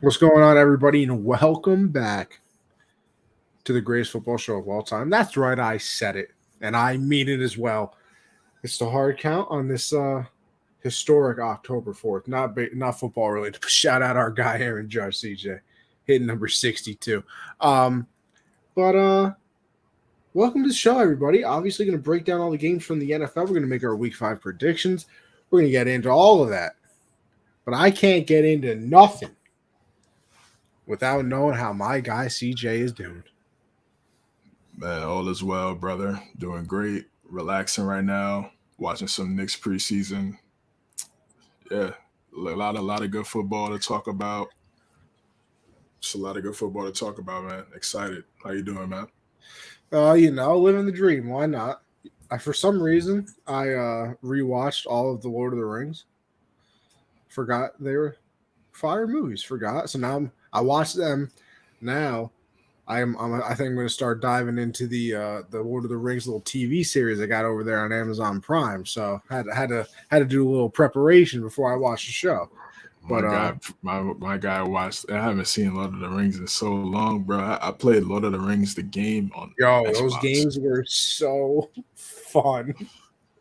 What's going on, everybody, and welcome back to the greatest football show of all time. That's right, I said it, and I mean it as well. It's the hard count on this historic October 4th. Not football related, but shout out our guy Aaron Judge, CJ, hitting number 62. But welcome to the show, everybody. Obviously, going to break down all the games from the NFL. We're going to make our Week 5 predictions. We're going to get into all of that. But I can't get into nothing without knowing how my guy CJ is doing. Man, all is well, brother. Doing great. Relaxing right now. Watching some Knicks preseason. Yeah, a lot of good football to talk about. Just a lot of good football to talk about, man. Excited. How you doing, man? Living the dream. Why not? For some reason, I rewatched all of the Lord of the Rings. Forgot they were fire movies. Forgot. So now I watched them. Now I think I'm going to start diving into the Lord of the Rings little TV series I got over there on Amazon Prime. So had to do a little preparation before I watched the show. My guy watched. I haven't seen Lord of the Rings in so long, bro. I played Lord of the Rings the game on Xbox. Those games were so fun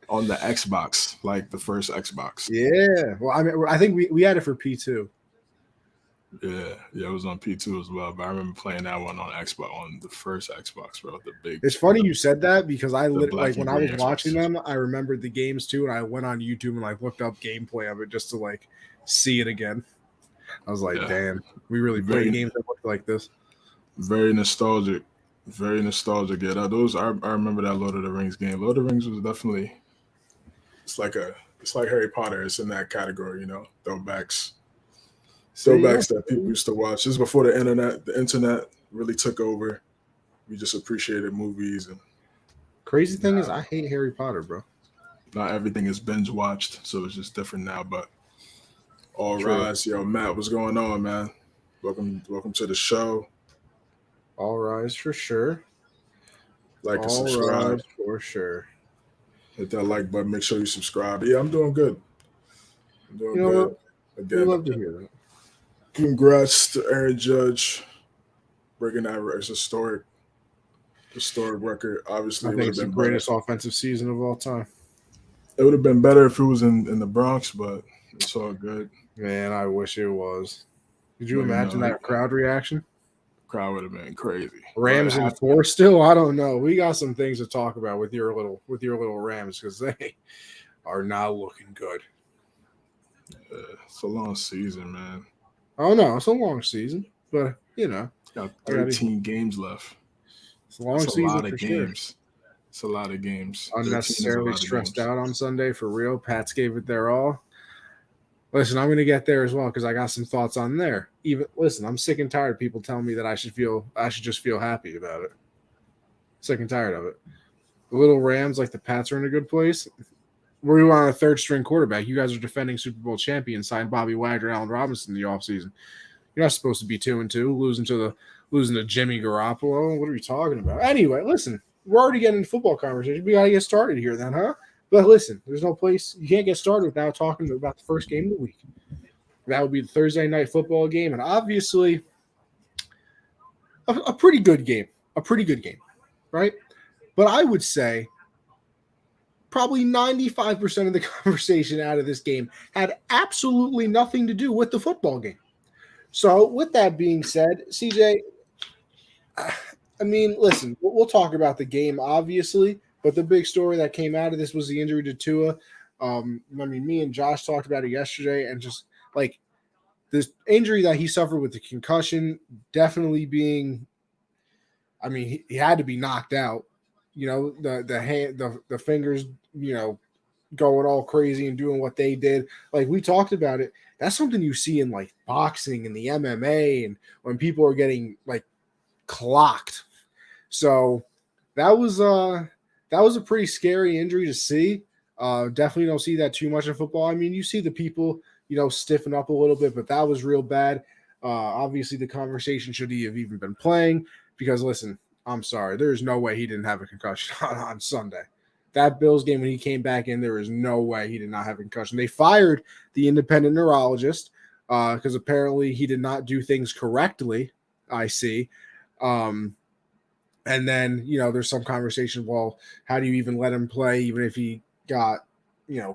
on the Xbox, like the first Xbox. Yeah, well, I mean, I think we had it for P2. Yeah, it was on P2 as well. But I remember playing that one on Xbox, on the first Xbox, bro. The big. It's funny you said that because when I was watching them, I remembered the games too, and I went on YouTube and looked up gameplay of it just to see it again. I was like, damn, we really played games that looked like this. Very nostalgic. Very nostalgic. Yeah, I remember that Lord of the Rings game. Lord of the Rings was definitely. It's like Harry Potter. It's in that category, throwbacks. Throwbacks that people used to watch. This is before the internet. The internet really took over. We just appreciated movies. And crazy thing is, I hate Harry Potter, bro. Not everything is binge watched, so it's just different now. But all rise, yo, Matt, what's going on, man? Welcome to the show. All rise for sure. Like and subscribe for sure. Hit that like button. Make sure you subscribe. Yeah, I'm doing good. I'm doing good. Again, I'd love to hear that. Congrats to Aaron Judge breaking that historic record. Obviously, I think it's the greatest offensive season of all time. It would have been better if it was in the Bronx, but it's all good. Man, I wish it was. Could you imagine that crowd reaction? Crowd would have been crazy. Rams in 4 still? I don't know. We got some things to talk about with your little Rams because they are not looking good. Yeah, it's a long season, man. Oh no, it's a long season, but got 13 games left. It's a long season. A lot of games. Sure. It's a lot of games. Unnecessarily stressed out on Sunday for real. Pats gave it their all. Listen, I'm going to get there as well because I got some thoughts on there. I'm sick and tired of people telling me that I should just feel happy about it. Sick and tired of it. The little Rams, the Pats, are in a good place. We were on a third-string quarterback. You guys are defending Super Bowl champions, signed Bobby Wagner, Allen Robinson in the offseason. You're not supposed to be 2-2, losing to Jimmy Garoppolo. What are we talking about? Anyway, listen, we're already getting into football conversation. We got to get started here then, huh? But listen, there's no place – you can't get started without talking about the first game of the week. That would be the Thursday night football game, and obviously a pretty good game. A pretty good game, right? But I would say probably 95% of the conversation out of this game had absolutely nothing to do with the football game. So with that being said, CJ, I mean, listen, we'll talk about the game, obviously, but the big story that came out of this was the injury to Tua. Me and Josh talked about it yesterday, and just this injury that he suffered with the concussion definitely being, he had to be knocked out. The hand, the fingers, going all crazy and doing what they did. We talked about it. That's something you see in boxing and the MMA and when people are getting clocked. So that was a pretty scary injury to see. Definitely don't see that too much in football. I mean, you see the people, stiffen up a little bit, but that was real bad. Obviously, the conversation should he have even been playing because, listen, I'm sorry. There's no way he didn't have a concussion on Sunday. That Bills game, when he came back in, there is no way he did not have a concussion. They fired the independent neurologist. because apparently he did not do things correctly. I see. And then, there's some conversation, well, how do you even let him play even if he got,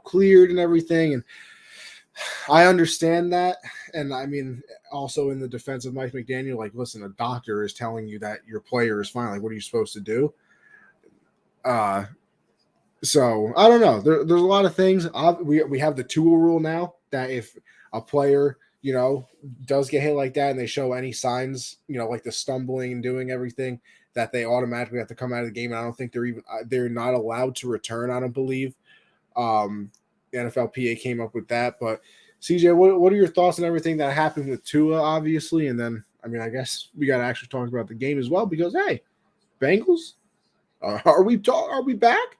cleared and everything? And I understand that. And I mean, also in the defense of Mike McDaniel, like, listen, a doctor is telling you that your player is fine. Like, what are you supposed to do? So I don't know. There's a lot of things. We have the Tua rule now that if a player, does get hit like that and they show any signs, like the stumbling and doing everything, that they automatically have to come out of the game. And I don't think they're not allowed to return. I don't believe. The NFLPA came up with that. But CJ, what are your thoughts on everything that happened with Tua, obviously? And then, I mean, I guess we got to actually talk about the game as well because, hey, Bengals, are we back?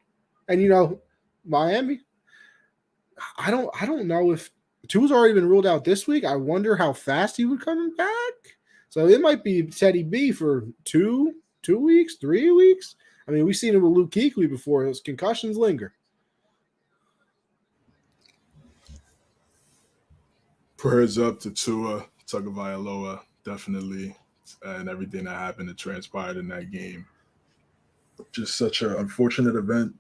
And Miami. I don't know if Tua's already been ruled out this week. I wonder how fast he would come back. So it might be Teddy B for 2 weeks, 3 weeks. I mean, we've seen it with Luke Kuechly before. Those concussions linger. Prayers up to Tua Tagovailoa, definitely, and everything that happened and transpired in that game. Just such an unfortunate event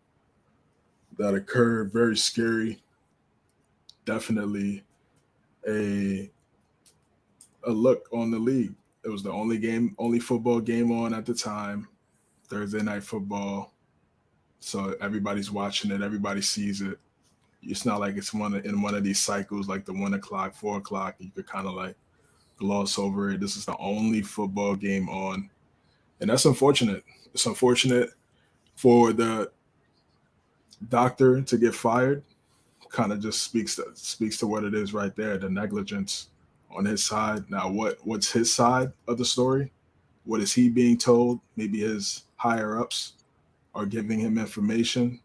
that occurred, very scary. Definitely a look on the league. It was the only football game on at the time, Thursday night football. So everybody's watching it, everybody sees it. It's not like it's in one of these cycles like the 1 o'clock, 4 o'clock. You could kind of like gloss over it. This is the only football game on. And that's unfortunate. It's unfortunate for the doctor to get fired. Kind of just speaks to what it is right there, the negligence on his side. Now, what's his side of the story? What is he being told? Maybe his higher-ups are giving him information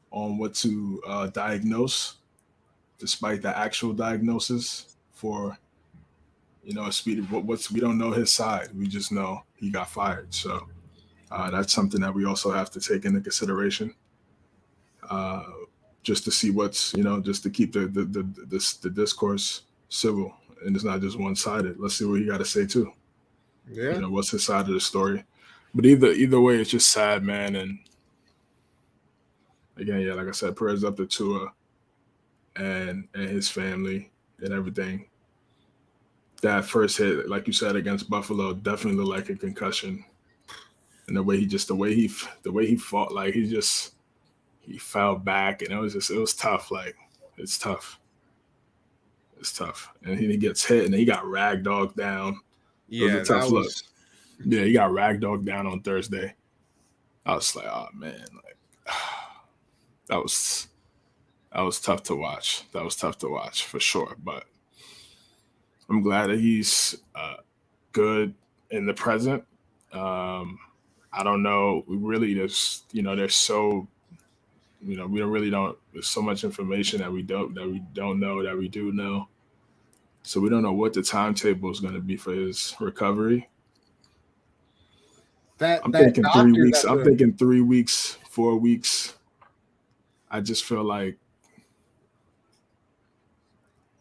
on what to diagnose, despite the actual diagnosis for, speed. We don't know his side. We just know he got fired. So that's something that we also have to take into consideration. Just to see what's, just to keep the discourse civil and it's not just one-sided. Let's see what he got to say too. Yeah. What's his side of the story. But either way, it's just sad, man. And again, yeah, like I said, prayers up to Tua and his family and everything. That first hit, like you said, against Buffalo, definitely looked like a concussion. And the way he fought, like he fell back, and it was tough. Like it's tough. And he gets hit, and he got ragdogged down. Yeah, it was a tough look. Yeah, he got ragdogged down on Thursday. I was like, oh man, like that was tough to watch. That was tough to watch for sure. But I'm glad that he's good in the present. I don't know. We really there's so we don't. There's so much information that we don't know that we do know. So we don't know what the timetable is going to be for his recovery. I'm thinking 3 weeks. I'm thinking 3 weeks, 4 weeks. I just feel like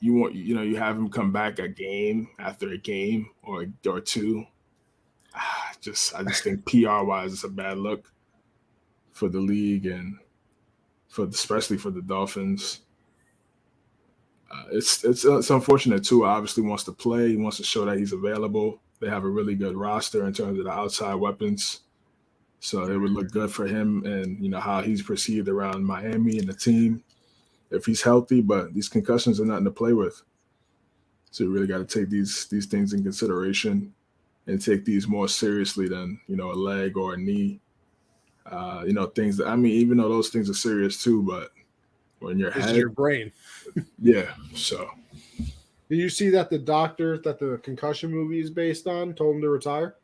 you have him come back a game after a game or two. I just think PR wise, it's a bad look for the league and especially for the Dolphins. It's unfortunate too. Obviously wants to play. He wants to show that he's available. They have a really good roster in terms of the outside weapons. So it would look good for him and how he's perceived around Miami and the team if he's healthy. But these concussions are nothing to play with. So you really got to take these things in consideration and take these more seriously than a leg or a knee. Things that even though those things are serious too, but when your head, your brain. Yeah. So did you see that the doctor that the concussion movie is based on told him to retire?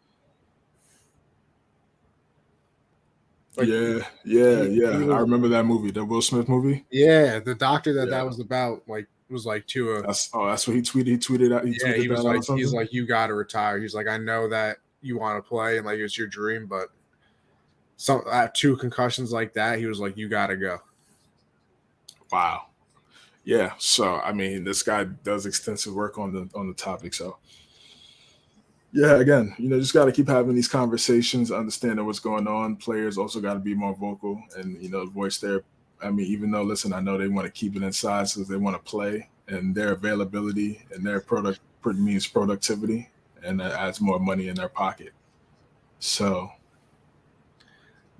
Yeah. I remember that movie, the Will Smith movie. Yeah, the doctor that was about was like to a. That's what he tweeted. He tweeted out. He was like, he's like, you got to retire. He's like, I know that you want to play and like it's your dream, but two concussions like that, he was like, you got to go. Wow. Yeah. So I mean, this guy does extensive work on the topic. So yeah, again, just got to keep having these conversations, understanding what's going on. Players also got to be more vocal and voice their. I mean, even though listen, I know they want to keep it inside because they want to play, and their availability and their product means productivity, and that adds more money in their pocket. So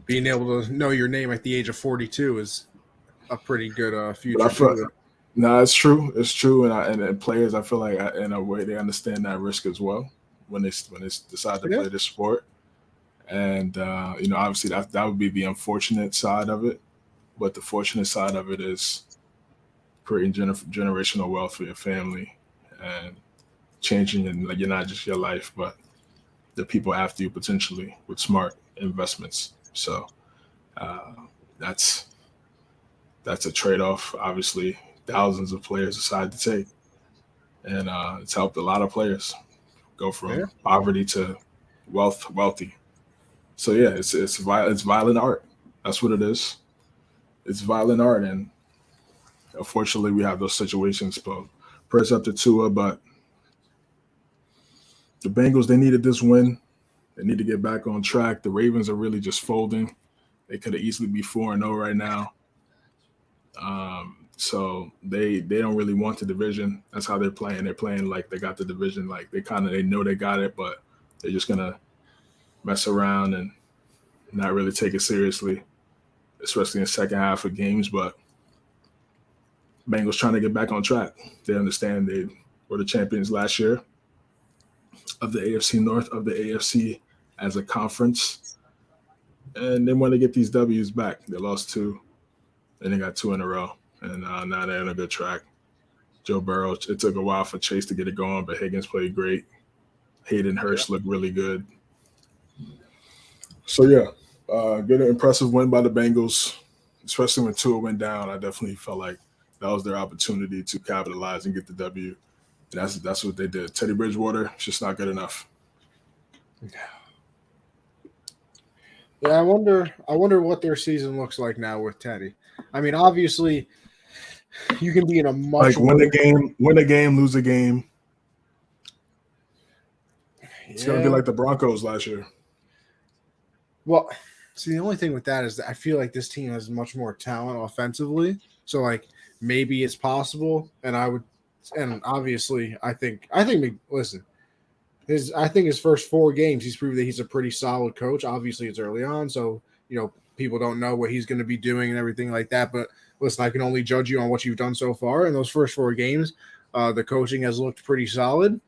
Being able to know your name at the age of 42 is a pretty good but I future feel to it. no, it's true. It's true, and players, I feel like in a way they understand that risk as well when they decide to Yeah. play this sport. And obviously that would be the unfortunate side of it, but the fortunate side of it is creating generational wealth for your family and changing like you're not just your life, but the people after you potentially with smart investments. So uh, that's that's a trade off. Obviously, thousands of players decide to take, and it's helped a lot of players go Yeah. from poverty to wealthy. So yeah, it's violent art. That's what it is. It's violent art, and unfortunately, we have those situations. But press up to Tua, but the Bengals they needed this win. They need to get back on track. The Ravens are really just folding. They could have easily be 4-0 right now. So they don't really want the division. That's how they're playing. They're playing like they got the division. Like they know they got it, but they're just gonna mess around and not really take it seriously, especially in the second half of games. But Bengals trying to get back on track. They understand they were the champions last year of the AFC North, of the AFC as a conference, and they want to get these W's back. They lost two, and they got two in a row, and now they're on a good track. Joe Burrow, it took a while for Chase to get it going, but Higgins played great. Hayden Hurst looked really good. So yeah, good impressive win by the Bengals, especially when Tua went down. I definitely felt like that was their opportunity to capitalize and get the W. And that's what they did. Teddy Bridgewater, it's just not good enough. Yeah, I wonder what their season looks like now with Teddy. I mean, obviously, you can be in a much Like win worse. a game, lose a game. It's gonna be Yeah. like the Broncos last year. Well, see, the only thing with that is that I feel like this team has much more talent offensively. So, like, maybe it's possible. And obviously, listen, I think his first 4 games, he's proved that he's a pretty solid coach. Obviously, it's early on, so people don't know what he's going to be doing and everything like that. But listen, I can only judge you on what you've done so far. In those first 4 games, the coaching has looked pretty solid.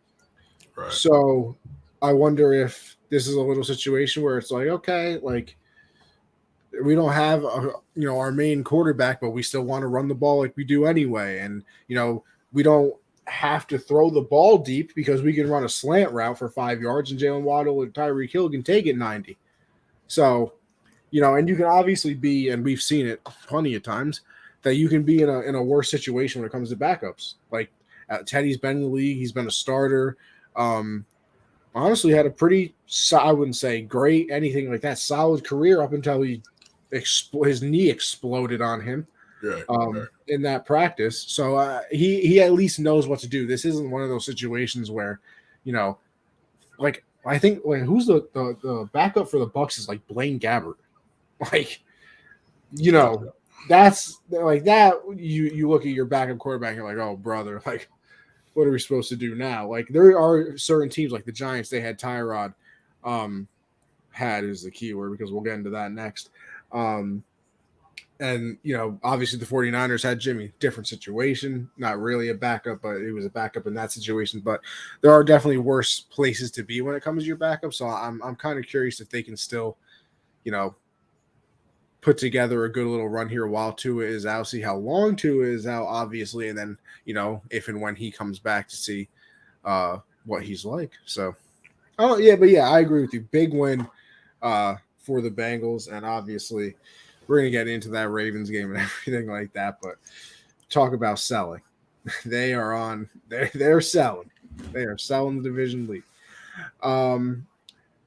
Right. So I wonder if this is a little situation where it's like, okay, like we don't have our main quarterback, but we still want to run the ball like we do anyway, and we don't have to throw the ball deep because we can run a slant route for 5 yards, and Jalen Waddle and Tyreek Hill can take it 90. So and you can obviously be, and we've seen it plenty of times, that you can be in a worse situation when it comes to backups. Like Teddy's been in the league, he's been a starter. Honestly, had a pretty, I wouldn't say great, anything like that, solid career up until his knee exploded on him Right. in that practice. So he at least knows what to do. This isn't one of those situations where, like I think who's the backup for the Bucks is like Blaine Gabbert. Like, that's like that. You look at your backup quarterback, and you're like, oh brother, like what are we supposed to do now? Like there are certain teams like the Giants, they had Tyrod. Had is the key word because we'll get into that next. And obviously the 49ers had Jimmy, different situation, not really a backup, but it was a backup in that situation. But there are definitely worse places to be when it comes to your backup. So I'm kind of curious if they can still, put together a good little run here while Tua is out, see how long Tua is out, obviously, and then if and when he comes back to see what he's like. So I agree with you. Big win for the Bengals, and obviously we're gonna get into that Ravens game and everything like that. But talk about selling. They're selling. They are selling the division lead. All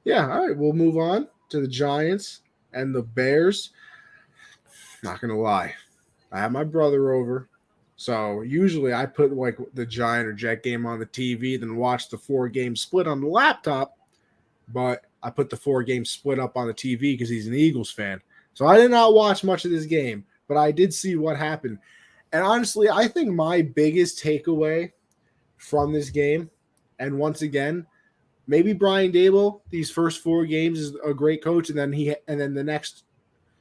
right, we'll move on to the Giants and the Bears. Not gonna lie, I had my brother over, So usually I put like the Giant or Jet game on the TV, then watch the 4-game split on the laptop. But I put the 4-game split up on the TV because he's an Eagles fan. So I did not watch much of this game, but I did see what happened. And honestly, I think my biggest takeaway from this game, and once again, maybe Brian Dable, these first 4 games is a great coach, and then the next,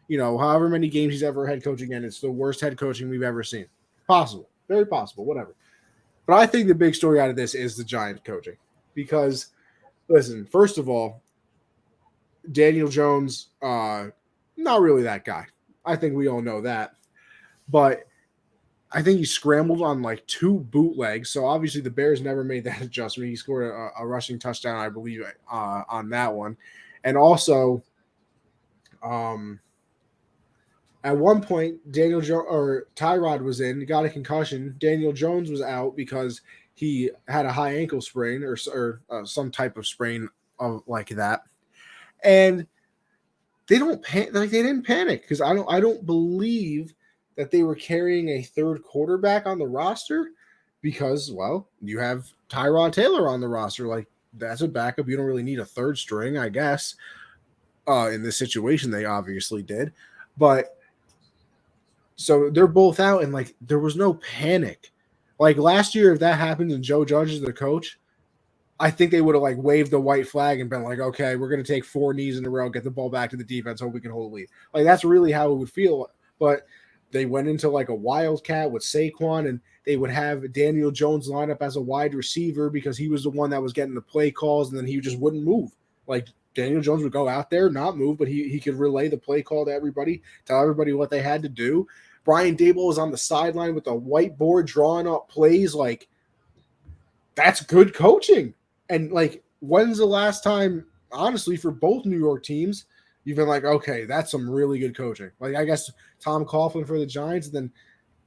however many games he's ever head coach again, it's the worst head coaching we've ever seen. Possible. Very possible, whatever. But I think the big story out of this is the Giants coaching. Because, listen, first of all, Daniel Jones, not really that guy. I think we all know that. But I think he scrambled on like 2 bootlegs. So obviously the Bears never made that adjustment. He scored a rushing touchdown, I believe, on that one. And also, at one point, Tyrod was in, got a concussion. Daniel Jones was out because he had a high ankle sprain or some type of sprain like that. And they didn't panic because I don't believe that they were carrying a third quarterback on the roster because, well, you have Tyrod Taylor on the roster. Like, that's a backup. You don't really need a third string, I guess. In this situation, they obviously did. But so they're both out, and like there was no panic. Like last year, if that happened and Joe Judge is the coach, I think they would have like waved the white flag and been like, okay, we're going to take 4 knees in a row, get the ball back to the defense, hope we can hold a lead. Like that's really how it would feel. But they went into like a wildcat with Saquon, and they would have Daniel Jones line up as a wide receiver because he was the one that was getting the play calls, and then he just wouldn't move. Like Daniel Jones would go out there, not move, but he could relay the play call to everybody, tell everybody what they had to do. Brian Dable was on the sideline with a whiteboard drawing up plays. Like, that's good coaching. And, like, when's the last time, honestly, for both New York teams, you've been like, okay, that's some really good coaching. Like, I guess Tom Coughlin for the Giants, and then,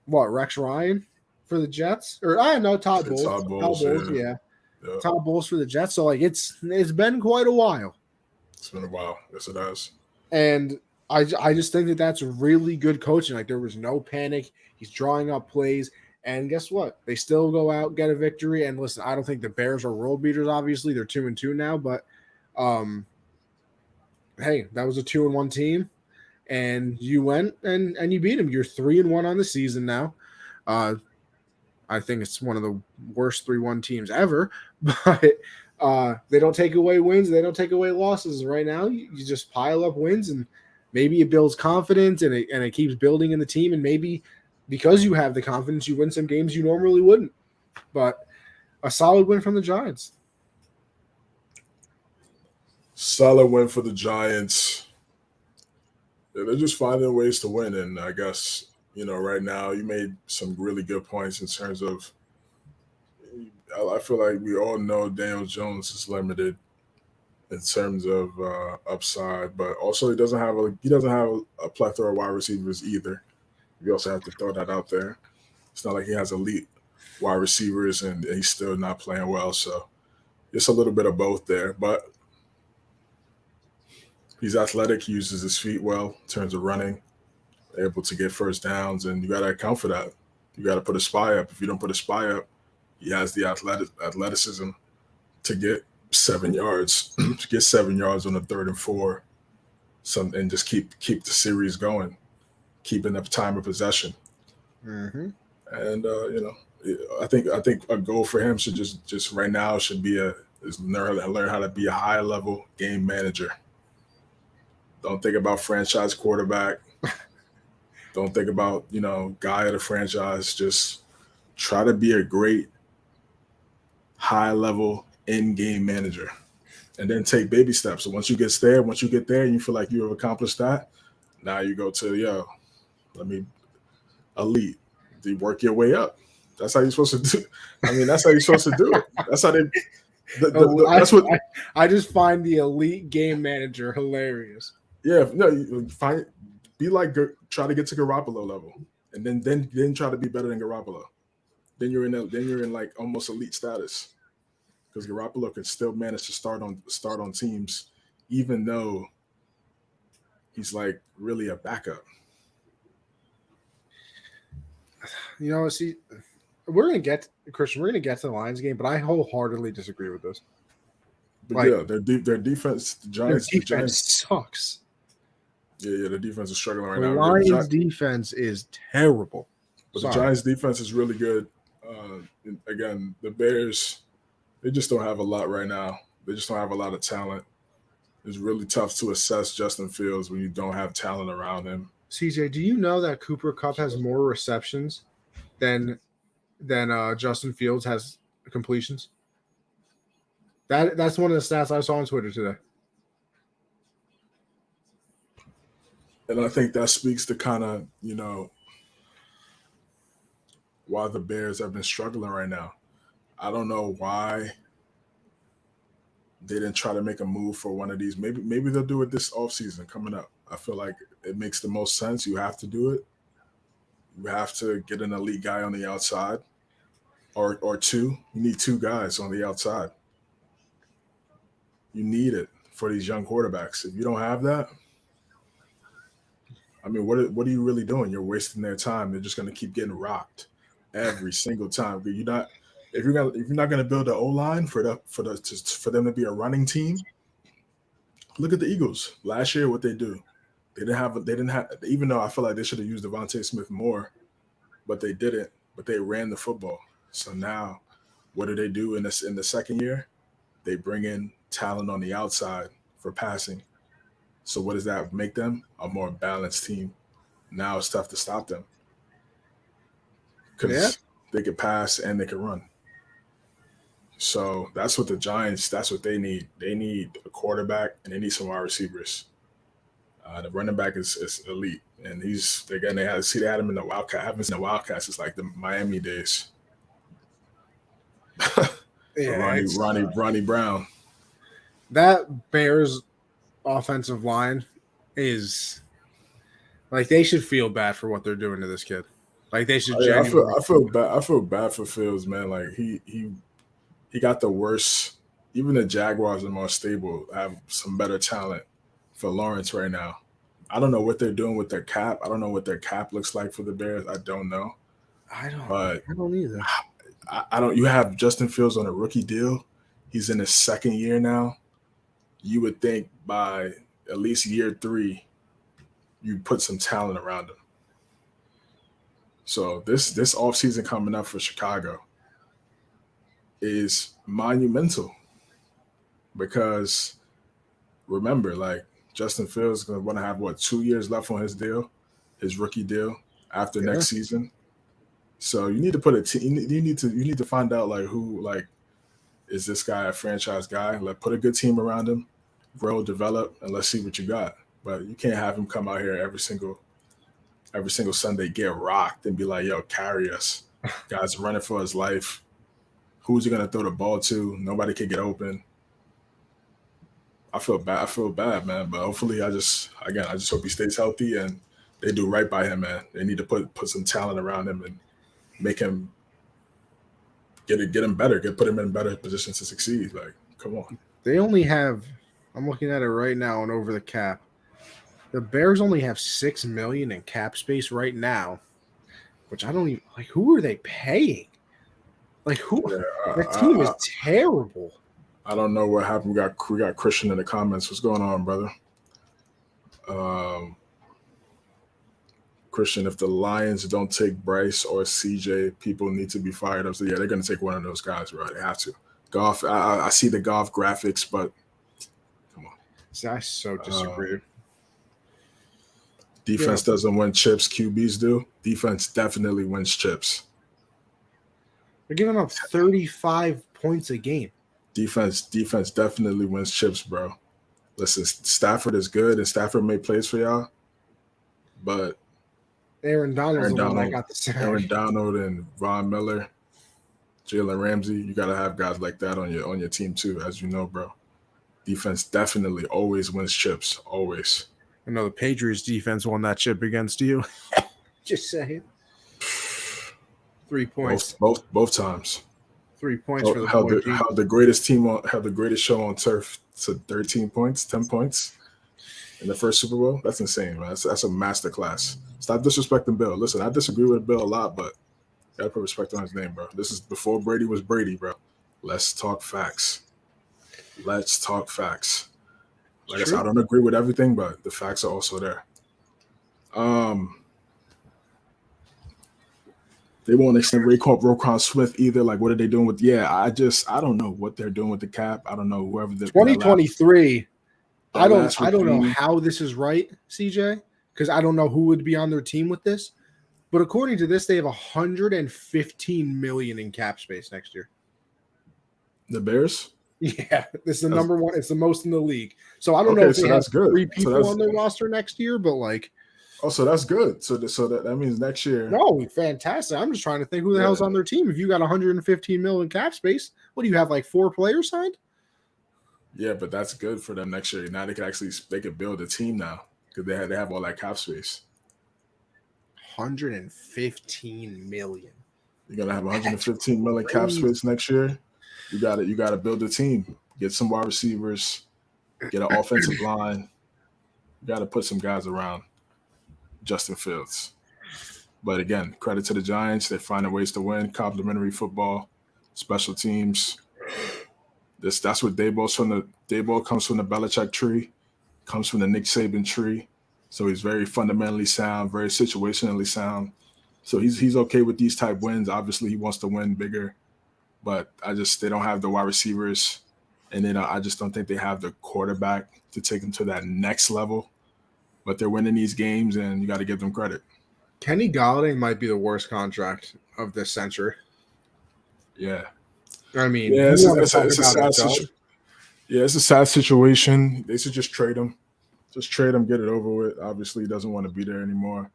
Rex Ryan for the Jets? Or, I don't know, Todd Bowles. Todd Bowles, yeah. Todd Bowles for the Jets. So, like, it's been quite a while. It's been a while. Yes, it has. And I just think that that's really good coaching. Like, there was no panic. He's drawing up plays. And guess what? They still go out, get a victory. And listen, I don't think the Bears are world beaters, obviously. They're 2-2 now. But, hey, that was a 2-1 team. And you went and you beat them. You're 3-1 on the season now. I think it's one of the worst 3-1 teams ever. But they don't take away wins. They don't take away losses. Right now, you just pile up wins, and maybe it builds confidence and it keeps building in the team. And maybe because you have the confidence, you win some games you normally wouldn't. But a solid win from the Giants. Solid win for the Giants. Yeah, they're just finding ways to win. And I guess, right now you made some really good points in terms of, I feel like we all know Daniel Jones is limited in terms of upside, but also he doesn't have a plethora of wide receivers either. You also have to throw that out there. It's not like he has elite wide receivers and he's still not playing well. So it's a little bit of both there, but he's athletic. He uses his feet well in terms of running, able to get first downs, and you got to account for that. You got to put a spy up. If you don't put a spy up, he has the athleticism to get 7 yards, to get 7 yards on the 3rd and 4, and just keep the series going, keeping up time of possession. Mm-hmm. And I think a goal for him should just right now should be learn how to be a high level game manager. Don't think about franchise quarterback. Don't think about guy of the franchise. Just try to be a great high level in-game manager, and then take baby steps. So once you get there and you feel like you have accomplished that, now you go to elite. You work your way up. That's how you're supposed to do. I mean, that's how you're supposed to do it. That's how they. That's what I just find the elite game manager hilarious. Yeah, no, you try to get to Garoppolo level, and then try to be better than Garoppolo. Then you're in like almost elite status, because Garoppolo can still manage to start on teams, even though he's like really a backup. See, we're gonna get Christian. We're gonna get to the Lions game, but I wholeheartedly disagree with this. But Like, yeah, their defense, their defense sucks. Yeah, the defense is struggling right The now. Lions' defense is terrible. But the Giants' defense is really good. Again, the Bears, they just don't have a lot right now. They just don't have a lot of talent. It's really tough to assess Justin Fields when you don't have talent around him. CJ, do you know that Cooper Kupp has more receptions than Justin Fields has completions? That's one of the stats I saw on Twitter today. And I think that speaks to kind of, why the Bears have been struggling right now. I don't know why they didn't try to make a move for one of these. Maybe they'll do it this offseason coming up. I feel like it makes the most sense. You have to do it. You have to get an elite guy on the outside or two. You need two guys on the outside. You need it for these young quarterbacks. If you don't have that, I mean, what are you really doing? You're wasting their time. They're just going to keep getting rocked every single time. If you're not going to build an O-line for them to be a running team, look at the Eagles last year. What they do, they didn't have. Even though I feel like they should have used Javonte Smith more, but they didn't. But they ran the football. So now, what do they do in the second year? They bring in talent on the outside for passing. So what does that make them? A more balanced team. Now it's tough to stop them because they can pass and they can run. So that's what the Giants, that's what they need. They need a quarterback and they need some wide receivers. The running back is elite. And they had him in the Wildcat. I haven't seen the Wildcats since like the Miami days. Ronnie Brown. That Bears offensive line is like they should feel bad for what they're doing to this kid. Like they should. I feel bad for Fields, man. Like he got the worst. Even the Jaguars are more stable, have some better talent for Lawrence right now. I don't know what they're doing with their cap. I don't know what their cap looks like for the Bears. I don't know. I don't either. I don't. You have Justin Fields on a rookie deal. He's in his second year now. You would think by at least year 3, you put some talent around him. So this offseason coming up for Chicago is monumental because remember, like Justin Fields is going to want to have 2 years left on his deal, his rookie deal after next season. So you need to put you need to find out like who like is this guy a franchise guy? Put a good team around him, grow, develop, and let's see what you got. But you can't have him come out here every single Sunday, get rocked, and be like, "Yo, carry us." Guy's running for his life. Who's he gonna throw the ball to? Nobody can get open. I feel bad, man. But hopefully, I just hope he stays healthy and they do right by him, man. They need to put some talent around him and make him get him better, put him in better positions to succeed. Like, come on. They only have. I'm looking at it right now and over the cap. The Bears only have $6 million in cap space right now, which I don't even like. Who are they paying? Like who? That team is terrible. I don't know what happened. We got Christian in the comments. What's going on, brother? Christian, if the Lions don't take Bryce or CJ, people need to be fired up. So yeah, they're going to take one of those guys, bro. They have to. Goff. I see the Goff graphics, but come on. See, I so disagree. Defense doesn't win chips. QBs do. Defense definitely wins chips. They're giving up 35 points a game. Defense definitely wins chips, bro. Listen, Stafford is good, and Stafford made plays for y'all, but Aaron Donald got the sack. Aaron Donald and Von Miller, Jalen Ramsey, you gotta have guys like that on your team too, as you know, bro. Defense definitely always wins chips, always. I know the Patriots defense won that chip against you. Just saying. 3 points. Both times. 3 points for the held the greatest show on turf to 13 points, 10 points in the first Super Bowl. That's insane, man. That's a masterclass. Stop disrespecting Bill. Listen, I disagree with Bill a lot, but Gotta put respect on his name, bro. This is before Brady was Brady, bro. Let's talk facts. Let's talk facts. Like I said, I don't agree with everything, but the facts are also there. They won't extend Roquan Smith either. Like, what are they doing with? Yeah, I don't know what they're doing with the cap. I don't know whoever the 2023. I don't know regime. how this is right, CJ, because I don't know who would be on their team with this. But according to this, they have 115 million in cap space next year. The Bears? Yeah, this is the number one. It's the most in the league. So I don't know if they have three people on their roster next year, but like, oh, so that's good. So that means next year. No, fantastic. I'm just trying to think who the hell's on their team. If you got 115 million cap space, what do you have, like 4 players signed? Yeah, but that's good for them next year. Now they could build a team now because they have all that cap space. 115 million. You're gonna have 115 million cap space next year. You got to build a team. Get some wide receivers. Get an offensive line. You got to put some guys around Justin Fields. But again, credit to the Giants. They're finding ways to win. Complimentary football, special teams. That's what Daboll comes from the Belichick tree, comes from the Nick Saban tree. So he's very fundamentally sound, very situationally sound. So he's okay with these type wins. Obviously, he wants to win bigger, but they don't have the wide receivers, and then I just don't think they have the quarterback to take them to that next level. But they're winning these games, and you got to give them credit. Kenny Golladay might be the worst contract of this century. Yeah. I mean, it's a sad situation. They should just trade him. Just trade him, get it over with. Obviously, he doesn't want to be there anymore.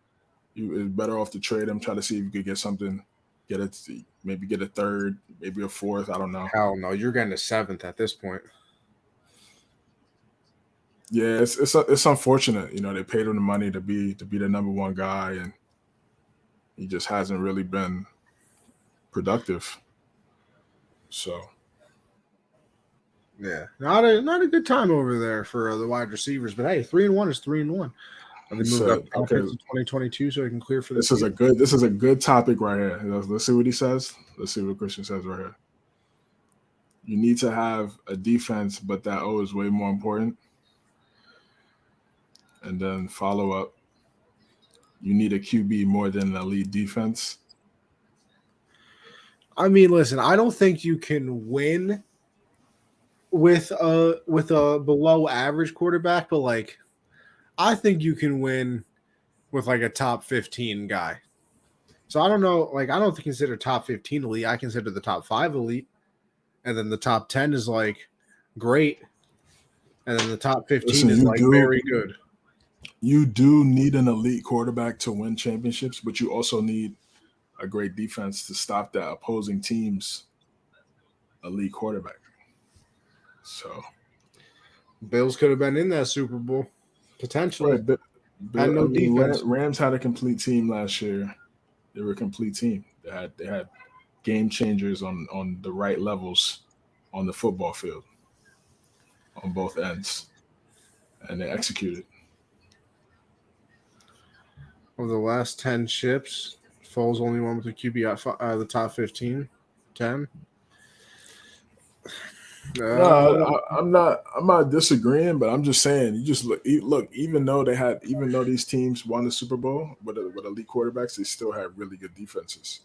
It's better off to trade him, try to see if you could get something, maybe get a third, maybe a fourth. I don't know. Hell no, you're getting a 7th at this point. Yeah, it's unfortunate. You know, they paid him the money to be the number one guy, and he just hasn't really been productive. So, yeah, not a good time over there for the wide receivers. But hey, 3-1 is 3-1. They moved up to 2022, so he can clear for this. This is a good topic right here. Let's see what he says. Let's see what Christian says right here. You need to have a defense, but that O is way more important. And then follow up. You need a QB more than an elite defense. I mean, listen, I don't think you can win with a below average quarterback, but like I think you can win with like a top 15 guy. So I don't know, like I don't consider top 15 elite. I consider the top 5 elite. And then the top 10 is like great. And then the top 15 is like very good. You do need an elite quarterback to win championships, but you also need a great defense to stop that opposing team's elite quarterback. So Bills could have been in that Super Bowl. Potentially. Right, had no defense. Rams had a complete team last year. They were a complete team. They had game changers on the right levels on the football field on both ends. And they executed. Of the last 10 ships, Foles only one with the QB out of the top 15, 10. No, I'm not disagreeing, but I'm just saying you just look. Even though these teams won the Super Bowl with elite quarterbacks, they still have really good defenses.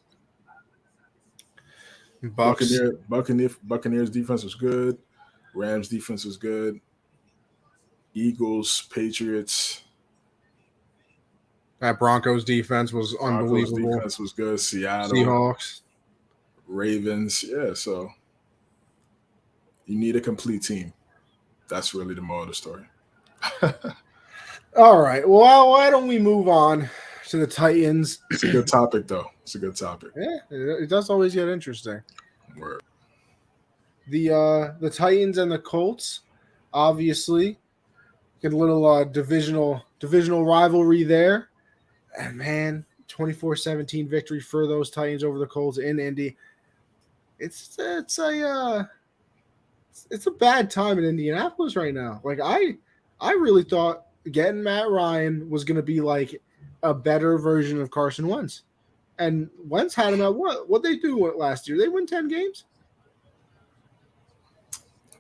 Buccaneers defense was good. Rams defense was good. Eagles, Patriots. That Broncos defense was unbelievable. Defense was good. Seattle, Seahawks, Ravens. Yeah, so you need a complete team. That's really the moral of the story. All right. Well, why don't we move on to the Titans? It's a good topic, though. It's a good topic. Yeah, it does always get interesting. Word. The Titans and the Colts, obviously, get a little divisional rivalry there. And man, 24-17 victory for those Titans over the Colts in Indy. It's a bad time in Indianapolis right now. Like I really thought getting Matt Ryan was going to be like a better version of Carson Wentz, And Wentz had him at what they do last year? They win 10 games?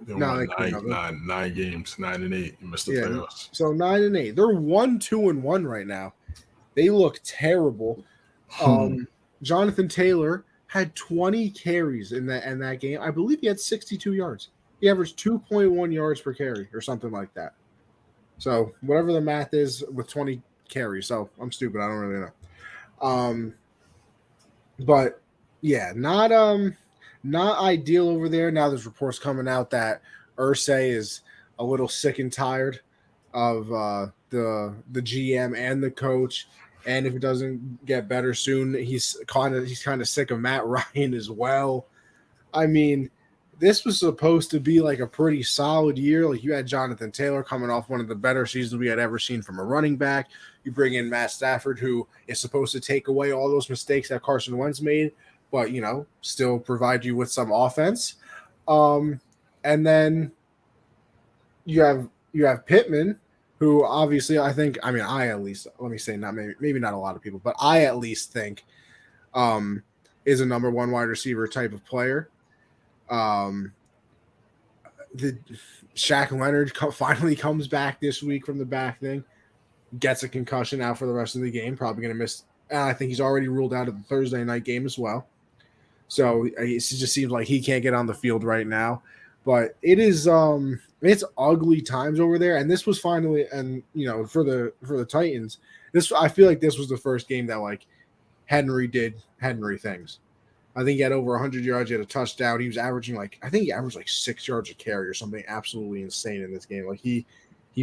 They No, won they couldn't have. 9 games, 9-8. You missed the playoffs. So 9-8. They're 1-2-1 right now. They look terrible. Jonathan Taylor had 20 carries in that game. I believe he had 62 yards. He averaged 2.1 yards per carry or something like that. So whatever the math is with 20 carries. So I'm stupid. I don't really know. But yeah, not ideal over there. Now there's reports coming out that Irsay is a little sick and tired of the GM and the coach. And if it doesn't get better soon, he's kind of sick of Matt Ryan as well. I mean, this was supposed to be like a pretty solid year. Like you had Jonathan Taylor coming off one of the better seasons we had ever seen from a running back. You bring in Matt Stafford, who is supposed to take away all those mistakes that Carson Wentz made, but still provide you with some offense. And then you have Pittman, who obviously I at least, let me say, not maybe not a lot of people, but I at least think is a number one wide receiver type of player. The Shaq Leonard finally comes back this week from the back thing, gets a concussion, out for the rest of the game, probably going to miss. I think he's already ruled out of the Thursday night game as well. So it just seems like he can't get on the field right now. But it is it's ugly times over there, and this was finally, and for the Titans, I feel like this was the first game that like Henry did Henry things. I think he had over 100 yards. He had a touchdown. He was averaging like 6 yards a carry or something absolutely insane in this game. Like he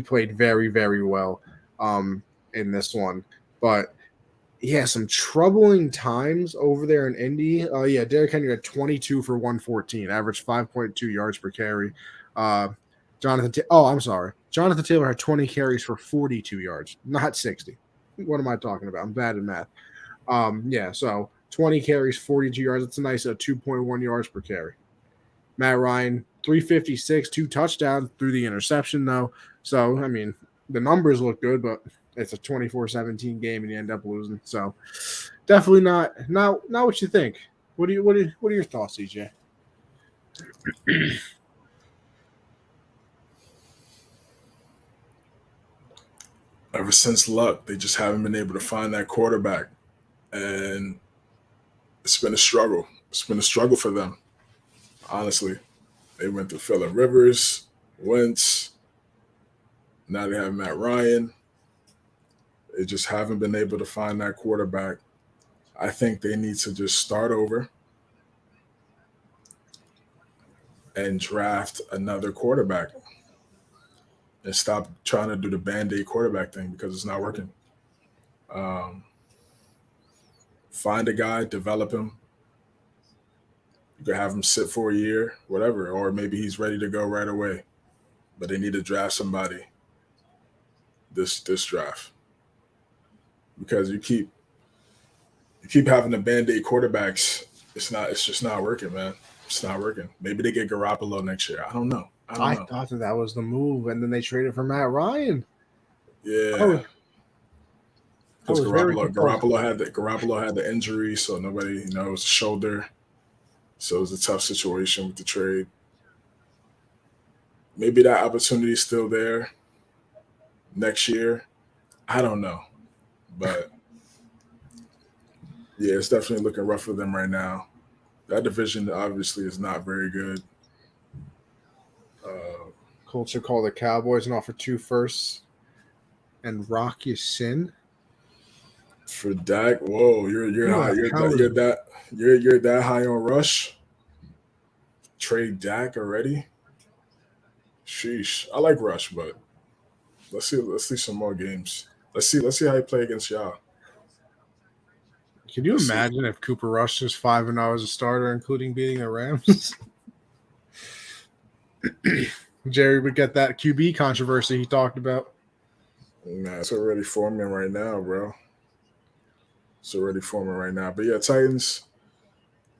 played very, very well in this one. But yeah, some troubling times over there in Indy. Derrick Henry had 22 for 114, averaged 5.2 yards per carry. Jonathan Taylor had 20 carries for 42 yards, not 60. What am I talking about? I'm bad at math. So 20 carries, 42 yards. That's a nice 2.1 yards per carry. Matt Ryan, 356, 2 touchdowns through the interception, though. So, I mean, the numbers look good, but it's a 24-17 game and you end up losing. So, definitely not what you think. What are your thoughts, CJ? Ever since Luck, they just haven't been able to find that quarterback. And it's been a struggle. It's been a struggle for them, honestly. They went through Phillip Rivers, Wentz. Now they have Matt Ryan. They just haven't been able to find that quarterback. I think they need to just start over and draft another quarterback and stop trying to do the Band-Aid quarterback thing because it's not working. Find a guy, develop him. You could have him sit for a year, whatever, or maybe he's ready to go right away. But they need to draft somebody this draft. Because you keep having the Band-Aid quarterbacks. It's just not working, man. It's not working. Maybe they get Garoppolo next year. I don't know. I thought that was the move, and then they traded for Matt Ryan. Yeah. Because Garoppolo had the injury, so nobody, it was a shoulder. So it was a tough situation with the trade. Maybe that opportunity is still there next year. I don't know. But yeah, it's definitely looking rough for them right now. That division obviously is not very good. Colts are called the Cowboys and offer 2 firsts and Rock Ya-Sin. For Dak, whoa, you're high. You're that high on Rush. Trade Dak already. Sheesh. I like Rush, but let's see some more games. Let's see how he play against y'all. Can you imagine if Cooper Rush is 5-0 as a starter, including beating the Rams? Jerry would get that QB controversy he talked about. Nah, it's already forming right now, bro. It's already forming right now. But yeah, Titans.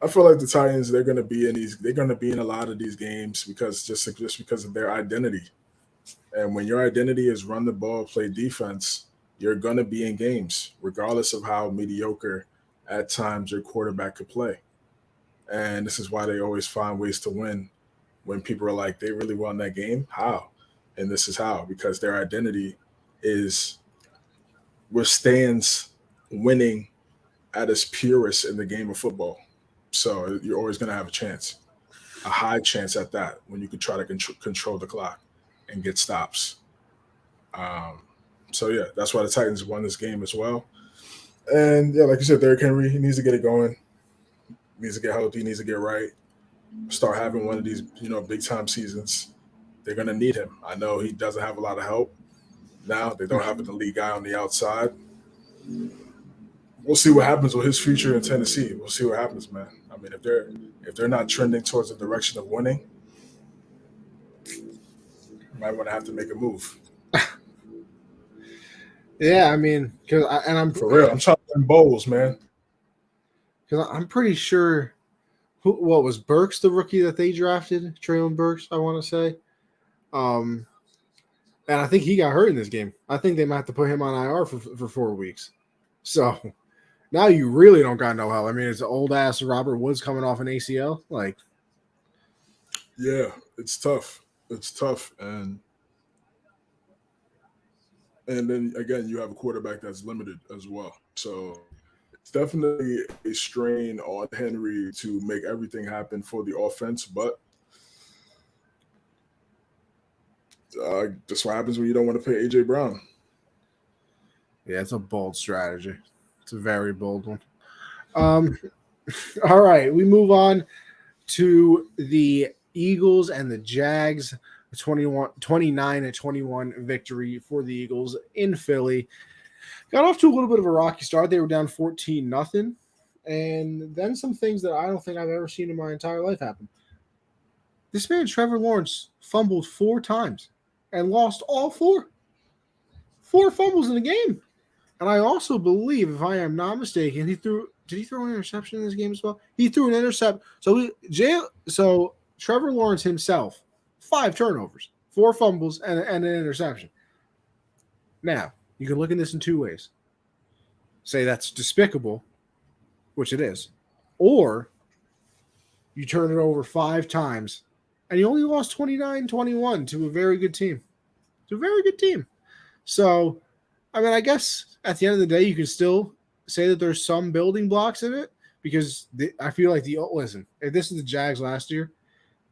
I feel like the Titans, they're gonna be in a lot of these games because of their identity. And when your identity is run the ball, play defense, you're gonna be in games, regardless of how mediocre at times your quarterback could play. And this is why they always find ways to win when people are like, they really won that game? How? And this is how, because their identity is withstands winning at its purest in the game of football. So you're always going to have a chance, a high chance at that, when you can try to control the clock and get stops. So, yeah, that's why the Titans won this game as well. And, yeah, like you said, Derrick Henry, he needs to get it going. He needs to get healthy. He needs to get right. Start having one of these, big-time seasons. They're going to need him. I know he doesn't have a lot of help now. They don't have an elite guy on the outside. We'll see what happens with his future in Tennessee. We'll see what happens, man. I mean, if they're not trending towards the direction of winning, you might want to have to make a move. Yeah, I mean, I'm for real. I'm trying to win bowls, man. Because I'm pretty sure, what was Burks the rookie that they drafted? Traylon Burks, I want to say. And I think he got hurt in this game. I think they might have to put him on IR for 4 weeks. So now you really don't got no help. I mean, it's old ass Robert Woods coming off an ACL. Yeah, it's tough. It's tough, and then again, you have a quarterback that's limited as well. So it's definitely a strain on Henry to make everything happen for the offense. But that's what happens when you don't want to pay A.J. Brown. Yeah, it's a bold strategy. It's a very bold one. All right, we move on to the Eagles and the Jags. 29-21 victory for the Eagles in Philly. Got off to a little bit of a rocky start. They were down 14-0. And then some things that I don't think I've ever seen in my entire life happen. This man, Trevor Lawrence, fumbled 4 times and lost all 4. 4 fumbles in a game. And I also believe, if I am not mistaken, did he throw an interception in this game as well? He threw an intercept. So Trevor Lawrence himself, 5 turnovers, 4 fumbles, and an interception. Now, you can look at this in 2 ways. Say that's despicable, which it is, or you turn it over 5 times, and you only lost 29-21 to a very good team. So, I mean, I guess at the end of the day, you can still say that there's some building blocks in it, because I feel like listen, if this is the Jags last year,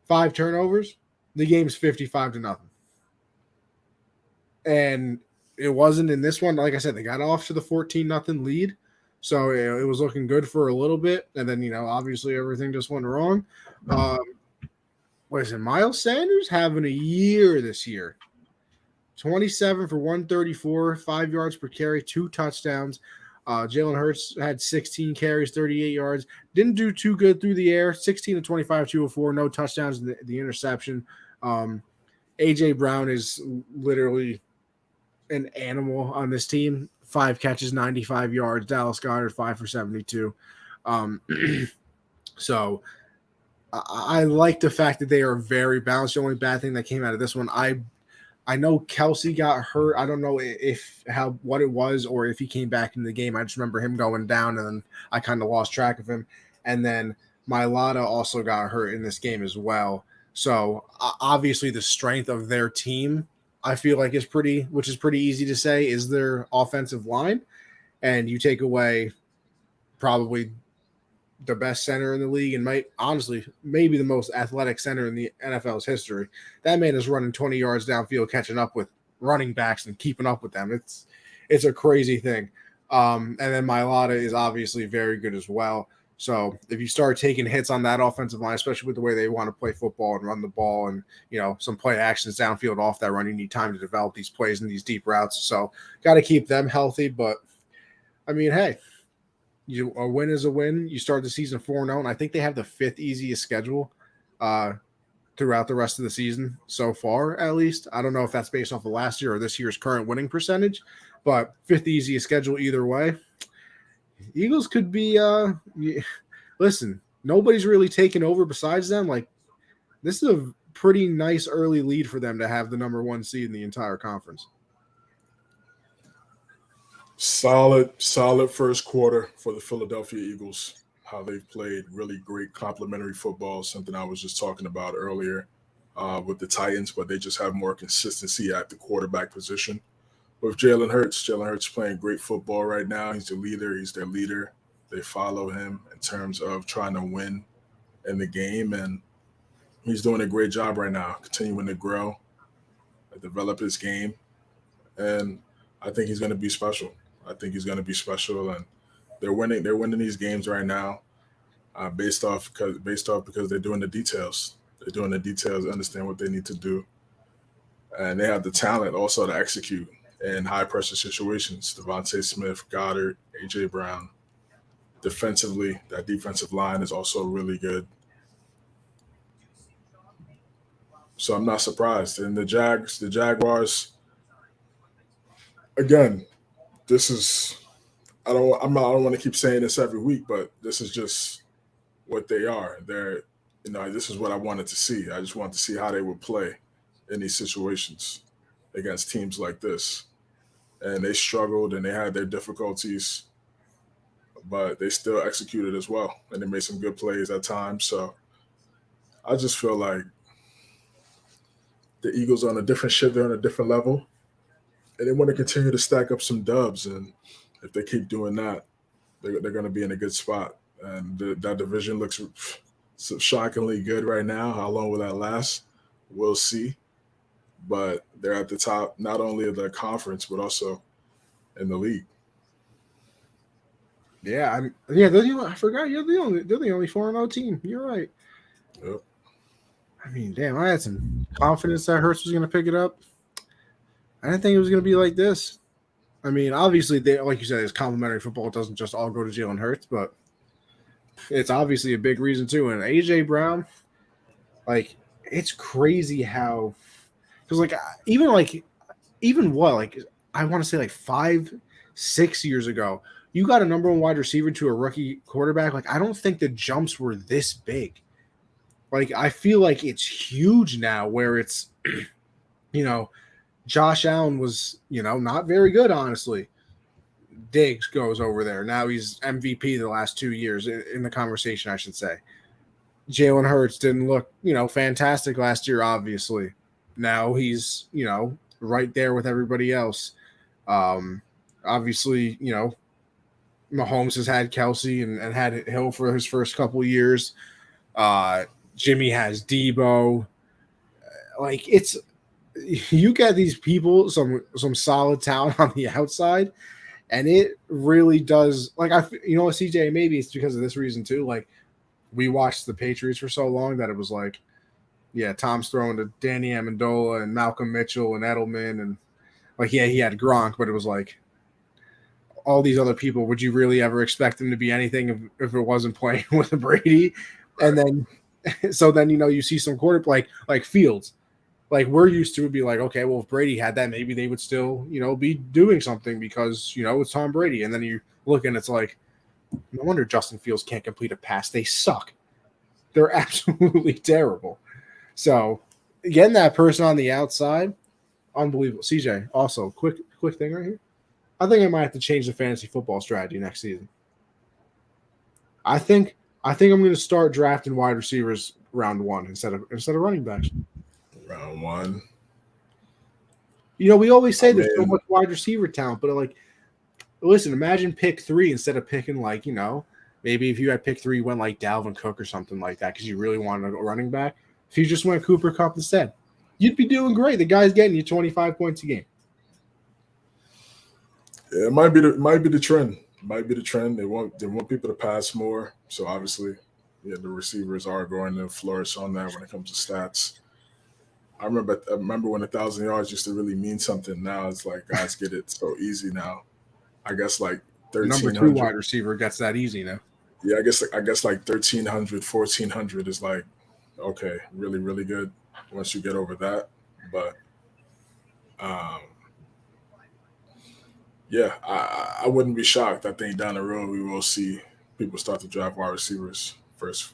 5 turnovers, the game's 55-0. And it wasn't in this one. Like I said, they got off to the 14-0 lead. So it was looking good for a little bit. And then, obviously everything just went wrong. Miles Sanders having a year this year. 27 for 134, 5 yards per carry, 2 touchdowns. Jalen Hurts had 16 carries, 38 yards. Didn't do too good through the air. 16 to 25, 204, no touchdowns. The interception. A.J. Brown is literally an animal on this team. 5 catches, 95 yards. Dallas Goedert, 5 for 72. So I like the fact that they are very balanced. The only bad thing that came out of this one, I know Kelsey got hurt. I don't know what it was, or if he came back in the game. I just remember him going down, and then I kind of lost track of him. And then Mailata also got hurt in this game as well. So obviously the strength of their team, I feel like which is pretty easy to say, is their offensive line. And you take away probably the best center in the league, and maybe the most athletic center in the NFL's history. That man is running 20 yards downfield, catching up with running backs and keeping up with them. It's a crazy thing. And then Mailata is obviously very good as well. So if you start taking hits on that offensive line, especially with the way they want to play football and run the ball and, some play actions downfield off that run, you need time to develop these plays and these deep routes. So got to keep them healthy. But, I mean, hey, a win is a win. You start the season 4-0, and I think they have the 5th easiest schedule throughout the rest of the season so far, at least. I don't know if that's based off of last year or this year's current winning percentage, but 5th easiest schedule either way. Eagles could be listen, nobody's really taken over besides them. This is a pretty nice early lead for them to have the number 1 seed in the entire conference. Solid first quarter for the Philadelphia Eagles. How they've played really great complementary football, something I was just talking about earlier with the Titans, but they just have more consistency at the quarterback position. With Jalen Hurts playing great football right now. He's the leader. He's their leader. They follow him in terms of trying to win in the game, and he's doing a great job right now, continuing to grow, develop his game, and I think he's going to be special. I think he's going to be special, and they're winning. They're winning these games right now, based off because they're doing the details. They're doing the details, understand what they need to do, and they have the talent also to execute in high pressure situations. Devontae Smith, Goddard, AJ Brown. Defensively, that defensive line is also really good. So I'm not surprised. And the Jaguars, again, this is I don't want to keep saying this every week, but this is just what they are. This is what I wanted to see. I just wanted to see how they would play in these situations against teams like this. And they struggled and they had their difficulties, but they still executed as well. And they made some good plays at times. So I just feel like the Eagles are on a different ship, they're on a different level. And they want to continue to stack up some dubs. And if they keep doing that, they're going to be in a good spot. And that division looks shockingly good right now. How long will that last? We'll see. But they're at the top, not only of the conference, but also in the league. Yeah, I forgot they're the only 4-0 team. You're right. Yep. I mean, damn, I had some confidence that Hurts was going to pick it up. I didn't think it was going to be like this. I mean, obviously, like you said, it's complimentary football. It doesn't just all go to Jalen Hurts, but it's obviously a big reason too. And AJ Brown, like, it's crazy how, because even what, like, I want to say like 5-6 years ago, you got a number one wide receiver to a rookie quarterback. Like, I don't think the jumps were this big. Like, I feel like it's huge now where it's, Josh Allen was, not very good, honestly. Diggs goes over there. Now he's MVP the last 2 years in the conversation, I should say. Jalen Hurts didn't look, fantastic last year, obviously. Now he's, right there with everybody else. Obviously, Mahomes has had Kelsey and had Hill for his first couple years. Jimmy has Debo. Like, it's you get these people some solid talent on the outside, and it really does. Like, CJ, maybe it's because of this reason too. Like, we watched the Patriots for so long that it was like, yeah, Tom's throwing to Danny Amendola and Malcolm Mitchell and Edelman, and like, yeah, he had Gronk, but it was like all these other people. Would you really ever expect them to be anything if it wasn't playing with a Brady? And then, so then you see some quarterback like Fields. Like, we're used to would be like, okay, well, if Brady had that, maybe they would still, be doing something because, it's Tom Brady. And then you look and it's like, no wonder Justin Fields can't complete a pass. They suck. They're absolutely terrible. So getting that person on the outside, unbelievable. CJ, also, quick thing right here. I think I might have to change the fantasy football strategy next season. I think I'm going to start drafting wide receivers round one instead of running backs. Round one. We always say there's so much wide receiver talent, but like, listen, imagine pick 3 instead of picking maybe if you had pick 3, went like Dalvin Cook or something like that because you really wanted a running back. If you just went Cooper Kupp instead, you'd be doing great. The guy's getting you 25 points a game. Yeah, it might be the trend. Might be the trend. They want people to pass more. So obviously, yeah, the receivers are going to flourish on that when it comes to stats. I remember when 1,000 yards used to really mean something. Now it's like guys get it so easy now. I guess like 1,300. Number 2 wide receiver gets that easy now. Yeah, I guess like 1,300, 1,400 is like, okay, really, really good once you get over that. But yeah, I wouldn't be shocked. I think down the road we will see people start to draft wide receivers first.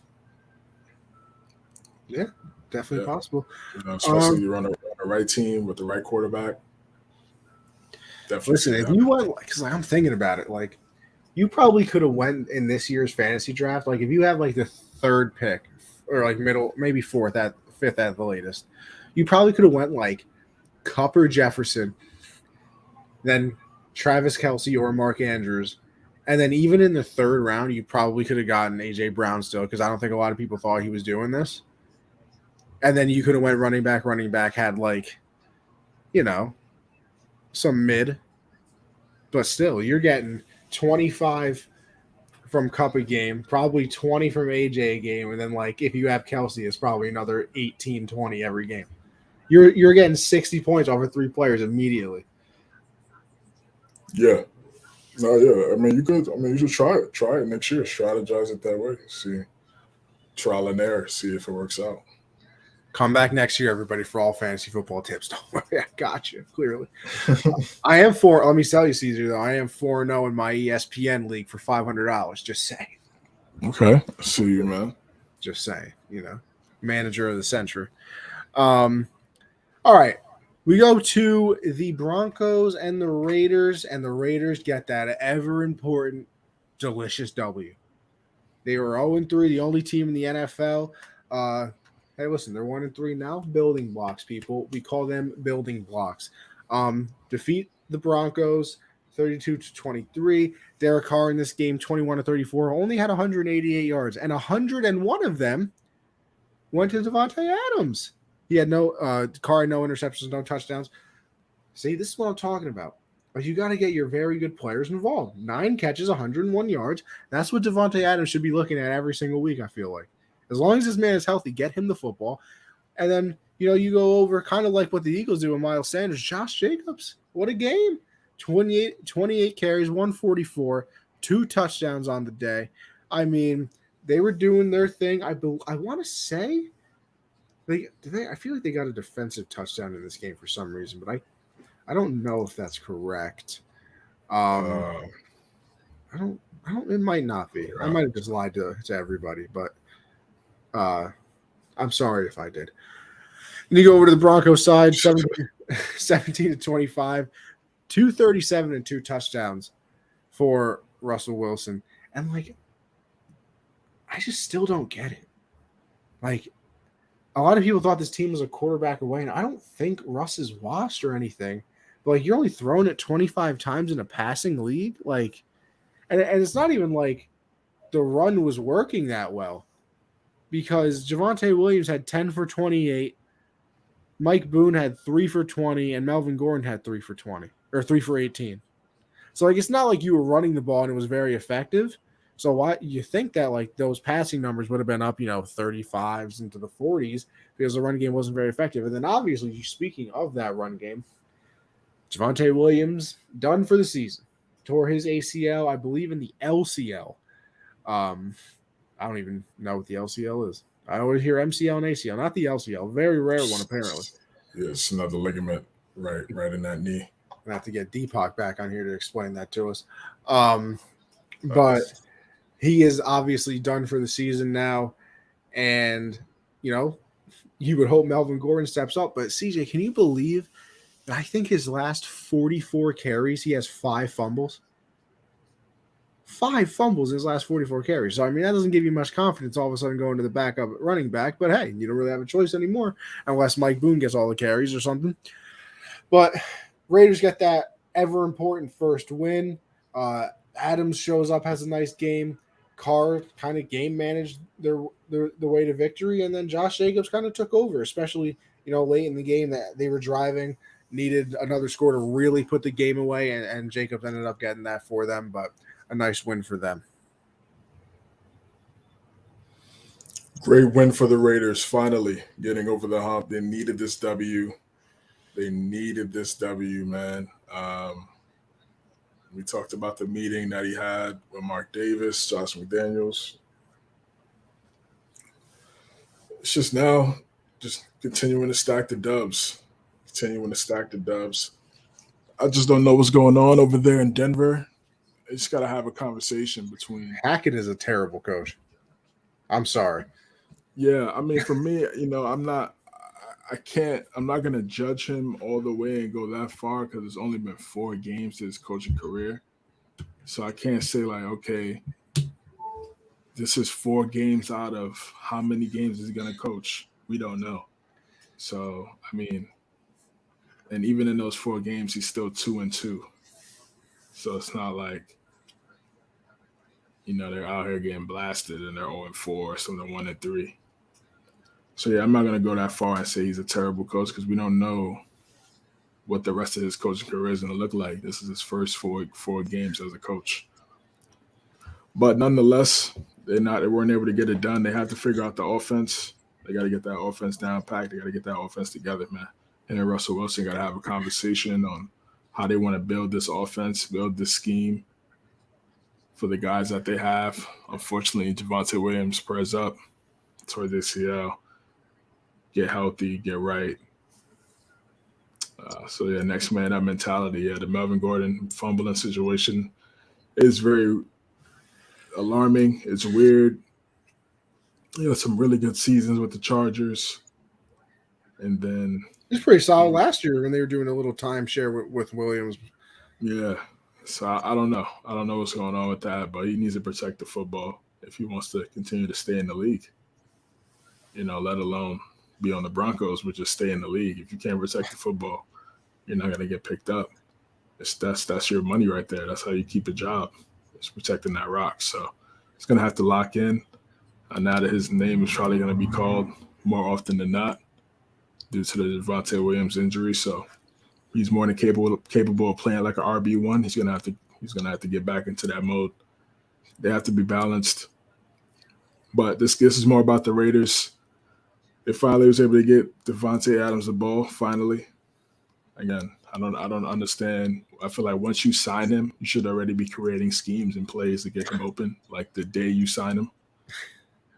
Yeah, definitely possible. Especially you run a right team with the right quarterback. definitely Listen, see if that. you went, because I'm thinking about it, like you probably could have went in this year's fantasy draft. Like if you have like the third pick or like middle, maybe fifth at the latest, you probably could have went like Cup or Jefferson, then Travis Kelce or Mark Andrews, and then even in the third round, you probably could have gotten AJ Brown still because I don't think a lot of people thought he was doing this. And then you could have went running back, had like, some mid, but still, you're getting 25 from Cup a game, probably 20 from AJ a game, and then like if you have Kelce, it's probably another 18, 20 every game. You're getting 60 points off of 3 players immediately. Yeah. No, yeah. I mean, you could. I mean, you should try it. Try it next year. Strategize it that way. See, trial and error. See if it works out. Come back next year, everybody, for all fantasy football tips. Don't worry, I got you, clearly. I am let me tell you, Caesar, though, I am 4-0 in my ESPN league for $500. Just saying. Okay. See you, man. Just saying, manager of the century. All right. We go to the Broncos and the Raiders get that ever important, delicious W. They were 0-3, the only team in the NFL. Hey, listen, they're 1-3 now. Building blocks, people. We call them building blocks. Defeat the Broncos 32-23. Derek Carr in this game, 21-34, only had 188 yards, and 101 of them went to Javonte Adams. He had Carr had no interceptions, no touchdowns. See, this is what I'm talking about. But you got to get your very good players involved. 9 catches, 101 yards. That's what Javonte Adams should be looking at every single week, I feel like. As long as this man is healthy, get him the football. And then, you go over kind of like what the Eagles do with Miles Sanders. Josh Jacobs, what a game. 28 carries, 144, 2 touchdowns on the day. I mean, they were doing their thing. I want to say I feel like they got a defensive touchdown in this game for some reason, but I don't know if that's correct. I don't. It might not be. I might have just lied to everybody, but I'm sorry if I did. And you go over to the Broncos side, 17-25, 237 and 2 touchdowns for Russell Wilson, and I just still don't get it. A lot of people thought this team was a quarterback away, and I don't think Russ is washed or anything. But you're only throwing it 25 times in a passing league, and it's not even like the run was working that well, because Javonte Williams had 10 for 28, Mike Boone had 3 for 20, and Melvin Gordon had 3 for 20 or 3 for 18. So it's not like you were running the ball and it was very effective. So why you think that those passing numbers would have been up, 35s into the 40s because the run game wasn't very effective. And then obviously, speaking of that run game, Javonte Williams done for the season. Tore his ACL, I believe, in the LCL. I don't even know what the LCL is. I always hear MCL and ACL, not the LCL. Very rare one, apparently. Yeah, it's another ligament right in that knee. I'm going to have to get Deepak back on here to explain that to us. But he is obviously done for the season now. And, you would hope Melvin Gordon steps up. But, CJ, can you believe that I think his last 44 carries, he has 5 fumbles? 5 fumbles in his last 44 carries. So, I mean, that doesn't give you much confidence all of a sudden going to the backup running back. But, hey, you don't really have a choice anymore unless Mike Boone gets all the carries or something. But Raiders get that ever-important first win. Adams shows up, has a nice game. Carr kind of game managed the way to victory, and then Josh Jacobs kind of took over, especially late in the game that they were driving, needed another score to really put the game away, and Jacobs ended up getting that for them. But a nice win for them. Great win for the Raiders, finally getting over the hump. They needed this W. Man. We talked about the meeting that he had with Mark Davis, Josh McDaniels. It's just now just continuing to stack the dubs. I just don't know what's going on over there in Denver. I just got to have a conversation between. Hackett is a terrible coach. I'm sorry. Yeah, I mean, for me, I'm not. I'm not gonna judge him all the way and go that far because it's only been 4 games to his coaching career. So I can't say like, okay, this is 4 games out of how many games is he gonna coach? We don't know. So I mean, and even in those 4 games, he's still 2-2. So it's not like, they're out here getting blasted and they're 0-4 or something 1-3. So yeah, I'm not gonna go that far and say he's a terrible coach because we don't know what the rest of his coaching career is gonna look like. This is his first four games as a coach. But nonetheless, they weren't able to get it done. They had to figure out the offense. They got to get that offense down packed. They got to get that offense together, man. And then Russell Wilson got to have a conversation on how they want to build this offense, build this scheme for the guys that they have. Unfortunately, Javonte Williams press up toward the ACL. Get healthy, get right. So, yeah, next man up mentality. Yeah, the Melvin Gordon fumbling situation is very alarming. It's weird. Some really good seasons with the Chargers. And then he's pretty solid last year when they were doing a little timeshare with Williams. Yeah. So I don't know. I don't know what's going on with that, but he needs to protect the football if he wants to continue to stay in the league. Let alone be on the Broncos, but just stay in the league. If you can't protect the football, you're not going to get picked up. That's your money right there. That's how you keep a job. It's protecting that rock. So he's going to have to lock in. Now that his name is probably going to be called more often than not due to the Javonte Williams injury. So he's more than capable of playing like an RB1. He's gonna have to get back into that mode. They have to be balanced. But this is more about the Raiders. They finally was able to get Davante Adams the ball. Finally, again, I don't understand. I feel like once you sign him, you should already be creating schemes and plays to get him open, like the day you sign him.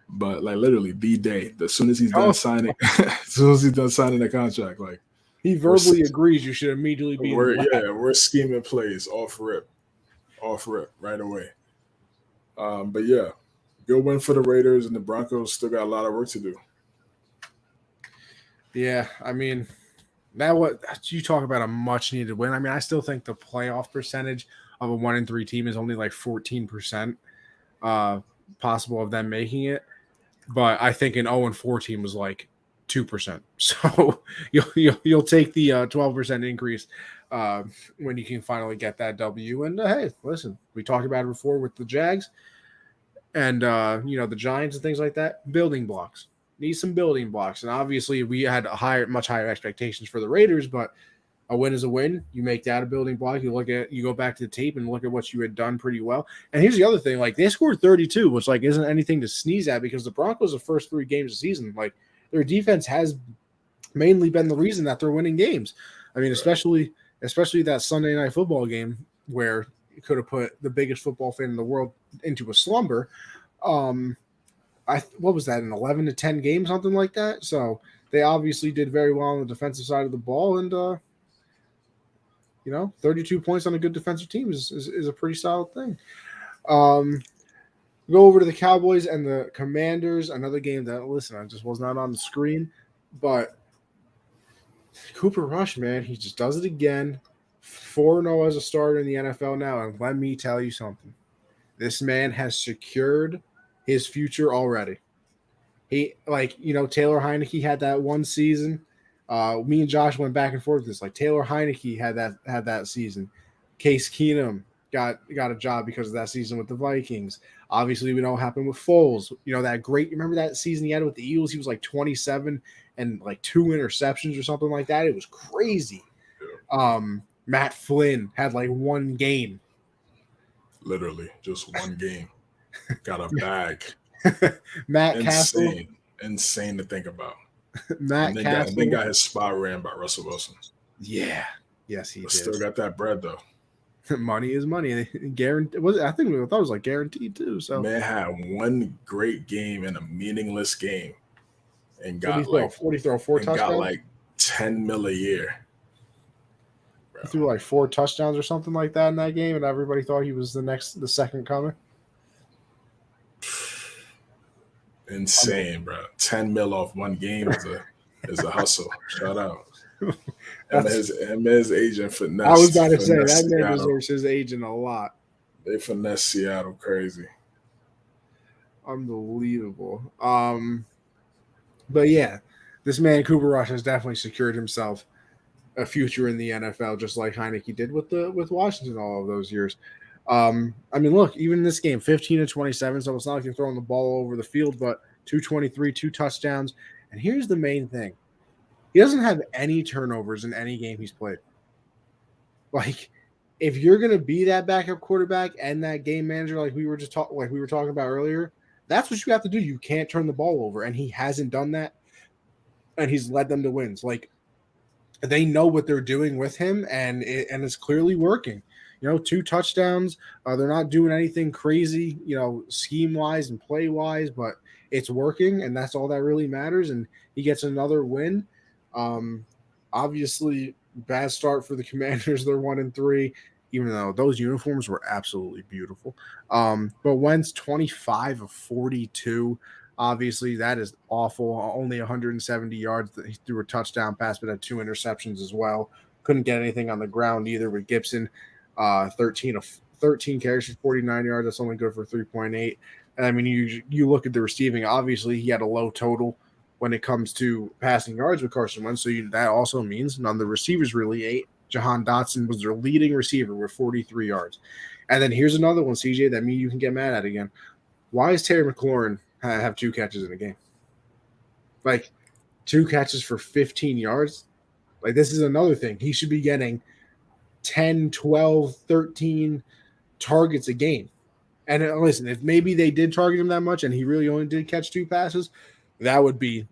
But like literally the day, as soon as he's done signing, the contract, like he verbally agrees, you should immediately be. We're scheming plays off rip right away. But yeah, good win for the Raiders, and the Broncos still got a lot of work to do. Yeah, I mean, what you talk about a much needed win. I mean, I still think the playoff percentage of a 1-3 team is only like 14% possible of them making it. But I think an 0-4 team was like 2%. So you'll take the 12% increase when you can finally get that W. And hey, listen, we talked about it before with the Jags and the Giants and things like that. Building blocks. Need some building blocks. And obviously we had much higher expectations for the Raiders, but a win is a win. You make that a building block. You go back to the tape and look at what you had done pretty well. And here's the other thing: like they scored 32, which like isn't anything to sneeze at because the Broncos, the first 3 games of the season, like their defense has mainly been the reason that they're winning games. I mean, especially that Sunday night football game where you could have put the biggest football fan in the world into a slumber. What was that, an 11-10 game, something like that? So they obviously did very well on the defensive side of the ball, and 32 points on a good defensive team is a pretty solid thing. Go over to the Cowboys and the Commanders, another game that, listen, I just was not on the screen, but Cooper Rush, man, he just does it again. 4-0 as a starter in the NFL now, and let me tell you something. This man has secured his future already. He, Taylor Heineke had that one season. Me and Josh went back and forth with this. Like Taylor Heineke had that season. Case Keenum got a job because of that season with the Vikings. Obviously, we know what happened with Foles. Remember that season he had with the Eagles? He was like 27 and like 2 interceptions or something like that. It was crazy. Matt Flynn had like 1 game. Literally, just 1 game. Got a bag. Matt Castle. Insane to think about. Matt Castle. Then got his spot ran by Russell Wilson. Yeah. Yes, he but did. Still got that bread, though. Money is money. Guaranteed. I thought it was like guaranteed, too. So man had 1 great game in a meaningless game and got 4 touchdowns? Got like $10 million a year. He threw like 4 touchdowns or something like that in that game, and everybody thought he was the second coming. Insane, bro. $10 million off 1 game is It's a hustle. Shout out. Him and That's, his agent I was about to finesse say that man Seattle. deserves his agent a lot. They finesse Seattle crazy. Unbelievable. But yeah, this man Cooper Rush has definitely secured himself a future in the NFL, just like Heineke did with Washington all of those years. I mean, look, even in this game, 15-27, so it's not like you're throwing the ball over the field, but 223, 2 touchdowns. And here's the main thing. He doesn't have any turnovers in any game he's played. Like, if you're gonna be that backup quarterback and that game manager, like we were talking about earlier, that's what you have to do. You can't turn the ball over, and he hasn't done that, and he's led them to wins. Like, they know what they're doing with him, and it's clearly working. 2 touchdowns. They're not doing anything crazy, scheme wise and play wise, but it's working, and that's all that really matters. And he gets another win. Obviously, bad start for the Commanders. They're 1-3, even though those uniforms were absolutely beautiful. But Wentz 25 of 42. Obviously, that is awful. Only 170 yards. He threw a touchdown pass, but had 2 interceptions as well. Couldn't get anything on the ground either with Gibson. 13 carries for 49 yards. That's only good for 3.8. And I mean, you look at the receiving. Obviously, he had a low total when it comes to passing yards with Carson Wentz. So that also means none of the receivers really ate. Jahan Dotson was their leading receiver with 43 yards. And then here's another one, CJ, that you can get mad at again. Why is Terry McLaurin have 2 catches in a game? Like, 2 catches for 15 yards? Like, this is another thing. He should be getting 10, 12, 13 targets a game. And listen, if maybe they did target him that much and he really only did catch 2 passes, that would be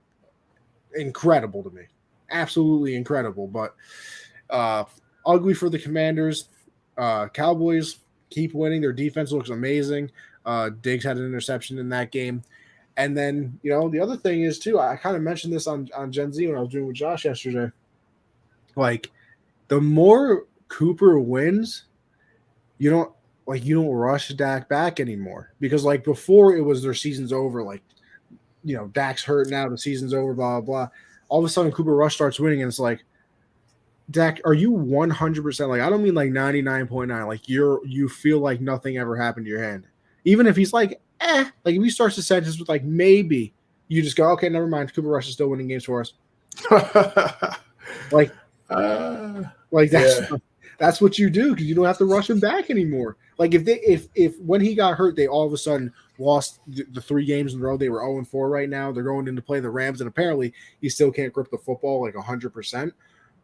incredible to me. Absolutely incredible. But ugly for the Commanders. Cowboys keep winning. Their defense looks amazing. Diggs had an interception in that game. And then, the other thing is, too, I kind of mentioned this on Gen Z when I was doing with Josh yesterday. Like, the more Cooper wins, you don't rush Dak back anymore. Because, like, before it was their season's over, like, Dak's hurt now, the season's over, blah, blah, blah. All of a sudden, Cooper Rush starts winning, and it's like, Dak, are you 100%? Like, I don't mean like 99.9. Like, you feel like nothing ever happened to your hand. Even if he's like, like if he starts the sentence with like maybe, you just go, okay, never mind. Cooper Rush is still winning games for us. That's what you do, because you don't have to rush him back anymore. Like if when he got hurt, they all of a sudden lost the 3 games in a row. They were 0-4 right now. They're going in to play the Rams, and apparently he still can't grip the football like 100%.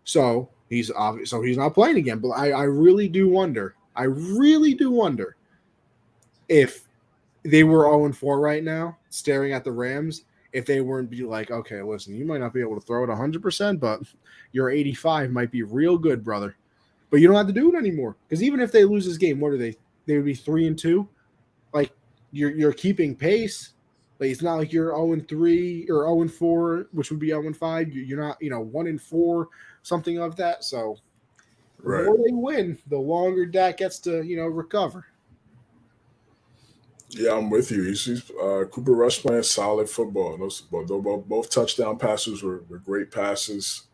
So he's not playing again. But I really do wonder. If they were 0-4 right now, staring at the Rams, if they weren't be like, okay, listen, you might not be able to throw it 100%, but your 85 might be real good, brother. But you don't have to do it anymore, because even if they lose this game, what are they? They would be 3-2. Like, you're keeping pace. Like, it's not like you're 0-3 or 0-4, which would be 0-5. You're not, 1-4, something of that. So the more they win, the longer Dak gets to, recover. Yeah, I'm with you. He's Cooper Rush playing solid football. Both touchdown passes were great passes.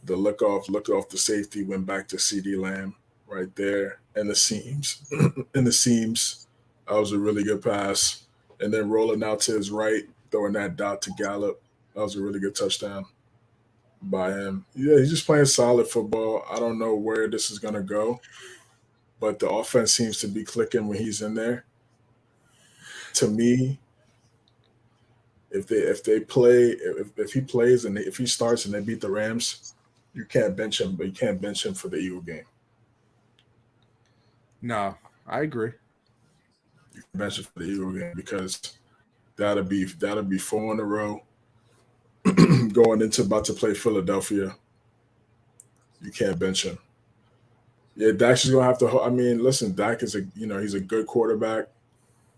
The look off the safety went back to CD Lamb right there, and the seams. That was a really good pass. And then rolling out to his right, throwing that dot to Gallup. That was a really good touchdown by him. Yeah, he's just playing solid football. I don't know where this is going to go, but the offense seems to be clicking when he's in there. To me, if he plays and if he starts and they beat the Rams, you can't bench him, but you can't bench him for the Eagle game. No, I agree. You can bench him for the Eagle game, because that'll be 4 in a row going into about to play Philadelphia. You can't bench him. Yeah, Dak's just gonna have to. I mean, listen, Dak is he's a good quarterback.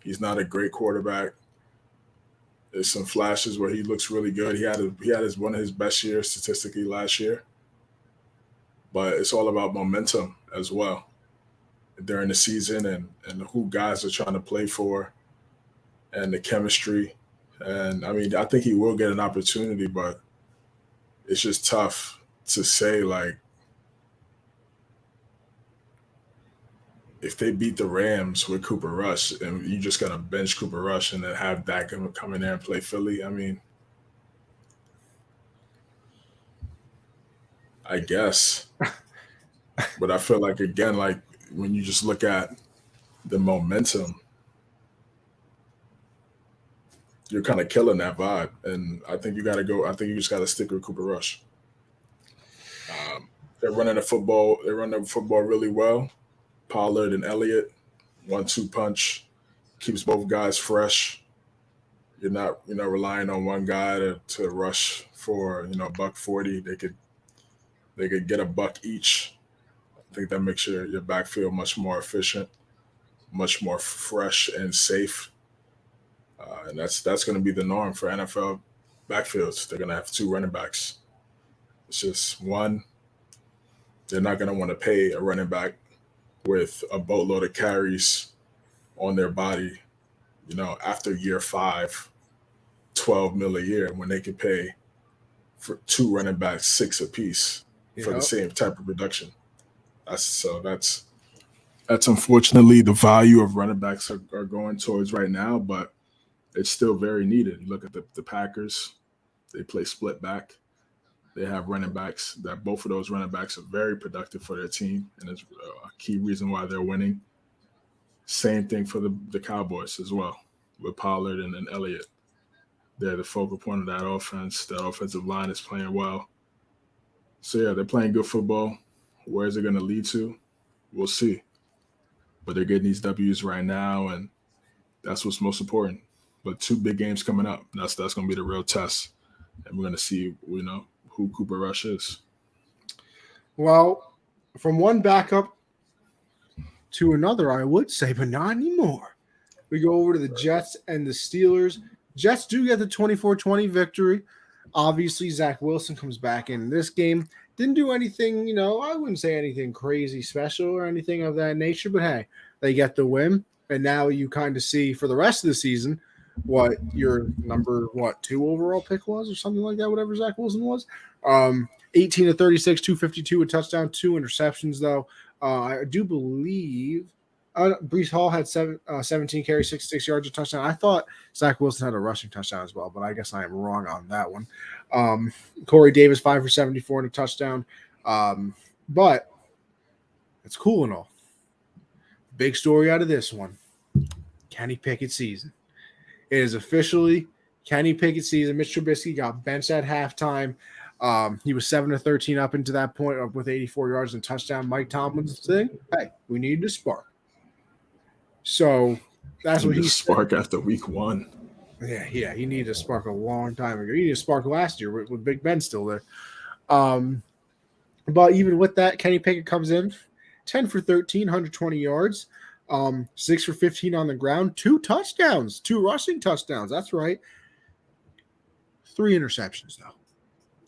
He's not a great quarterback. There's some flashes where he looks really good. He had one of his best years statistically last year. But it's all about momentum as well during the season, and who guys are trying to play for, and the chemistry. And I mean, I think he will get an opportunity, but it's just tough to say, like, if they beat the Rams with Cooper Rush and you just got to bench Cooper Rush and then have Dak come in there and play Philly, I mean, I guess. But I feel like, again, like when you just look at the momentum, you're kind of killing that vibe. And I think you got to go. I think you just got to stick with Cooper Rush. They're running the football. They run the football really well. Pollard and Elliott, 1-2 punch, keeps both guys fresh. You're not relying on one guy to rush for $140. They could get $1 each. I think that makes your backfield much more efficient, much more fresh and safe. And that's going to be the norm for NFL backfields. They're going to have 2 running backs. It's just one. They're not going to want to pay a running back with a boatload of carries on their body, after year 5, $12 million a year, when they could pay for 2 running backs $6 apiece for the same type of production. That's unfortunately the value of running backs are going towards right now, but it's still very needed. You look at the Packers, they play split back. They have running backs that both of those running backs are very productive for their team, and it's a key reason why they're winning. Same thing for the Cowboys as well, with Pollard and Elliott. They're the focal point of that offense. That offensive line is playing well. So, yeah, they're playing good football. Where is it going to lead to? We'll see. But they're getting these W's right now, and that's what's most important. But 2 big games coming up. That's going to be the real test. And we're going to see, who Cooper Rush is. Well, from one backup to another, I would say, but not anymore. We go over to the Jets and the Steelers. Jets do get the 24-20 victory. Obviously, Zach Wilson comes back in this game. Didn't do anything, I wouldn't say anything crazy special or anything of that nature, but hey, they get the win. And now you kind of see for the rest of the season what your number 2 overall pick was or something like that, whatever Zach Wilson was. 18 of 36, 252, a touchdown, 2 interceptions, though. I do believe Breece Hall had 17 carries, 66 yards, a touchdown. I thought Zach Wilson had a rushing touchdown as well, but I guess I am wrong on that one. Corey Davis, 5 for 74 and a touchdown. But it's cool and all. Big story out of this one. Kenny Pickett season. It is officially Kenny Pickett season. Mitch Trubisky got benched at halftime. He was 7 of 13 up into that point with 84 yards and touchdown. Mike Tomlin's thing, hey, we need to spark. So that's what he spark after week 1. Yeah, he needed to spark a long time ago. He needed to spark last year with Big Ben still there. But even with that, Kenny Pickett comes in 10 for 13, 120 yards, 6 for 15 on the ground, 2 touchdowns, 2 rushing touchdowns. That's right. 3 interceptions though.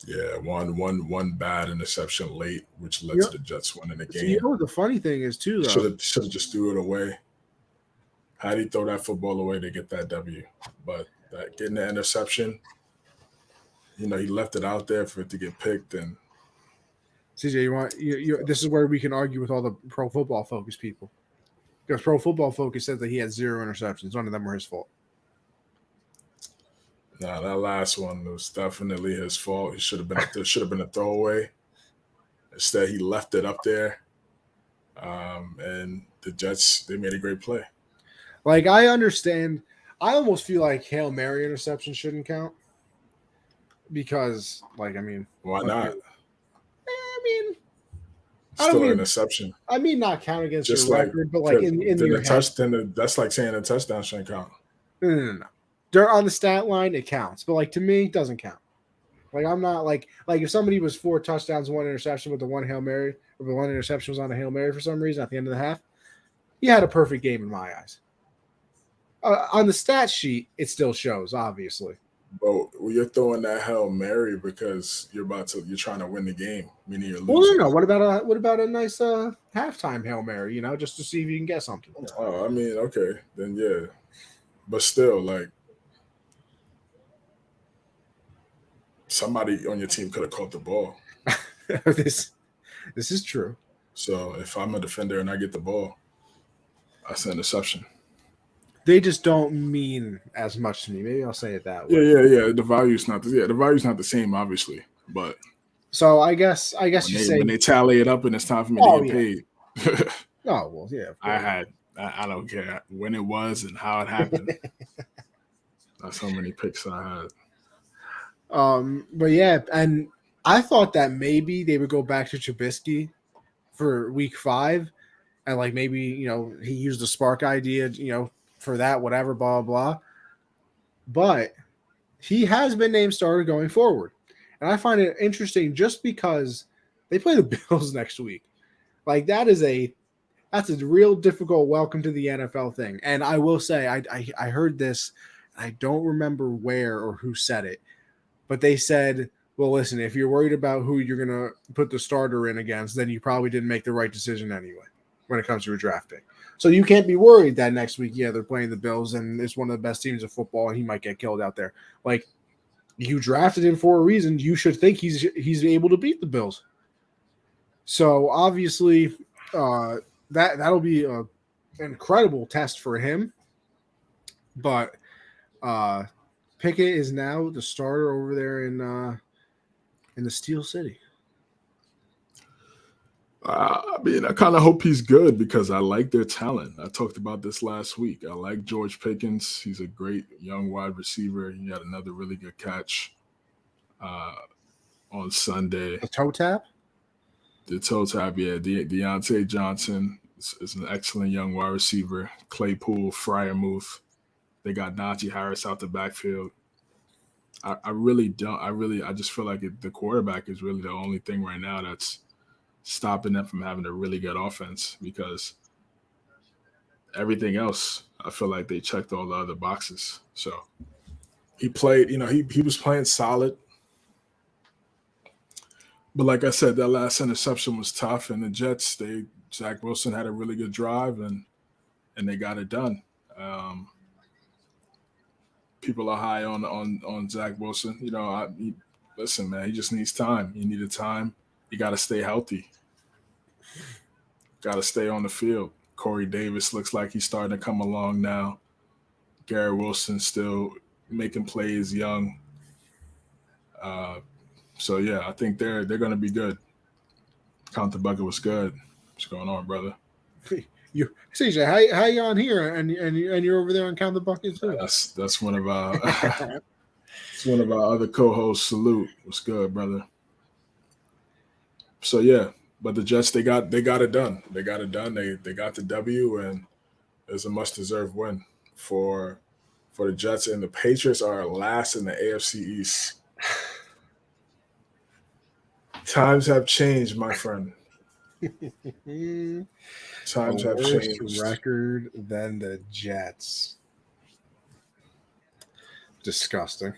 Yeah, one bad interception late, which led to the Jets winning the game. So the funny thing is too, though, should have just threw it away. How do you throw that football away to get that W? But getting the interception, he left it out there for it to get picked. And CJ, this is where we can argue with all the Pro Football Focus people, because Pro Football Focus said that he had 0 interceptions. None of them were his fault. Nah, that last one was definitely his fault. Should have been a throwaway. Instead, he left it up there. And the Jets, they made a great play. Like, I understand. I almost feel like Hail Mary interception shouldn't count. Because, why not? Still an interception. I mean, not count against just your record, but in your head. That's like saying a touchdown shouldn't count. No. On the stat line, it counts. But, to me, it doesn't count. I'm not like if somebody was 4 touchdowns, 1 interception with the 1 Hail Mary, or the 1 interception was on a Hail Mary for some reason at the end of the half, he had a perfect game in my eyes. On the stat sheet, it still shows, obviously. But you're throwing that Hail Mary because you're trying to win the game, meaning you're losing. Well, no. What about a nice halftime Hail Mary? Just to see if you can get something. Oh, okay, then yeah, but still, somebody on your team could have caught the ball. this is true. So if I'm a defender and I get the ball, that's an interception. They just don't mean as much to me. Maybe I'll say it that way. Yeah. The value's not the same, obviously. But so I guess when they tally it up and it's time for me to get paid. Oh well, yeah. I don't care when it was and how it happened. That's how many picks I had. But yeah, and I thought that maybe they would go back to Trubisky for week 5, and like maybe he used the spark idea, for that, whatever, blah blah. But he has been named starter going forward, and I find it interesting just because they play the Bills next week. Like that's a real difficult welcome to the NFL thing. And I will say, I heard this, I don't remember where or who said it, but they said, well, listen, if you're worried about who you're going to put the starter in against, then you probably didn't make the right decision anyway when it comes to drafting. So you can't be worried that next week, they're playing the Bills and it's one of the best teams of football and he might get killed out there. Like, you drafted him for a reason. You should think he's able to beat the Bills. So obviously, that'll be an incredible test for him. But Pickett is now the starter over there in the Steel City. I mean, I kind of hope he's good because I like their talent. I talked about this last week. I like George Pickens. He's a great young wide receiver. He had another really good catch on Sunday. The toe tap? The toe tap, yeah. Deontay Johnson is an excellent young wide receiver. Claypool, Freiermuth. They got Najee Harris out the backfield. I just feel like the quarterback is really the only thing right now that's stopping them from having a really good offense because everything else, I feel like they checked all the other boxes. So he played, he was playing solid. But like I said, that last interception was tough, and the Jets, Zach Wilson had a really good drive, and they got it done. People are high on Zach Wilson. Listen, man, he just needs time. He needed time. You got to stay healthy. Got to stay on the field. Corey Davis looks like he's starting to come along now. Garrett Wilson still making plays young. So, yeah, I think they're going to be good. Count the bucket was good. What's going on, brother? CJ, how you on here and you're over there on Count the Bucket too? That's one of our it's one of our other co-hosts. Salute. What's good, brother? So yeah, but the Jets they got it done. They got it done. They got the W, and it's a much-deserved win for the Jets. And the Patriots are last in the AFC East. Times have changed, my friend. Times have changed. Record than the Jets. Disgusting.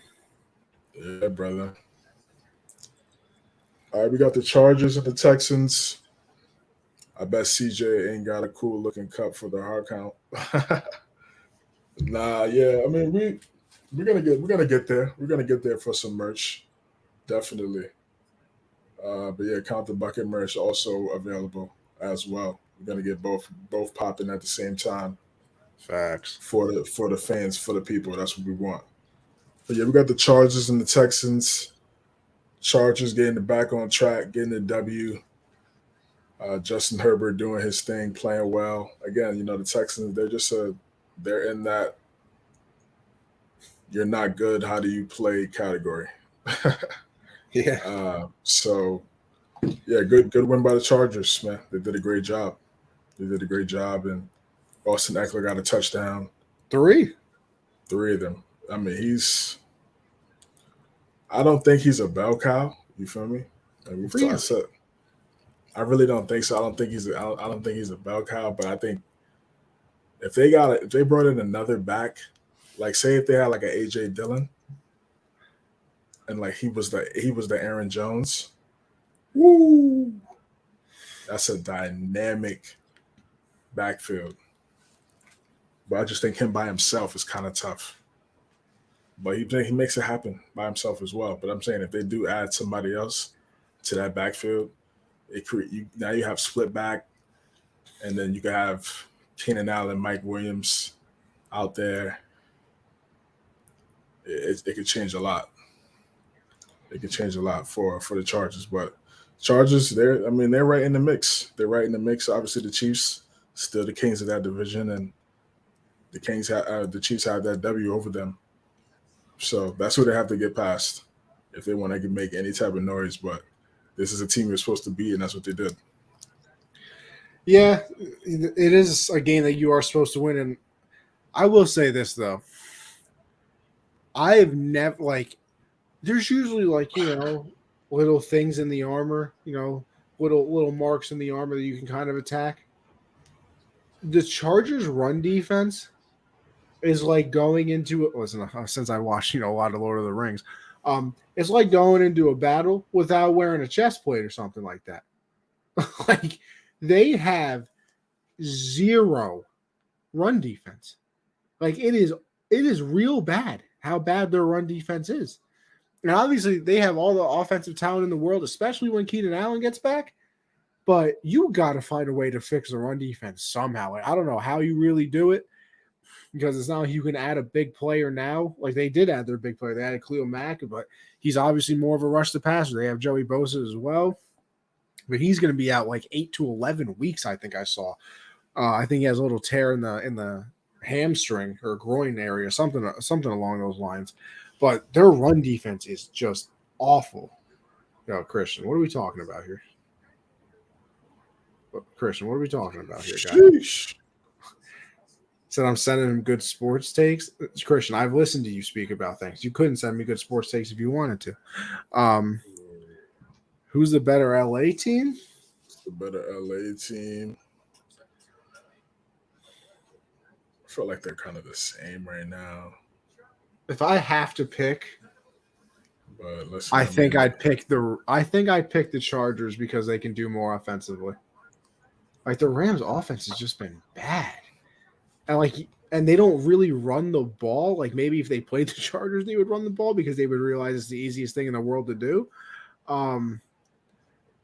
Yeah, brother. All right, we got the Chargers and the Texans. I bet CJ ain't got a cool looking cup for the hard count. Nah, yeah. I mean, we're gonna get there. We're gonna get there for some merch, definitely. But yeah, Count the Bucket merch also available as well. We're gonna get both popping at the same time. Facts for the fans, for the people. That's what we want. But yeah, we got the Chargers and the Texans. Chargers getting back on track, getting the W. Justin Herbert doing his thing, playing well. Again, the Texans, they're in that you're not good, how do you play category. Yeah. So yeah, good win by the Chargers, man. They did a great job. And Austin Eckler got a touchdown. 3 of them. I mean, I don't think he's a bell cow. You feel me? I really don't think so. I don't think he's a bell cow. But I think if they brought in another back, like say if they had like an AJ Dillon, and like he was the Aaron Jones, woo, that's a dynamic backfield. But I just think him by himself is kind of tough. But he makes it happen by himself as well. But I'm saying if they do add somebody else to that backfield, now you have split back, and then you can have Keenan Allen, Mike Williams out there. It could change a lot. It could change a lot for the Chargers. But Chargers, they're right in the mix. They're right in the mix. Obviously, the Chiefs still the kings of that division, and the Chiefs have that W over them. So that's who they have to get past if they want to make any type of noise. But this is a team you're supposed to beat, and that's what they did. Yeah, it is a game that you are supposed to win. And I will say this, though. I have never, there's usually, little things in the armor, little marks in the armor that you can kind of attack. The Chargers' run defense is like going into it. Listen, since I watched, a lot of Lord of the Rings, it's like going into a battle without wearing a chest plate or something like that. They have zero run defense. It is real bad how bad their run defense is. And obviously they have all the offensive talent in the world, especially when Keenan Allen gets back. But you got to find a way to fix the run defense somehow. I don't know how you really do it, because it's not like you can add a big player now. They did add their big player. They added Khalil Mack, but he's obviously more of a rush to passer. They have Joey Bosa as well. But he's going to be out 8 to 11 weeks, I think I saw. I think he has a little tear in the hamstring or groin area, something along those lines. But their run defense is just awful. Christian, what are we talking about here? Christian, what are we talking about here, guys? Said I'm sending him good sports takes. Christian, I've listened to you speak about things. You couldn't send me good sports takes if you wanted to. Who's the better LA team? The better LA team. I feel like they're kind of the same right now. If I have to pick, but I think I'd pick the Chargers because they can do more offensively. The Rams' offense has just been bad, and they don't really run the ball. Maybe if they played the Chargers, they would run the ball because they would realize it's the easiest thing in the world to do.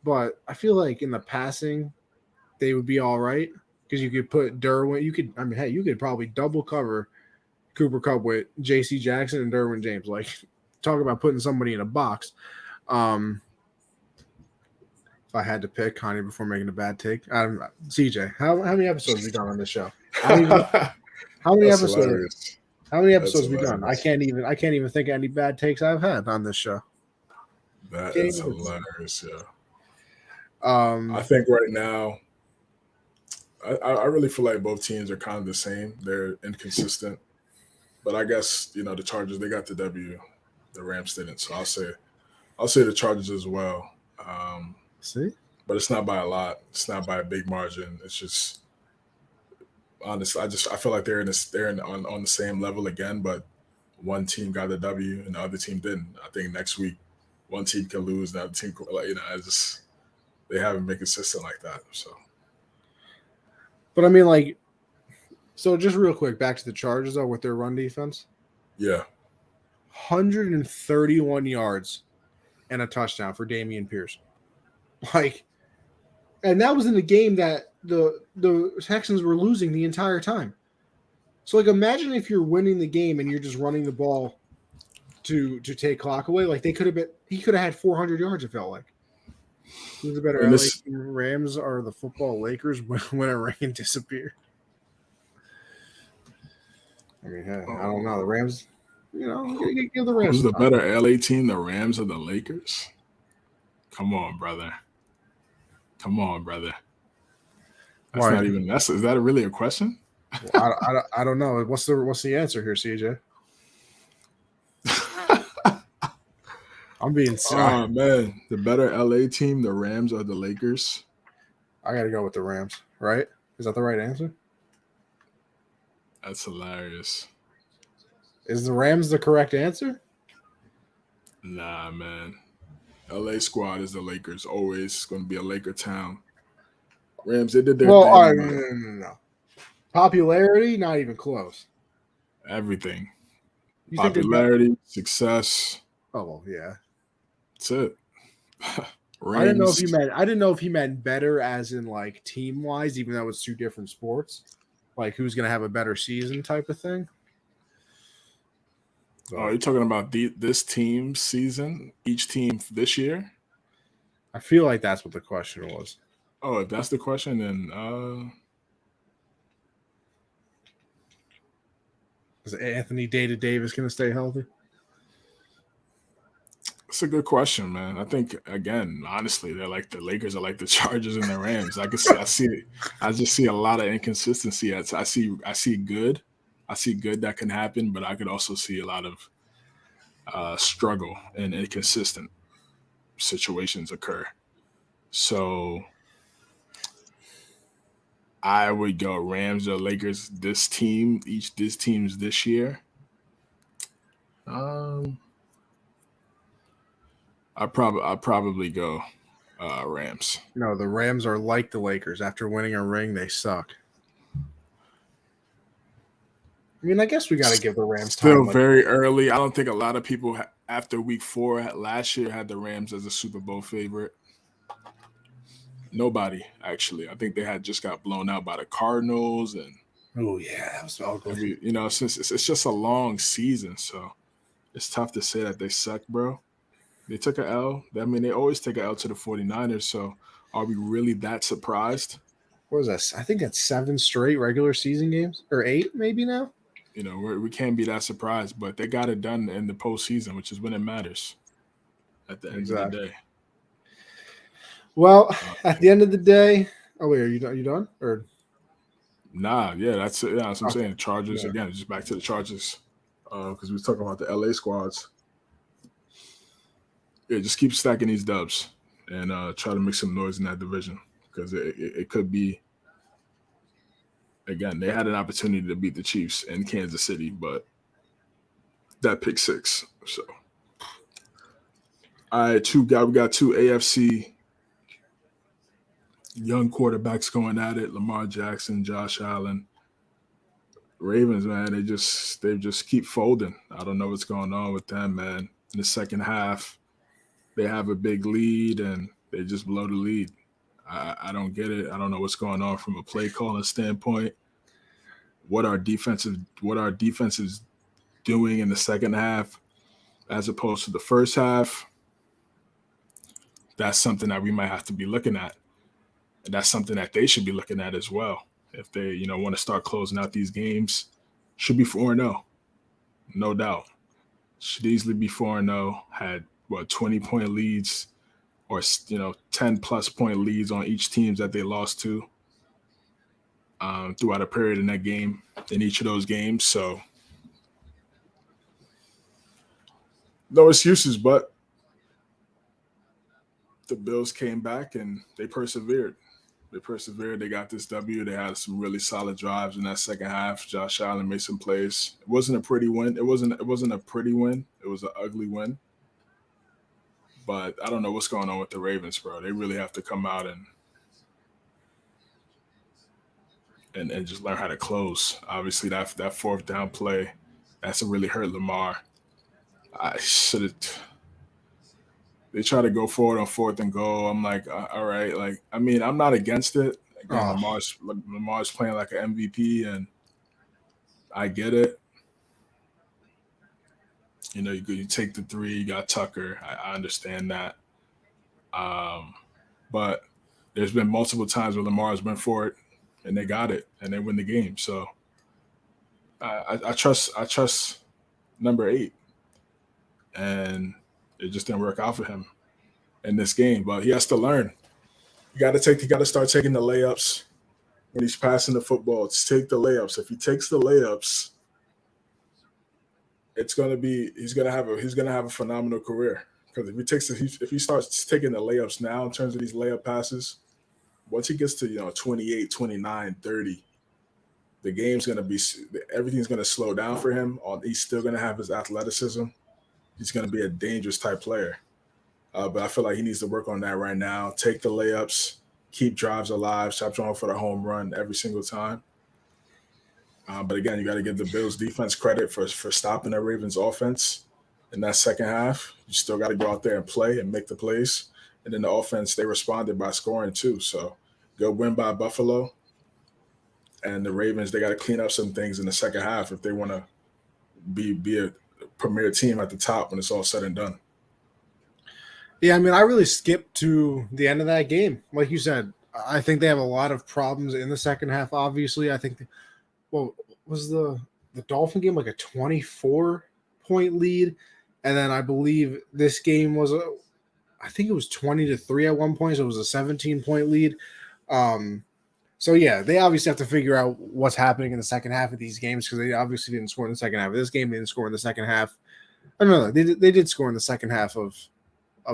But I feel like in the passing, they would be all right because you could put Derwin. You could probably double cover Cooper Kupp with J.C. Jackson and Derwin James. Talk about putting somebody in a box. If I had to pick Connie before making a bad take, CJ, how many episodes have we done on this show? How many episodes? Hilarious. How many episodes have we done? I can't even think of any bad takes I've had on this show. That is hilarious, yeah. I think right now, I really feel like both teams are kind of the same. They're inconsistent, but I guess the Chargers, they got the W, the Rams didn't. So I'll say the Chargers as well. See, but it's not by a lot. It's not by a big margin. It's just honestly, I feel like they're on the same level again, but one team got the W and the other team didn't. I think next week one team can lose, the other team they haven't been consistent like that. So, but so just real quick, back to the Chargers though with their run defense. Yeah, 131 yards and a touchdown for Damien Pearson. And that was in the game that the Texans were losing the entire time. So imagine if you're winning the game and you're just running the ball to take clock away. He could have had 400 yards. It felt like. Who's the better? Rams or the football Lakers when a rain disappear? I don't know. The Rams, give the Rams. Who's the better LA team, the Rams or the Lakers? Come on, brother. That's not even. Is that really a question? Well, I don't know. What's the answer here, CJ? I'm being sorry. Oh man, the better LA team, the Rams or the Lakers? I got to go with the Rams. Right? Is that the right answer? That's hilarious. Is the Rams the correct answer? Nah, man. LA squad is the Lakers. Always going to be a Laker town. Rams, they did their thing. All right, no. Popularity, not even close. Everything. You think they got? Popularity, success. Oh well, yeah. That's it. I didn't know if Rings. he meant. I didn't know if he meant better, as in like team wise, even though it's two different sports. Like who's going to have a better season, type of thing. Oh, you're talking about this team season, each team this year? I feel like that's what the question was. Oh, if that's the question, then Is Anthony Davis going to stay healthy? it's a good question, man. I think again, honestly, they're like the Lakers are like the Chargers and the Rams. I just see a lot of inconsistency. I see good that can happen, but I could also see a lot of struggle and inconsistent situations occur. So I would go Rams or Lakers. This teams this year. I probably go Rams. No, the Rams are like the Lakers. After winning a ring, they suck. I mean, I guess we got to give the Rams Still time. very early. I don't think a lot of people after week 4 last year had the Rams as a Super Bowl favorite. Nobody, actually. I think they had just got blown out by the Cardinals. And oh, yeah, that was ugly. Since it's just a long season, so it's tough to say that they suck, bro. They took an L. I mean, they always take an L to the 49ers, so are we really that surprised? What was that? I think that's 7 straight regular season games, or 8 maybe now. We can't be that surprised, but they got it done in the postseason, which is when it matters at the end of the day. Well, at the end of the day, oh wait, are you done? You done? Or nah? Yeah, that's it. Yeah, that's what I'm saying. Chargers again, just back to the Chargers, because we were talking about the LA squads. Yeah, just keep stacking these dubs and try to make some noise in that division because it could be. Again, they had an opportunity to beat the Chiefs in Kansas City, but that pick 6. So, all right, we got 2 AFC young quarterbacks going at it: Lamar Jackson, Josh Allen. Ravens, man, they just keep folding. I don't know what's going on with them, man. In the second half, they have a big lead and they just blow the lead. I don't get it. I don't know what's going on from a play calling standpoint. What our defense is doing in the second half as opposed to the first half. That's something that we might have to be looking at. And that's something that they should be looking at as well. If they, want to start closing out these games, should be 4-0. No doubt. Should easily be 4-0. Had 20-point leads or 10-plus point leads on each teams that they lost to throughout a period in that game, in each of those games. So no excuses, but the Bills came back and they persevered. They got this W. They had some really solid drives in that second half. Josh Allen made some plays. It wasn't a pretty win. It wasn't a pretty win. It was an ugly win. But I don't know what's going on with the Ravens, bro. They really have to come out and just learn how to close. Obviously, that fourth down play, that's really hurt Lamar. I should have. They try to go forward on 4th and goal. I'm like, all right. Like, I mean, I'm not against it. Again, Lamar's playing like an MVP, and I get it. You take the 3. You got Tucker. I understand that. But there's been multiple times where Lamar's went for it, and they got it, and they win the game. So I trust number 8, and it just didn't work out for him in this game. But he has to learn. You got to start taking the layups when he's passing the football. Just take the layups. If he takes the layups, he's gonna have a phenomenal career. Because if he starts taking the layups now in terms of these layup passes, once he gets to 28, 29, 30, the game's everything's gonna slow down for him. He's still gonna have his athleticism. He's gonna be a dangerous type player. But I feel like he needs to work on that right now. Take the layups, keep drives alive, stop trying for the home run every single time. But again, you got to give the Bills defense credit for stopping the Ravens offense in that second half. You still got to go out there and play and make the plays. And then the offense, they responded by scoring too. So good win by Buffalo. And the Ravens, they got to clean up some things in the second half if they want to be a premier team at the top when it's all said and done. Yeah, I mean, I really skipped to the end of that game. Like you said, I think they have a lot of problems in the second half, obviously. I think, was the Dolphin game like a 24-point lead? And then I believe this game was I think it was 20-3 at one point, so it was a 17-point lead. So yeah, they obviously have to figure out what's happening in the second half of these games because they obviously didn't score in the second half of this game. They didn't score in the second half. I don't know. They did score in the second half of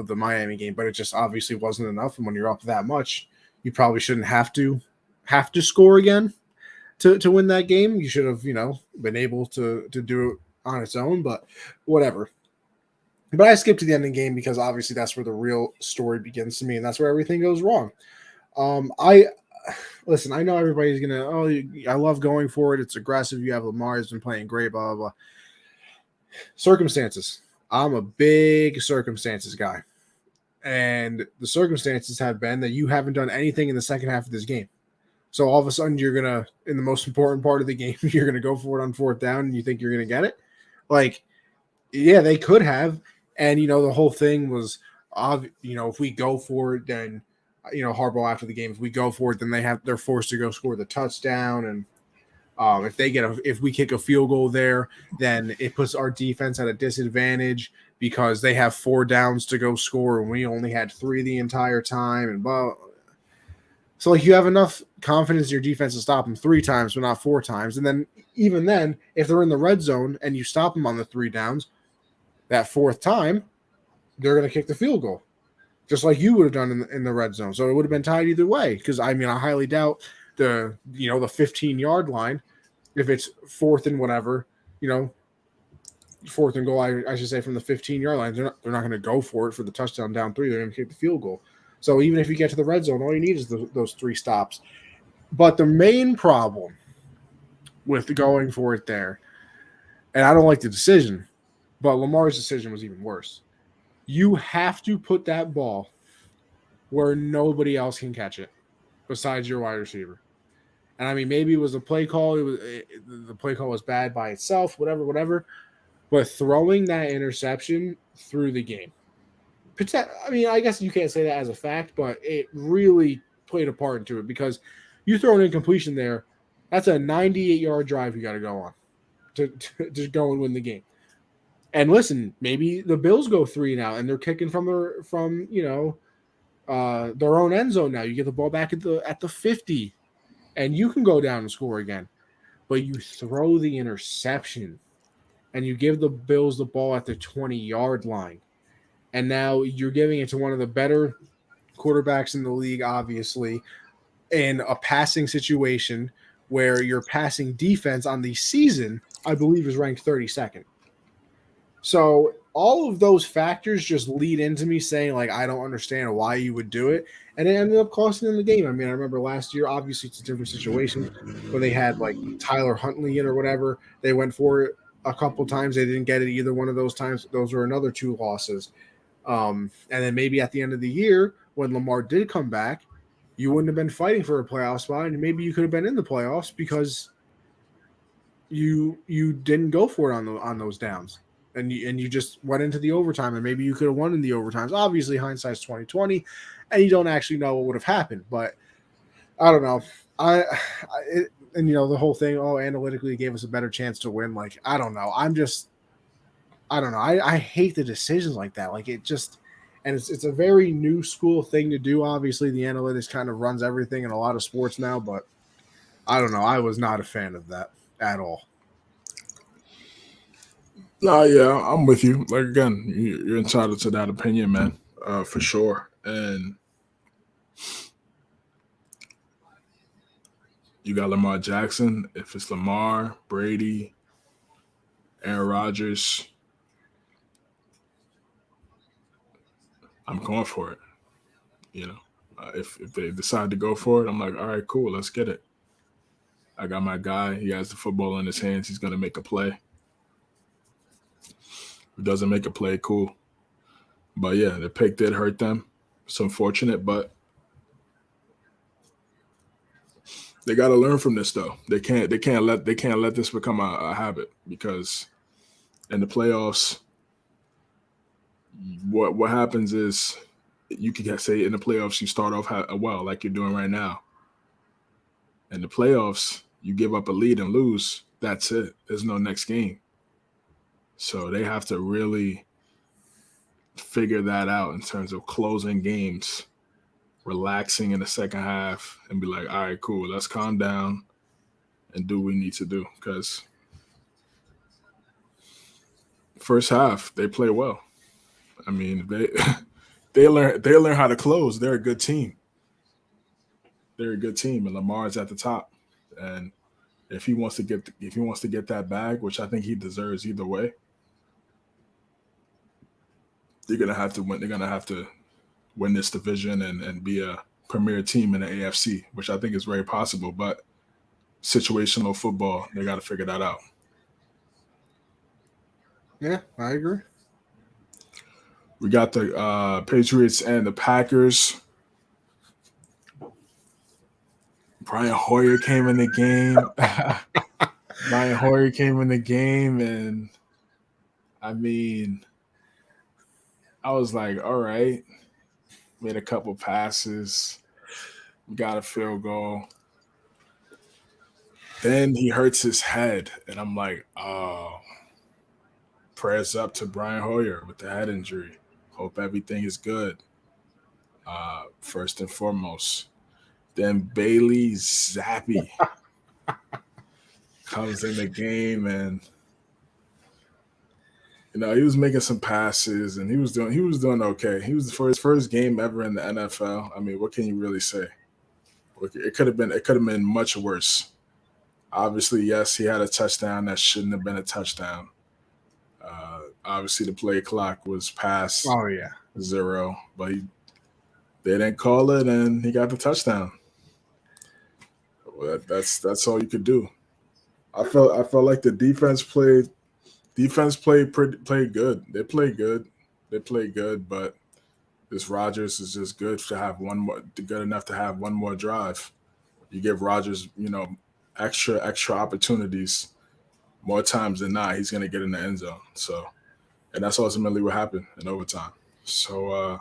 the Miami game, but it just obviously wasn't enough. And when you're up that much, you probably shouldn't have to score again to win that game. You should have, been able to do it on its own, but whatever. But I skipped to the ending game because obviously that's where the real story begins to me, and that's where everything goes wrong. Listen, I know everybody's I love going for it. It's aggressive. You have Lamar has been playing great, blah, blah, blah. Circumstances. I'm a big circumstances guy. And the circumstances have been that you haven't done anything in the second half of this game. So all of a sudden you're going to, in the most important part of the game, you're going to go for it on fourth down and you think you're going to get it? Like, yeah, they could have. And, the whole thing was, if we go for it, then, Harbaugh after the game, if we go for it, then they're forced to go score the touchdown. And if we kick a field goal there, then it puts our defense at a disadvantage because they have 4 downs to go score and we only had 3 the entire time. And blah. So you have enough confidence in your defense to stop them 3 times, but not 4 times. And then even then, if they're in the red zone and you stop them on the 3 downs, that 4th time, they're going to kick the field goal, just like you would have done in the red zone. So it would have been tied either way. Because I highly doubt the 15-yard line, if it's 4th and whatever, 4th and goal, I should say, from the 15-yard line, they're not going to go for it for the touchdown down 3. They're going to kick the field goal. So even if you get to the red zone, all you need is those 3 stops. But the main problem with going for it there, and I don't like the decision, but Lamar's decision was even worse. You have to put that ball where nobody else can catch it besides your wide receiver. And maybe it was a play call. The play call was bad by itself, whatever. But throwing that interception through the game, I guess you can't say that as a fact, but it really played a part into it because you throw an incompletion there, that's a 98-yard drive you got to go on to go and win the game. And listen, maybe the Bills go 3 now, and they're kicking from their own end zone now. You get the ball back at the 50, and you can go down and score again. But you throw the interception, and you give the Bills the ball at the 20-yard line. And now you're giving it to one of the better quarterbacks in the league, obviously, in a passing situation where your passing defense on the season, I believe, is ranked 32nd. So all of those factors just lead into me saying, I don't understand why you would do it. And it ended up costing them the game. I remember last year, obviously it's a different situation, when they had Tyler Huntley in or whatever. They went for it a couple times. They didn't get it either one of those times. Those were another 2 losses. And then maybe at the end of the year, when Lamar did come back, you wouldn't have been fighting for a playoff spot, and maybe you could have been in the playoffs because you didn't go for it on those downs. And you just went into the overtime, and maybe you could have won in the overtimes. Obviously, hindsight's 20/20, and you don't actually know what would have happened. But I don't know. The whole thing. Oh, analytically, it gave us a better chance to win. I don't know. I don't know. I hate the decisions like that. And it's a very new school thing to do. Obviously, the analytics kind of runs everything in a lot of sports now. But I don't know. I was not a fan of that at all. No, yeah, I'm with you. Again, you're entitled to that opinion, man, for sure. And you got Lamar Jackson. If it's Lamar, Brady, Aaron Rodgers, I'm going for it. If they decide to go for it, I'm like, all right, cool, let's get it. I got my guy. He has the football in his hands. He's gonna make a play. If he doesn't make a play, cool. But yeah, the pick did hurt them. It's unfortunate, but they got to learn from this though. They can't let this become a habit, because in the playoffs, what happens is, you could say in the playoffs you start off well, like you're doing right now. In the playoffs, you give up a lead and lose. That's it. There's no next game. So they have to really figure that out in terms of closing games, relaxing in the second half, and be like, all right, cool, let's calm down and do what we need to do. Because first half, they play well. I mean, they learn how to close. They're a good team. And Lamar's at the top. And if he wants to get that bag, which I think he deserves either way, they're gonna have to win. They're gonna have to win this division and be a premier team in the AFC, which I think is very possible. But situational football, they got to figure that out. Yeah, I agree. We got the Patriots and the Packers. Brian Hoyer came in the game. And I mean, I was like, all right. Made a couple passes, got a field goal. Then he hurts his head, and I'm like, oh, prayers up to Brian Hoyer with the head injury. Hope everything is good, first and foremost. Then Bailey Zappi comes in the game, and he was making some passes, and he was doing okay. He was for his first game ever in the NFL. I mean, what can you really say? It could have been much worse. Obviously, yes, he had a touchdown that shouldn't have been a touchdown. Obviously, the play clock was past 0, but they didn't call it, and he got the touchdown. Well, that's all you could do. I felt like the defense played good. They played good, but this Rodgers is just good enough to have one more drive. You give Rodgers, extra opportunities, more times than not, he's gonna get in the end zone. So, and that's ultimately what happened in overtime. So,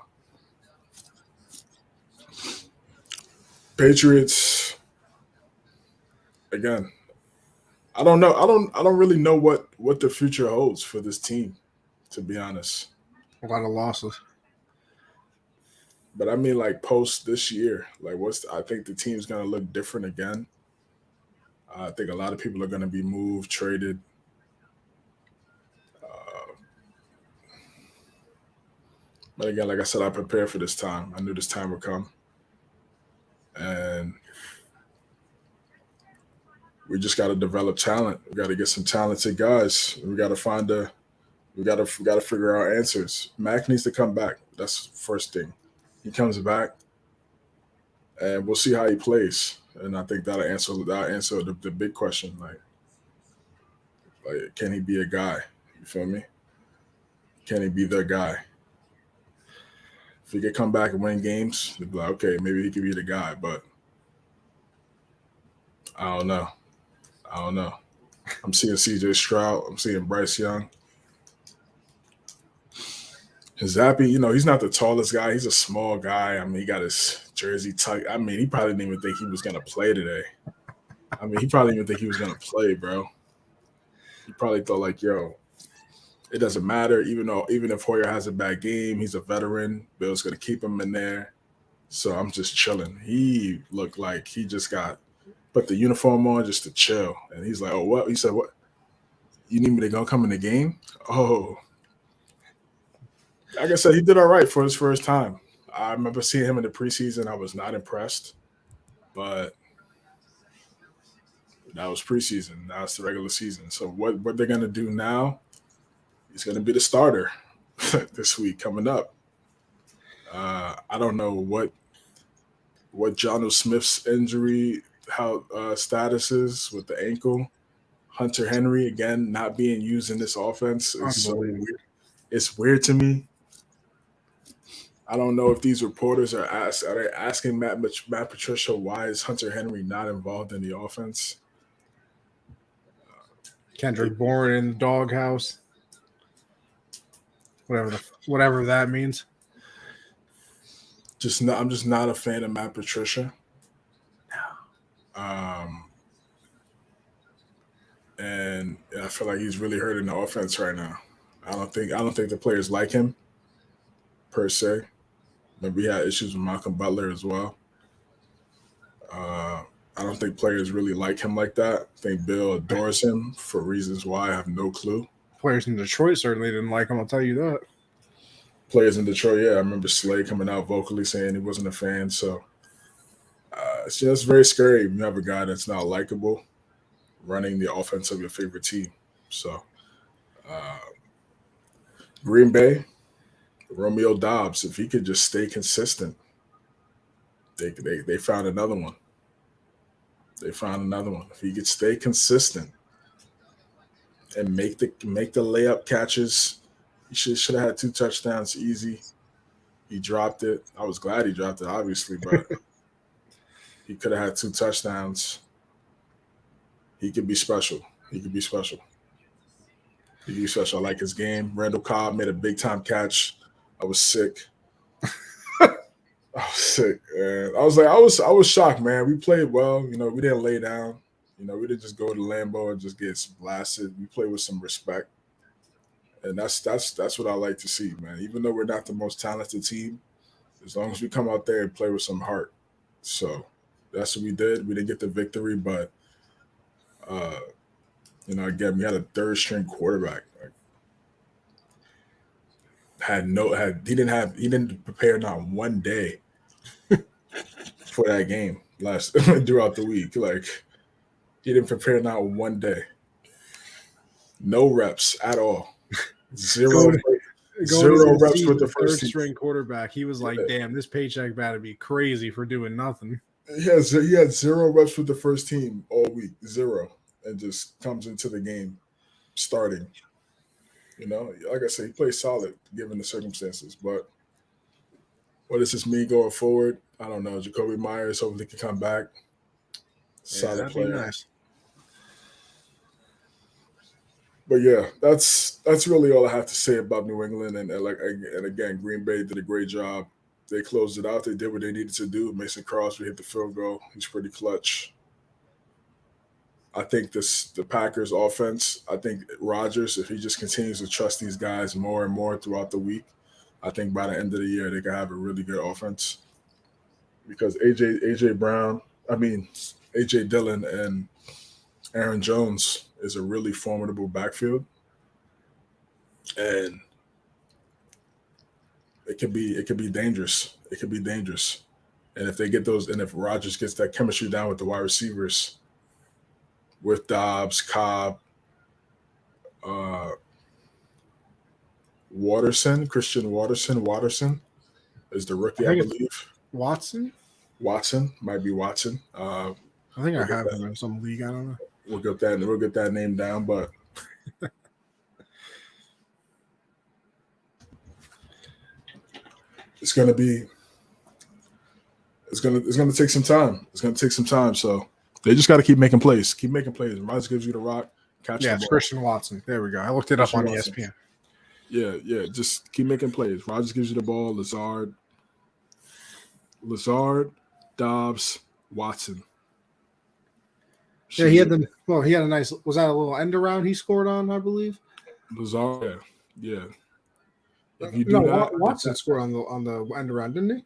Patriots, again, I don't know. I don't really know what the future holds for this team, to be honest. A lot of losses. But I mean, like, post this year, like, I think the team's gonna look different again. I think a lot of people are gonna be moved, traded. But again, like I said, I prepared for this time. I knew this time would come, and we just got to develop talent. We got to get some talented guys. We got to figure out answers. Mac needs to come back. That's the first thing. He comes back, and we'll see how he plays. And I think that'll answer the big question. Like, can he be a guy? You feel me? Can he be the guy? If he could come back and win games, they'd be like, okay, maybe he could be the guy. But I don't know. I'm seeing CJ Stroud. I'm seeing Bryce Young. And Zappi, he's not the tallest guy. He's a small guy. I mean, he got his jersey tucked. I mean, he probably didn't even think he was going to play today. I mean, he probably didn't even think he was going to play, bro. He probably thought, like, yo, it doesn't matter. Even if Hoyer has a bad game, he's a veteran. Bill's going to keep him in there. So I'm just chilling. He looked like he just put the uniform on just to chill. And he's like, oh, what? He said, what? You need me to go come in the game? Oh. Like I said, he did all right for his first time. I remember seeing him in the preseason. I was not impressed. But that was preseason. Now it's the regular season. So what they're going to do now, he's going to be the starter this week coming up. I don't know what Jonnu Smith's injury how status is with the ankle. Hunter Henry again not being used in this offense is so Unbelievable. weird. It's weird to me. I don't know if these reporters are they asking Matt Patricia why is Hunter Henry not involved in the offense? Kendrick Bourne in the doghouse. Whatever that means. I'm just not a fan of Matt Patricia. And I feel like he's really hurting the offense right now. I don't think the players like him per se. Maybe he had issues with Malcolm Butler as well. I don't think players really like him like that. I think Bill adores him for reasons why I have no clue. Players in Detroit certainly didn't like him, I'll tell you that. Players in Detroit, yeah. I remember Slay coming out vocally saying he wasn't a fan. So it's just very scary when you have a guy that's not likable running the offense of your favorite team. So Green Bay, Romeo Doubs, if he could just stay consistent, they found another one. They found another one. If he could stay consistent and make the layup catches, he should have had 2 touchdowns easy. He dropped it. I was glad he dropped it, obviously, but he could have had 2 touchdowns. He could be special. He could be special. He could be special. I like his game. Randall Cobb made a big time catch. I was sick. And I was shocked, man. We played well. We didn't lay down. We didn't just go to Lambeau and just get blasted. We played with some respect. And that's what I like to see, man. Even though we're not the most talented team, as long as we come out there and play with some heart. So that's what we did. We didn't get the victory, but again, we had a 3rd string quarterback. He didn't prepare not one day for that game throughout the week. Like, he didn't prepare not one day. No reps at all. Zero reps with the first 3rd string quarterback. He was like, damn, this paycheck about to be crazy for doing nothing. He had 0 reps with the first team all week. 0. And just comes into the game starting. Like I said, he plays solid given the circumstances. But what does this mean going forward? I don't know. Jacoby Myers hopefully can come back. Solid player. Be nice. But yeah, that's really all I have to say about New England. And again, Green Bay did a great job. They closed it out. They did what they needed to do. Mason Crosby hit the field goal. He's pretty clutch. I think the Packers offense, I think Rodgers, if he just continues to trust these guys more and more throughout the week, I think by the end of the year they can have a really good offense. Because AJ Dillon and Aaron Jones is a really formidable backfield. And it could be dangerous. It could be dangerous. And if they get those, and if Rodgers gets that chemistry down with the wide receivers, with Dobbs, Cobb, Christian Watterson is the rookie, I believe. Watson might be Watson. I think I have him in some league. I don't know. We'll get that name down, but it's gonna take some time. It's gonna take some time. So they just got to keep making plays. Keep making plays. Rodgers gives you the rock. Catch the ball. It's Christian Watson. There we go. I looked it up on ESPN. Yeah. Just keep making plays. Rodgers gives you the ball. Lazard, Dobbs, Watson. Yeah, he had a nice. Was that a little end around he scored on? I believe. Lazard. Yeah. If you do Watson scored on the end around, didn't he?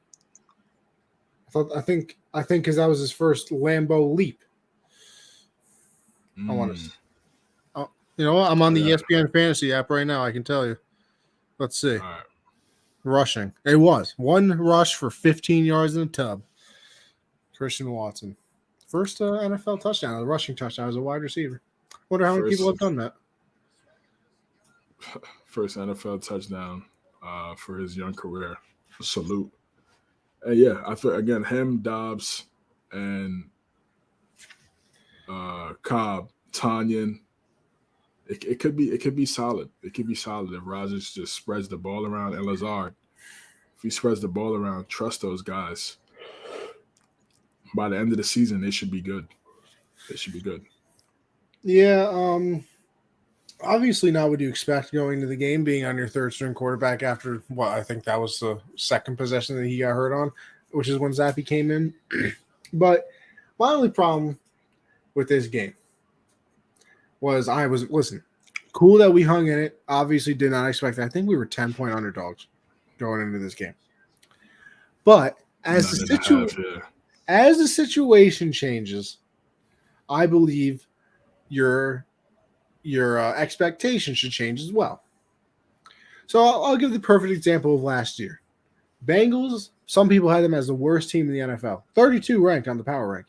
I think because that was his first Lambeau leap. I want to. Oh, you know what? I'm on the ESPN fantasy app right now. I can tell you. Let's see. All right. Rushing. It was 1 rush for 15 yards in a tub. Christian Watson. First NFL touchdown, a rushing touchdown as a wide receiver. Wonder how many people have done that. First NFL touchdown for his young career. Salute. And yeah, I feel again him, Dobbs, and Cobb, Tanyan. It could be solid. It could be solid if Rodgers just spreads the ball around, and Lazard. If he spreads the ball around, trust those guys. By the end of the season, they should be good. They should be good. Yeah, obviously not what you expect going into the game, being on your third string quarterback after what I think that was the second possession that he got hurt on, which is when Zappy came in. But my only problem with this game was listen, cool that we hung in it. Obviously did not expect that. I think we were 10-point underdogs going into this game. But as the situation changes, I believe your expectation should change as well. So I'll give the perfect example of last year. Bengals, some people had them as the worst team in the NFL. 32 ranked on the power rankings.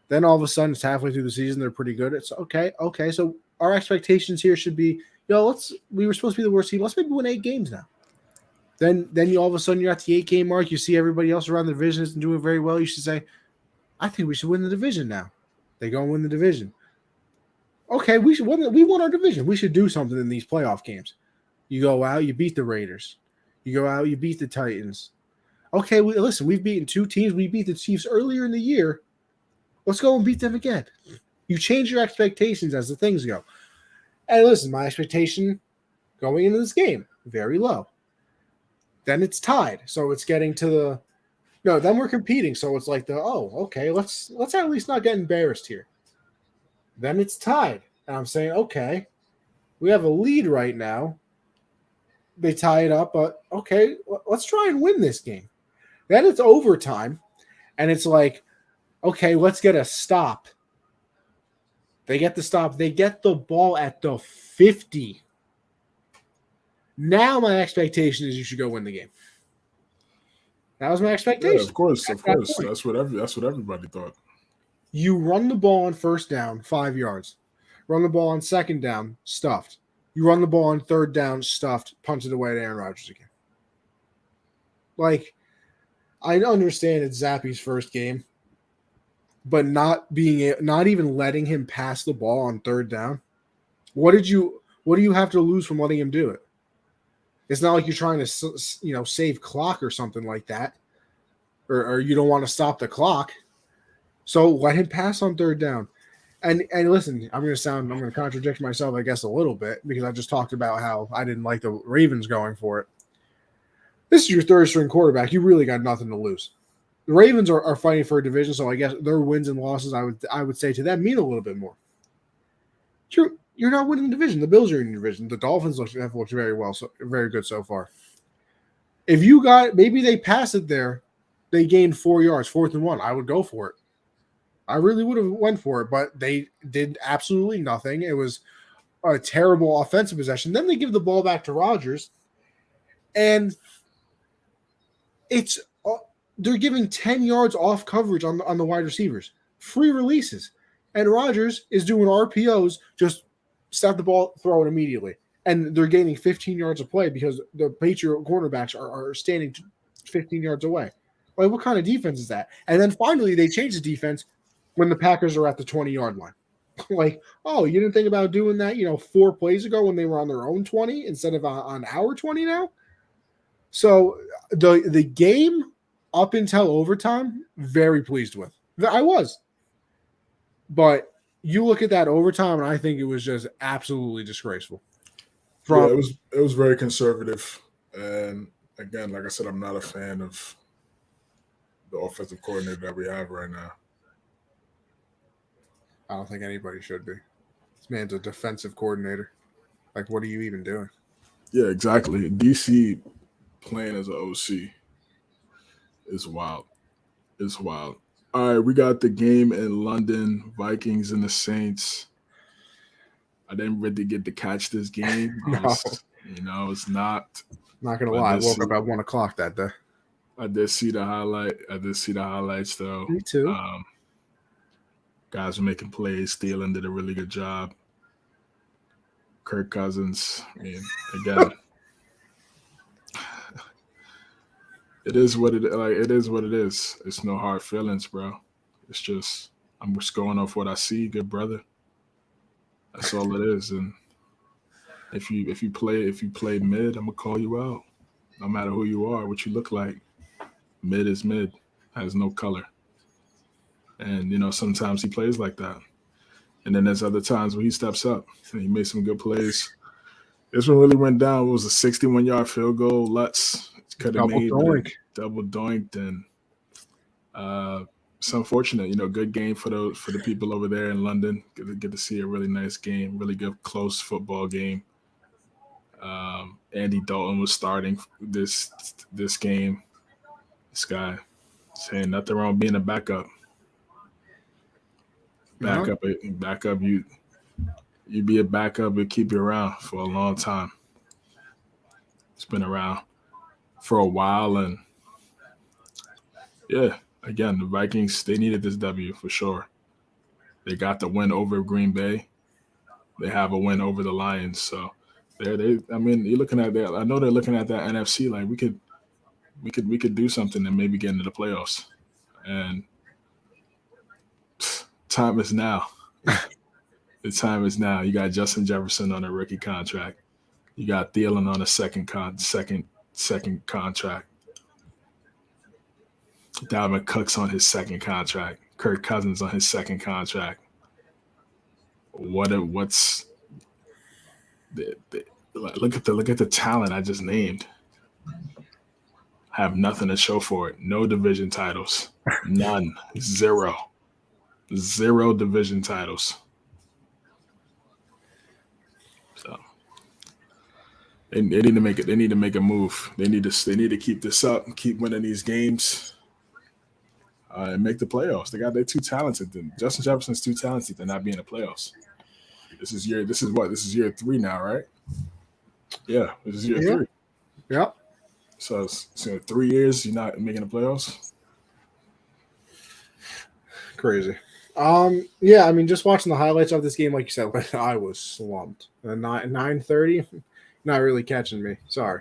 Then all of a sudden, it's halfway through the season, they're pretty good. It's okay. So our expectations here should be, we were supposed to be the worst team. Let's maybe win 8 games now. Then you all of a sudden you're at the 8-game mark. You see everybody else around the division isn't doing very well. You should say, I think we should win the division now. They go and win the division. Okay, we won our division. We should do something in these playoff games. You go out, you beat the Raiders. You go out, you beat the Titans. Okay, listen, we've beaten 2 teams. We beat the Chiefs earlier in the year. Let's go and beat them again. You change your expectations as the things go. And listen, my expectation going into this game, very low. Then it's tied. So it's getting to then we're competing. So it's like okay, let's at least not get embarrassed here. Then it's tied. And I'm saying, okay, we have a lead right now. They tie it up, but okay, let's try and win this game. Then it's overtime, and it's like, okay, let's get a stop. They get the stop. They get the ball at the 50. Now my expectation is you should go win the game. That was my expectation. Yeah, of course. That's what everybody thought. You run the ball on first down, 5 yards. Run the ball on second down, stuffed. You run the ball on third down, stuffed, punch it away to Aaron Rodgers again. Like, I understand it's Zappy's first game, but not even letting him pass the ball on third down. What do you have to lose from letting him do it? It's not like you're trying to, save clock or something like that, or you don't want to stop the clock. So let him pass on third down. And listen, I'm going to contradict myself, I guess, a little bit, because I just talked about how I didn't like the Ravens going for it. This is your third string quarterback. You really got nothing to lose. The Ravens are fighting for a division, so I guess their wins and losses, I would say to them, mean a little bit more. You're not winning the division. The Bills are in your division. The Dolphins have looked very well, very good so far. If you maybe they pass it there, they gained 4 yards, 4th and 1. I would go for it. I really would have went for it, but they did absolutely nothing. It was a terrible offensive possession. Then they give the ball back to Rodgers, and they're giving 10 yards off coverage on the wide receivers, free releases, and Rodgers is doing RPOs, just stop the ball, throw it immediately, and they're gaining 15 yards of play because the Patriot quarterbacks are standing 15 yards away. Like, what kind of defense is that? And then finally they change the defense when the Packers are at the 20-yard line. Like, oh, you didn't think about doing that, 4 plays ago when they were on their own 20 instead of on our 20 now? So the game up until overtime, very pleased with. I was. But you look at that overtime, and I think it was just absolutely disgraceful. It was very conservative. And again, like I said, I'm not a fan of the offensive coordinator that we have right now. I don't think anybody should be. This man's a defensive coordinator. Like, what are you even doing? Yeah, exactly. DC playing as an OC is wild. It's wild. All right, we got the game in London, Vikings and the Saints. I didn't really get to catch this game. No. It's not. Not going to lie, I woke up at 1 o'clock that day. I did see the highlights, though. Me too. Guys were making plays. Thielen did a really good job. Kirk Cousins, again, it is what it is. It's no hard feelings, bro. It's just I'm just going off what I see, good brother. That's all it is. And if you play mid, I'm gonna call you out. No matter who you are, what you look like. Mid is mid, has no color. And sometimes he plays like that. And then there's other times where he steps up and he made some good plays. This one really went down. It was a 61-yard field goal. Lutz could have made double doinked, and it's unfortunate. Good game for the people over there in London. Get to see a really nice game, really good close football game. Andy Dalton was starting this game. This guy saying nothing wrong being a backup. Backup. You be a backup and keep you around for a long time. It's been around for a while, and yeah, again, the Vikings, they needed this W for sure. They got the win over Green Bay. They have a win over the Lions, so you're looking at that. I know they're looking at that NFC like we could do something and maybe get into the playoffs. And time is now. The time is now. You got Justin Jefferson on a rookie contract. You got Thielen on a second contract. Dalvin Cook's on his second contract. Kirk Cousins on his second contract. Look at the talent I just named. Have nothing to show for it. No division titles. None. Zero division titles. So they need to make it. They need to make a move. They need to keep this up and keep winning these games and make the playoffs. They're too talented. Justin Jefferson's too talented to not be in the playoffs. This is year 3 now, right? Yeah, this is year 3. Yep. So 3 years you're not making the playoffs. Crazy. Yeah, I mean, just watching the highlights of this game, like you said, I was slumped. 9:30, not really catching me. Sorry.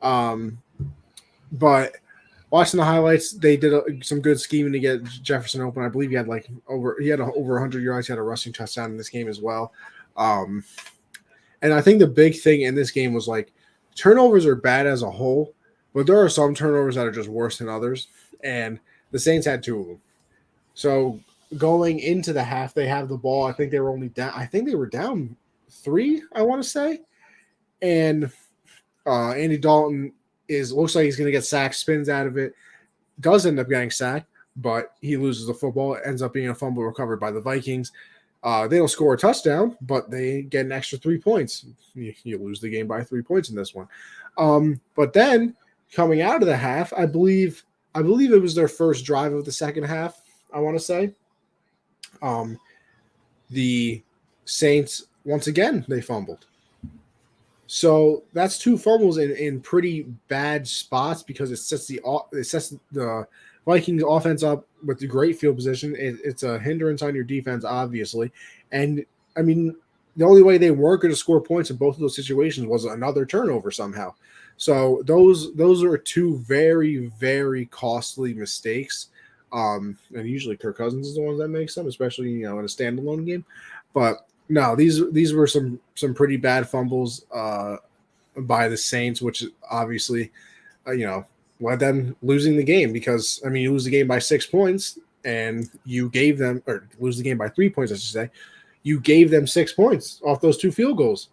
But watching the highlights, they did some good scheming to get Jefferson open. I believe he had over 100 yards. He had a rushing touchdown in this game as well. And I think the big thing in this game was turnovers are bad as a whole, but there are some turnovers that are just worse than others. And the Saints had 2 of them. So going into the half, they have the ball. I think they were down 3, I want to say. And Andy Dalton looks like he's going to get sacked, spins out of it, does end up getting sacked, but he loses the football. It ends up being a fumble recovered by the Vikings. They don't score a touchdown, but they get an extra 3 points. You lose the game by 3 points in this one. But then coming out of the half, I believe it was their first drive of the second half, I want to say. The Saints, once again, they fumbled. So that's 2 fumbles in pretty bad spots because it sets the Vikings offense up with the great field position. It's a hindrance on your defense, obviously. And, I mean, the only way they weren't going to score points in both of those situations was another turnover somehow. So those are 2 very, very costly mistakes. And usually Kirk Cousins is the one that makes them, especially, in a standalone game. But no, these were some pretty bad fumbles by the Saints, which obviously, led them losing the game because, I mean, you lose the game by 6 points and you gave them, or lose the game by 3 points, I should say. You gave them 6 points off those 2 field goals.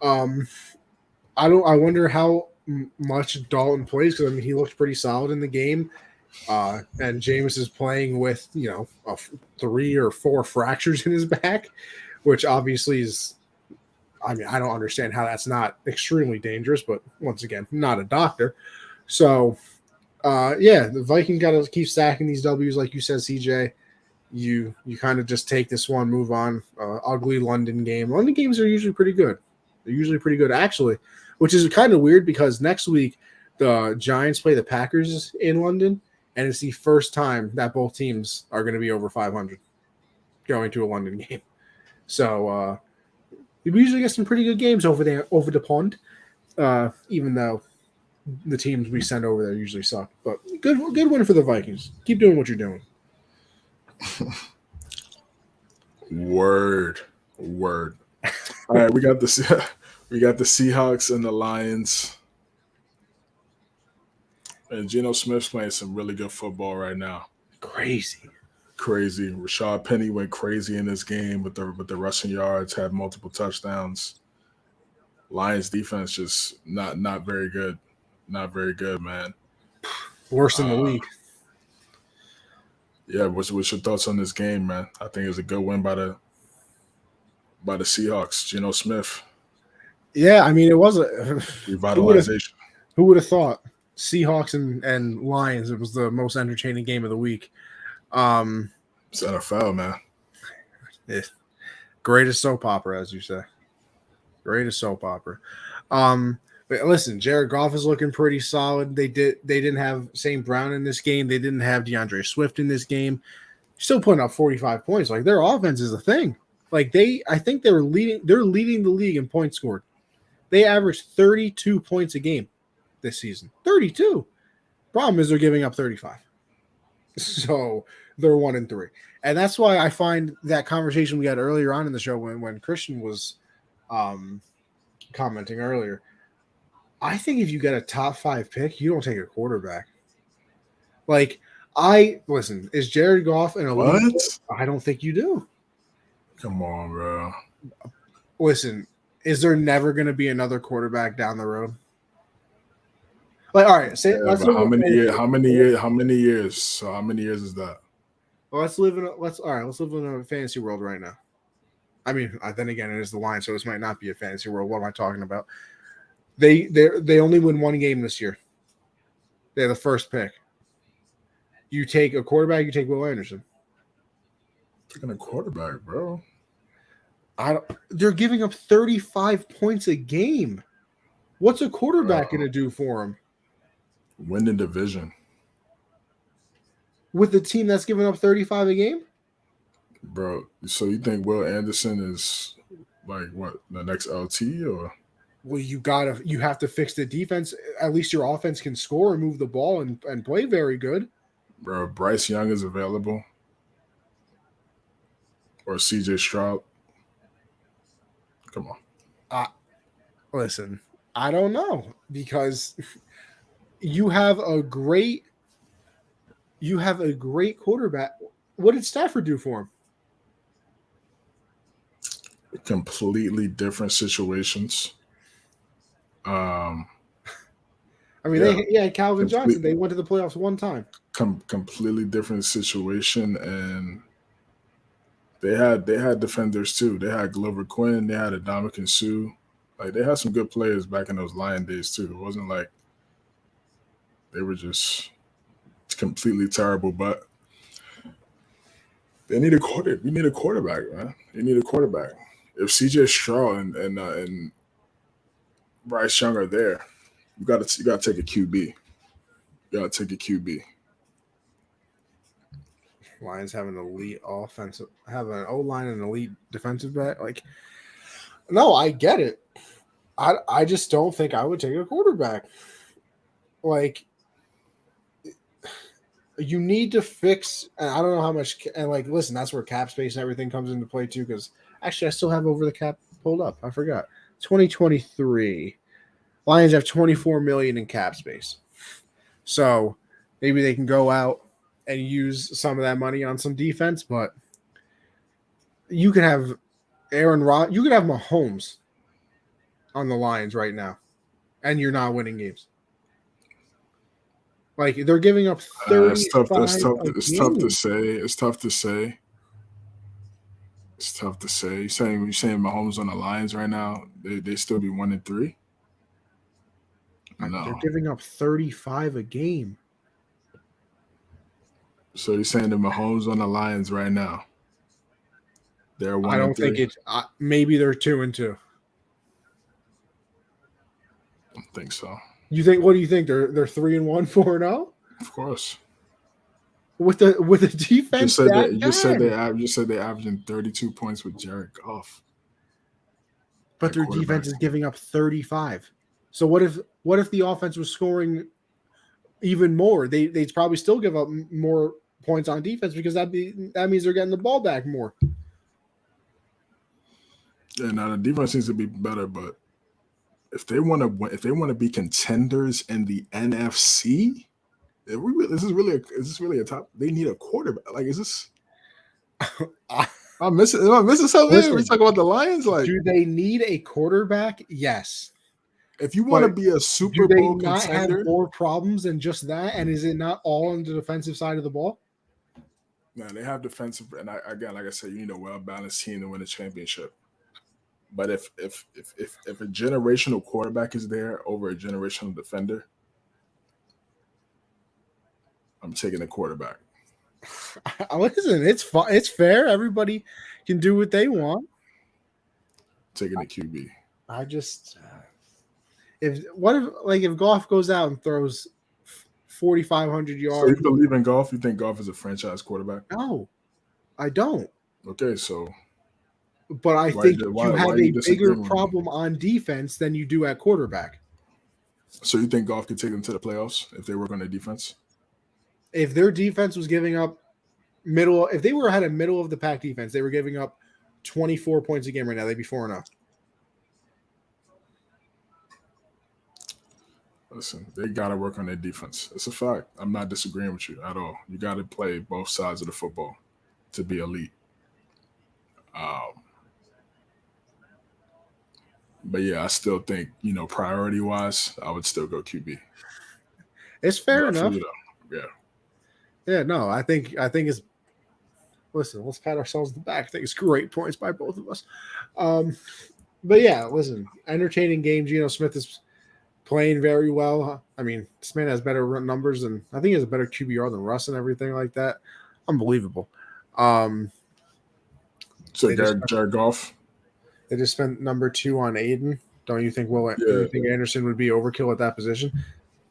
I wonder how much Dalton plays because, I mean, he looked pretty solid in the game. And Jameis is playing with, 3 or 4 fractures in his back, which obviously is, I mean, I don't understand how that's not extremely dangerous, but once again, not a doctor. So, the Vikings got to keep stacking these W's, like you said, CJ. You kind of just take this one, move on. Ugly London game. London games are usually pretty good. They're usually pretty good, actually, which is kind of weird because next week the Giants play the Packers in London, and it's the first time that both teams are going to be over 500 going to a London game. So we usually get some pretty good games over there, over the pond, even though the teams we send over there usually suck. But good win for the Vikings. Keep doing what you're doing. Word. All right, we got the Seahawks and the Lions. And Geno Smith's playing some really good football right now. Crazy. Rashad Penny went crazy in this game with the rushing yards, had multiple touchdowns. Lions defense just not very good. Not very good, man. Worse in the league. Yeah, what's your thoughts on this game, man? I think it was a good win by the Seahawks. Geno Smith. Yeah, I mean, it was a revitalization. Who would have thought? Seahawks and Lions. It was the most entertaining game of the week. It's NFL, man. Greatest soap opera, as you say. Greatest soap opera. But listen, Jared Goff is looking pretty solid. They didn't have St. Brown in this game. They didn't have DeAndre Swift in this game. Still putting up 45 points. Like, their offense is a thing. Like, I think they're leading the league in points scored. They averaged 32 points a game this season. 32. Problem is they're giving up 35. So they're 1-3. And that's why I find that conversation we had earlier on in the show when Christian was commenting earlier. I think if you get a top 5 pick, you don't take a quarterback. Like, listen, is Jared Goff an elite? What? I don't think you do. Come on, bro. Listen, is there never going to be another quarterback down the road? Like, all right, how many years? So how many years is that? Well, let's live in a fantasy world right now. I mean, then again, it is the Lions, so this might not be a fantasy world. What am I talking about? They only win one game this year. They're the first pick. You take a quarterback, you take Will Anderson. Taking a quarterback, bro. They're giving up 35 points a game. What's a quarterback going to do for them? Win the division. With the team that's giving up 35 a game? Bro, so you think Will Anderson is like what, the next LT or? Well, you have to fix the defense. At least your offense can score and move the ball and play very good. Bro, Bryce Young is available. Or CJ Stroud. Come on. Listen, I don't know, because you have a great quarterback. What did Stafford do for him? Completely different situations. I mean, they had Calvin Johnson. They went to the playoffs one time. Completely different situation, and they had defenders too. They had Glover Quinn. They had Ndamukong Suh. Like, they had some good players back in those Lion days too. It wasn't like they were just completely terrible. But they need a quarterback. We need a quarterback, man. They need a quarterback. If CJ Stroud and Bryce Young are there, you got to take a QB. You got to take a QB. Lions have an elite offensive, have an O-line and an elite defensive back. Like, no, I get it. I just don't think I would take a quarterback. Like, you need to fix, and I don't know how much, and like, listen, that's where cap space and everything comes into play too, because actually I still have over the cap pulled up. I forgot. 2023. Lions have $24 million in cap space. So maybe they can go out and use some of that money on some defense, but you could have you could have Mahomes on the Lions right now, and you're not winning games. Like, they're giving up 30. It's tough to say. You're saying Mahomes on the Lions right now, they still be 1-3? No. They're giving up 35 a game. So you're saying the Mahomes on the Lions right now, they're 1-3? I don't think it's maybe they're 2-2. I don't think so. What do you think? They're 3-1, 4-0? Of course. With the defense, you said they're averaging 32 points with Jared Goff. But their defense is giving up 35. So what if the offense was scoring even more? They'd probably still give up more points on defense, because that means they're getting the ball back more. Yeah, now the defense needs to be better, but if they want to be contenders in the NFC, is this really a top? They need a quarterback. Like, is this? Am I missing something? Listen, We talk about the Lions. Like, do they need a quarterback? Yes. if you want to But be a do Super they Bowl not have contender, more problems than just that? And is it not all on the defensive side of the ball? no, they have defensive. And again, like I said, you need a well balanced team to win a championship. But if a generational quarterback is there over a generational defender, I'm taking a quarterback. Listen, it's fun. It's fair. Everybody can do what they want. Taking a QB. I just if Goff goes out and throws 4,500 yards. So you believe in Goff? You think Goff is a franchise quarterback? No, I don't. Okay, so but I think you have a bigger problem on defense than you do at quarterback. So you think Goff could take them to the playoffs if they work on their defense? If their defense was giving up if they had a middle of the pack defense, they were giving up 24 points a game right now, they'd be 4-0. Listen, they got to work on their defense. It's a fact. I'm not disagreeing with you at all. You got to play both sides of the football to be elite. But yeah, I still think, priority-wise, I would still go QB. It's fair enough. Yeah. Yeah, no, I think it's listen, let's pat ourselves on the back. I think it's great points by both of us. But yeah, listen, entertaining game. Geno Smith is playing very well. I mean, this man has better numbers and I think he has a better QBR than Russ and everything like that. Unbelievable. So Jared Goff? They just spent number 2 on Aiden. Don't you think do you think Anderson would be overkill at that position?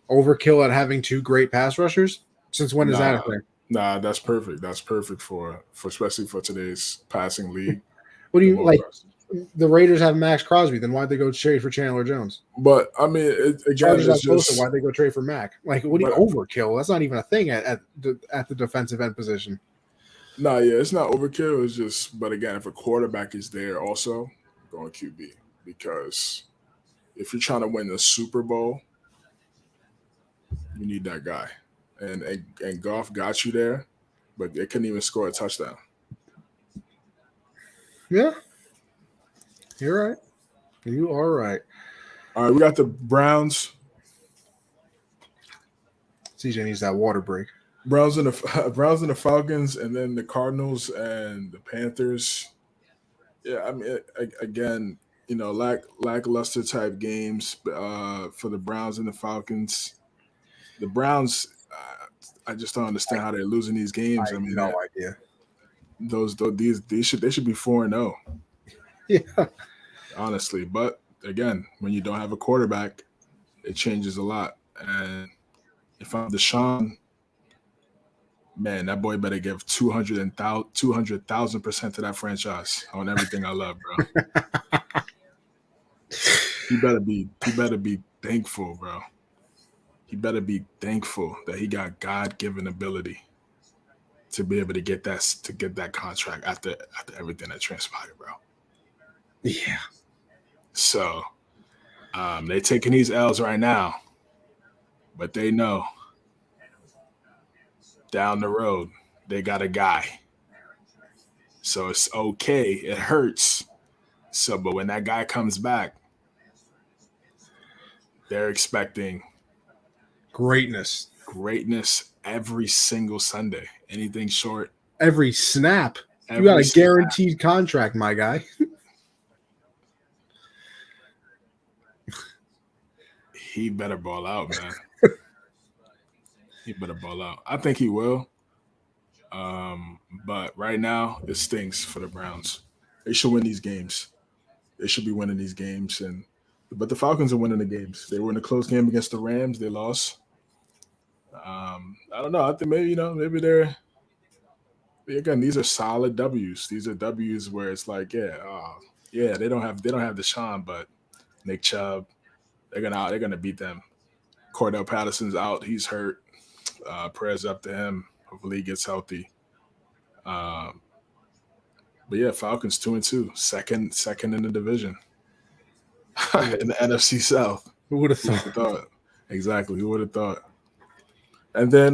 Overkill at having 2 great pass rushers? Since when is that a thing? Nah, that's perfect. That's perfect for especially for today's passing league. What do you like? The Raiders have Max Crosby. Then why'd they go trade for Chandler Jones? But I mean, why'd they go trade for Mac? Like, what do you overkill? That's not even a thing at the defensive end position. Nah, yeah, it's not overkill. It's just, but again, if a quarterback is there, also going QB, because if you're trying to win the Super Bowl, you need that guy. And Goff got you there, but they couldn't even score a touchdown. Yeah. You're right. You are right. All right, we got the Browns. CJ needs that water break. Browns and the Falcons, and then the Cardinals and the Panthers. Yeah, I mean, again, lackluster type games for the Browns and the Falcons. The Browns, I just don't understand how they're losing these games. I mean, no idea. These should be 4-0. Yeah, honestly. But again, when you don't have a quarterback, it changes a lot. And if I'm Deshaun, man, that boy better give 200,000% to that franchise on everything I love, bro. He better be thankful, bro. He better be thankful that he got God-given ability to be able to get that contract after everything that transpired, bro. Yeah. So they taking these L's right now, but they know down the road they got a guy. So it's okay. It hurts. So, but when that guy comes back, they're expecting greatness every single Sunday. Anything short, every snap. You got a guaranteed contract, my guy. He better ball out, man. He better ball out. I think he will. But right now, it stinks for the Browns. They should win these games. They should be winning these games. But the Falcons are winning the games. They were in a close game against the Rams. They lost. I don't know. I think maybe they're – again, these are solid W's. These are W's where it's like, they don't have Deshaun, but Nick Chubb, they're gonna beat them. Cordell Patterson's out. He's hurt. Prayers up to him. Hopefully he gets healthy. But But yeah, Falcons 2-2, second in the division in the NFC South. Who would have Who would have thought? thought? Exactly. Who would have thought? And then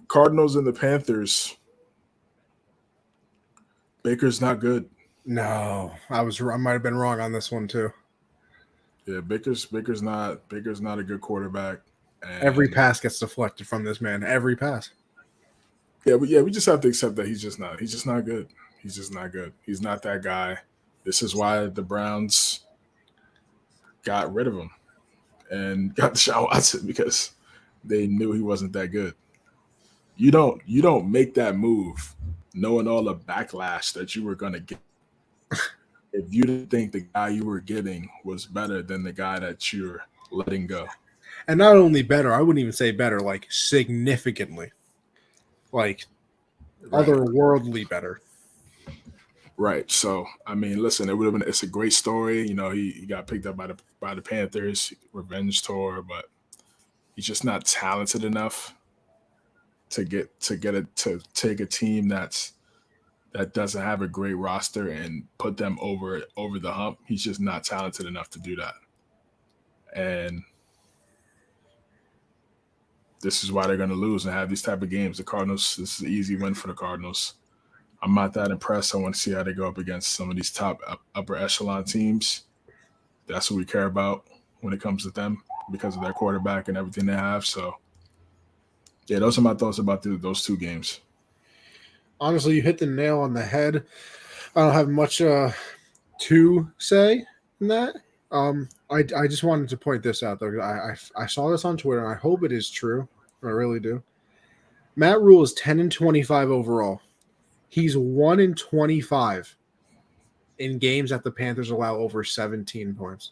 Cardinals and the Panthers. Baker's not good. No, I might have been wrong on this one too. Yeah, Baker's not a good quarterback. And Every pass gets deflected from this man. Every pass. we just have to accept that he's just not good. He's just not good. He's not that guy. This is why the Browns got rid of him and got Deshaun Watson, because they knew he wasn't that good. You don't make that move knowing all the backlash that you were going to get if you didn't think the guy you were getting was better than the guy that you're letting go. And not only better, I wouldn't even say better, like significantly. Like otherworldly better. Right. So, I mean, listen, it's a great story. You know, he got picked up by the Panthers, revenge tour, but he's just not talented enough to take a team that doesn't have a great roster and put them over the hump. He's just not talented enough to do that. And this is why they're going to lose and have these type of games. The Cardinals, this is an easy win for the Cardinals. I'm not that impressed. I want to see how they go up against some of these top upper echelon teams. That's what we care about when it comes to them because of their quarterback and everything they have. So, yeah, those are my thoughts about those two games. Honestly, you hit the nail on the head. I don't have much to say in that. I just wanted to point this out, though. I saw this on Twitter, and I hope it is true. I really do. Matt Rule is 10-25 overall. He's 1-25 in games that the Panthers allow over 17 points.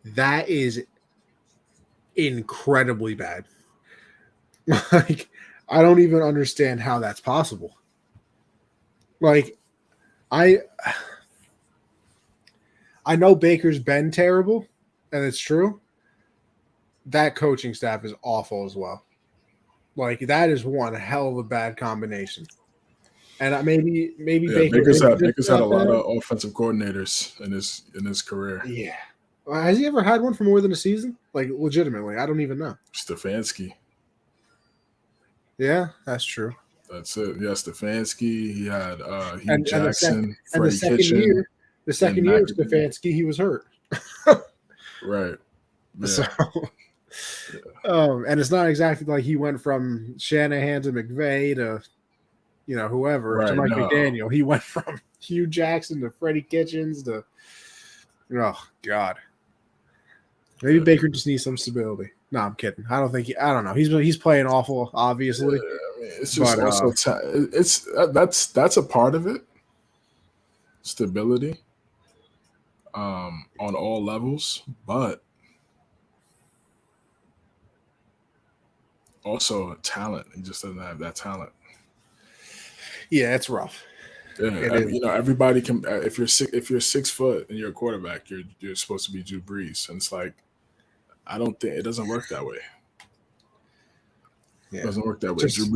That is incredibly bad. Like, I don't even understand how that's possible. Like, I know Baker's been terrible, and it's true. That coaching staff is awful as well. Like, that is one hell of a bad combination. And maybe Baker's had a lot of offensive coordinators in his career. Yeah. Has he ever had one for more than a season? Like, legitimately, I don't even know. Stefanski. Yeah, that's true. That's it. Yeah, Stefanski. He had Hugh Jackson, Freddie Kitchen. The second year of Stefanski, he was hurt. Right. Yeah. So, and it's not exactly like he went from Shanahan to McVay to, whoever, to Mike McDaniel. He went from Hugh Jackson to Freddie Kitchens to, oh, God. Maybe Baker just needs some stability. No, I'm kidding. I don't know. He's playing awful, obviously. Yeah, I mean, it's just that's a part of it. Stability, on all levels, but also talent. He just doesn't have that talent. Yeah, it's rough. Yeah, everybody can. If you're 6 foot and you're a quarterback, you're supposed to be Drew Brees, and it's like, I don't think it doesn't work that way. Yeah. It doesn't work that way. Drew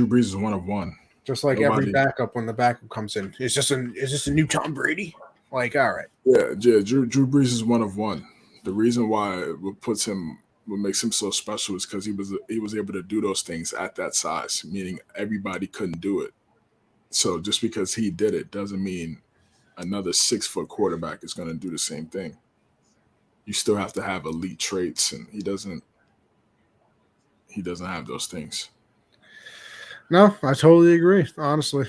Brees is one of one. Just like every backup when the backup comes in, is this a new Tom Brady? Like, all right. Yeah. Drew Brees is one of one. The reason why what makes him so special is because he was able to do those things at that size, meaning everybody couldn't do it. So just because he did it doesn't mean another 6 foot quarterback is going to do the same thing. You still have to have elite traits, and he doesn't have those things. No, I totally agree, honestly.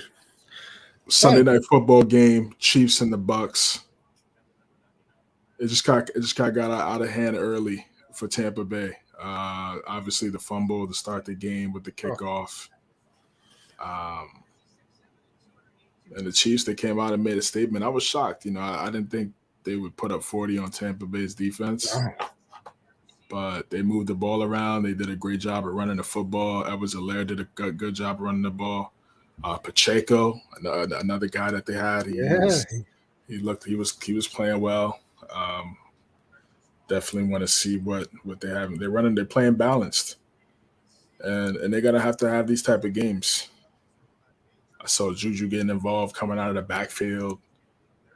Sunday night football game, Chiefs and the Bucks. It just got out of hand early for Tampa Bay. Obviously the fumble to start the game with the kickoff. And the Chiefs, they came out and made a statement. I was shocked. I didn't think they would put up 40 on Tampa Bay's defense. But they moved the ball around. They did a great job at running the football. Edwards-Helaire did a good job running the ball. Pacheco, another guy that they had. He was playing well. Definitely want to see what they have. They're playing balanced. And they're gonna have to have these type of games. So Juju getting involved, coming out of the backfield,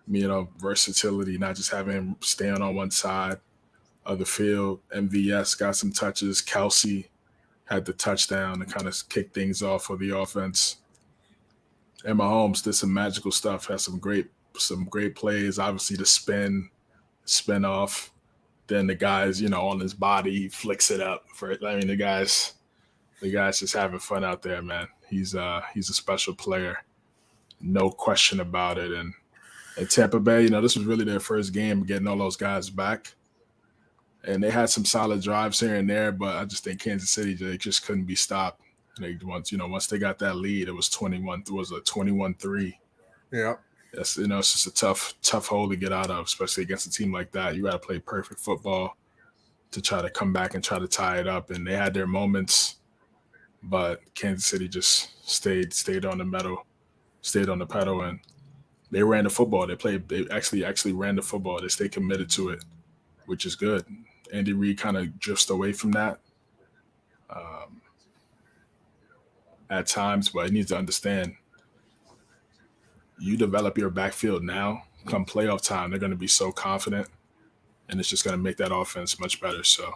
versatility, not just having him stand on one side of the field. MVS got some touches. Kelsey had the touchdown to kind of kick things off for the offense. And Mahomes did some magical stuff, had some great plays. Obviously the spin off. Then the guys, on his body, he flicks it up the guys just having fun out there, man. He's a special player. No question about it. And in Tampa Bay, this was really their first game getting all those guys back. And they had some solid drives here and there, but I just think Kansas City, they just couldn't be stopped. Once they got that lead, it was 21-3. Yeah. It's just a tough hole to get out of, especially against a team like that. You got to play perfect football to try to come back and try to tie it up. And they had their moments, but Kansas City just stayed on the pedal, and they ran the football. They actually ran the football. They stayed committed to it, which is good. Andy Reid kind of drifts away from that at times, but he needs to understand, you develop your backfield now, come playoff time, they're going to be so confident, and it's just going to make that offense much better. So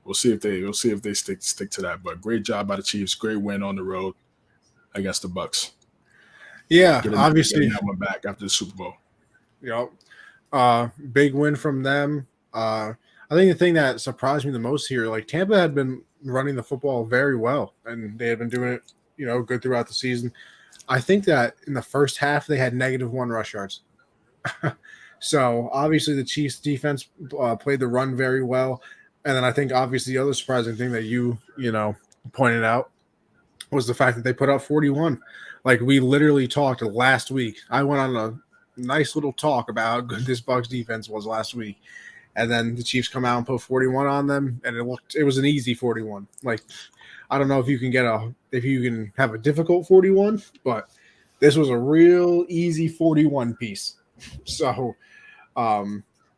we'll see if they stick to that. But great job by the Chiefs. Great win on the road against the Bucs. Yeah, obviously that one back after the Super Bowl. Big win from them. I think the thing that surprised me the most here, like Tampa had been running the football very well, and they had been doing it, good throughout the season. I think that in the first half they had -1 rush yards. So obviously the Chiefs defense played the run very well. And then I think obviously the other surprising thing that you pointed out was the fact that they put up 41. Like we literally talked last week. I went on a nice little talk about how good this Bucs defense was last week. And then the Chiefs come out and put 41 on them, and it was an easy 41. Like I don't know if you can have a difficult 41, but this was a real easy 41 piece. So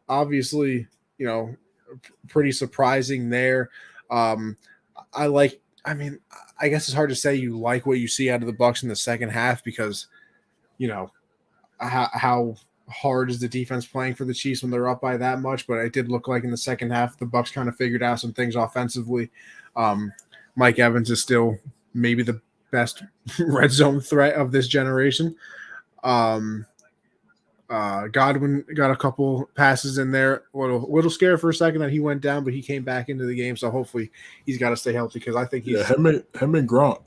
obviously, pretty surprising there. I guess it's hard to say you like what you see out of the Bucs in the second half because, how hard is the defense playing for the Chiefs when they're up by that much? But it did look like in the second half, the Bucs kind of figured out some things offensively. Mike Evans is still maybe the best red zone threat of this generation. Godwin got a couple passes in there. A little scared for a second that he went down, but he came back into the game. So hopefully he's got to stay healthy because I think he's him and Gronk.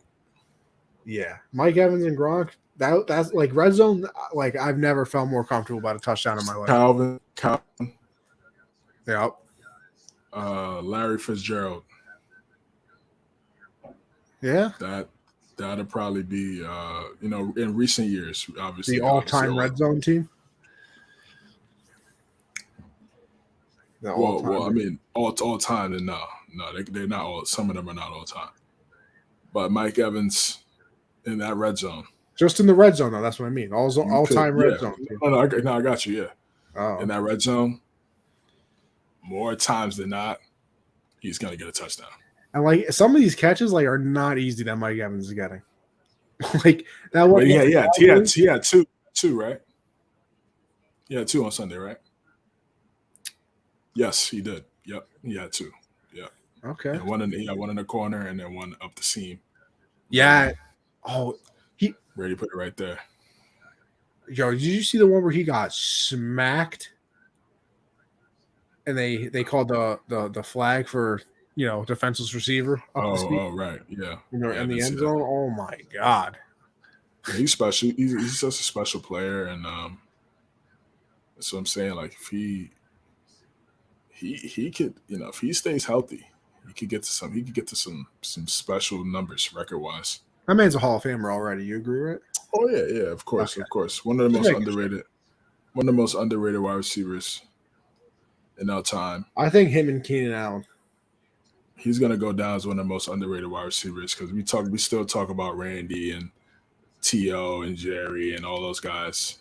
Yeah, Mike Evans and Gronk. That's like red zone. Like I've never felt more comfortable about a touchdown in my life. Calvin. Yep. Larry Fitzgerald. Yeah. That'd probably be in recent years, obviously. The all-time red zone team. Well, I mean, all time, and no, they're not all. Some of them are not all time. But Mike Evans in that red zone. Just in the red zone, though. That's what I mean. All-time red zone. No, I got you. Yeah. Oh. In that red zone, more times than not, he's gonna get a touchdown. And like some of these catches, like are not easy that Mike Evans is getting. Like that one. He had two, right? He had 2 on Sunday, right? Yes, he did. Yep, he had 2. Yeah. Okay. And one in the corner, and then one up the seam. Yeah. Oh, Brady put it right there. Yo, did you see the one where he got smacked? And they called the flag for defenseless receiver. Oh, right, yeah. In the end zone. Oh my God. Yeah, he's special. He's such a special player, and that's what I'm saying. Like if he could, if he stays healthy, he could get to some special numbers record wise. That man's a Hall of Famer already. You agree, right? Oh yeah, of course, okay. Of course. One of the most underrated wide receivers in our time. I think him and Keenan Allen. He's gonna go down as one of the most underrated wide receivers because we still talk about Randy and T.O. and Jerry and all those guys.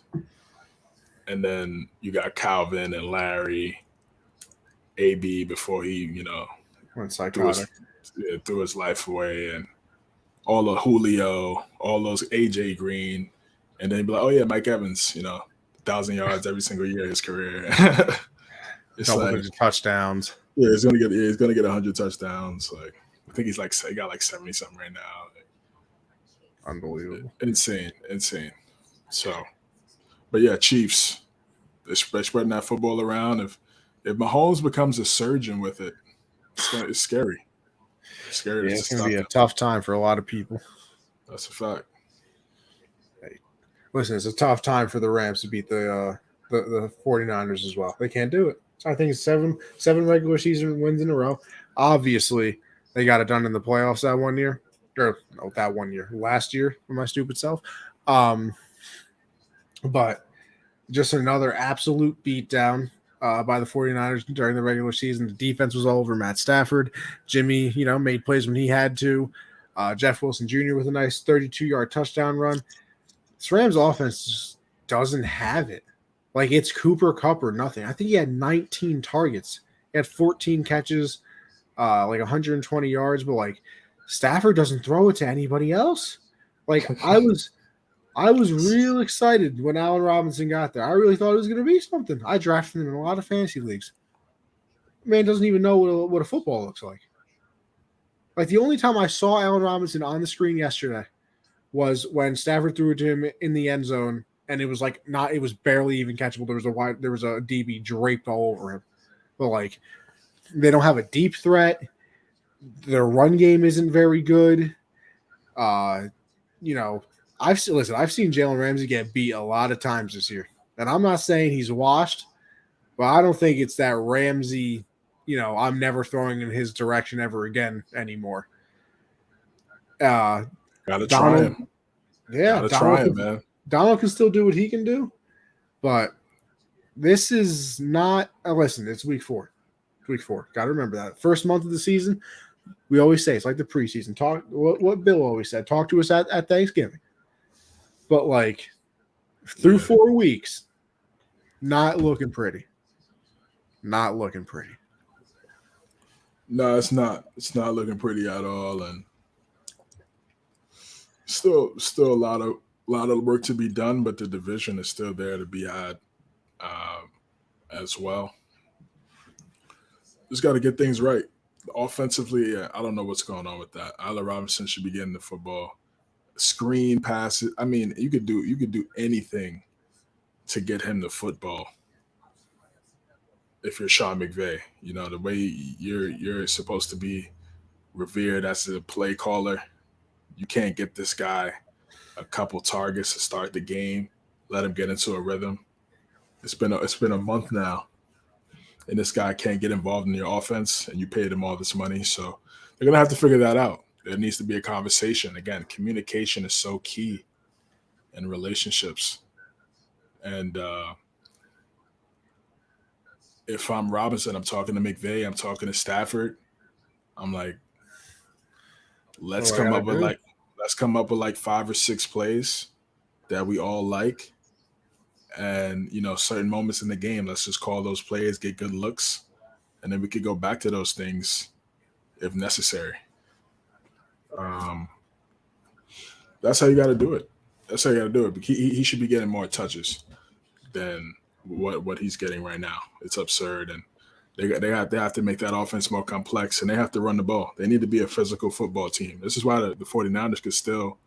And then you got Calvin and Larry, AB before he, went psychotic. Threw his life away. And all of Julio, all those AJ Green, and then be like, oh yeah, Mike Evans, 1,000 yards every single year of his career. It's Double-digit touchdowns. Yeah, he's gonna get 100 touchdowns. Like I think he got like 70 something right now. Unbelievable. Insane. So, but yeah, Chiefs. They're spreading that football around. If Mahomes becomes a surgeon with it, it's scary. It's scary. Yeah, it's going to be a tough time for a lot of people. That's a fact. Hey, listen, it's a tough time for the Rams to beat the 49ers as well. They can't do it. So I think it's seven regular season wins in a row. Obviously, they got it done in the playoffs that 1 year. Or no, that 1 year. Last year for my stupid self. But just another absolute beatdown by the 49ers during the regular season. The defense was all over Matt Stafford. Jimmy, made plays when he had to. Jeff Wilson Jr. with a nice 32-yard touchdown run. This Rams offense just doesn't have it. Like, it's Cooper Kupp or nothing. I think he had 19 targets. He had 14 catches, like 120 yards, but like Stafford doesn't throw it to anybody else. Like, I was real excited when Allen Robinson got there. I really thought it was going to be something. I drafted him in a lot of fantasy leagues. Man doesn't even know what a football looks like. Like, the only time I saw Allen Robinson on the screen yesterday was when Stafford threw it to him in the end zone, and it was it was barely even catchable. There was a DB draped all over him. But like, they don't have a deep threat. Their run game isn't very good. I've seen Jalen Ramsey get beat a lot of times this year. And I'm not saying he's washed, but I don't think it's that Ramsey, I'm never throwing in his direction ever again anymore. Gotta try him. Yeah, gotta try him, man. Donald can still do what he can do, but this is not listen, it's week 4. Week 4. Gotta remember that. First month of the season, we always say it's like the preseason. Talk what Bill always said, talk to us at Thanksgiving. But like through 4 weeks, not looking pretty. Not looking pretty. No, it's not. It's not looking pretty at all, and still a lot of work to be done. But the division is still there to be had as well. Just got to get things right. Offensively, I don't know what's going on with that. Allen Robinson should be getting the football. Screen passes. I mean, you could do anything to get him the football. If you're Sean McVay, the way you're supposed to be revered as a play caller, you can't get this guy a couple targets to start the game, let him get into a rhythm. It's been a month now, and this guy can't get involved in your offense, and you paid him all this money, so they're gonna have to figure that out. There needs to be a conversation. Again, communication is so key in relationships, and if I'm Robinson, I'm talking to McVay, I'm talking to Stafford. I'm like, let's come up with like 5 or 6 plays that we all like. And, certain moments in the game, let's just call those plays, get good looks, and then we could go back to those things if necessary. That's how you got to do it. But he should be getting more touches than what he's getting right now. It's absurd, and they have to make that offense more complex, and they have to run the ball. They need to be a physical football team. This is why the 49ers could still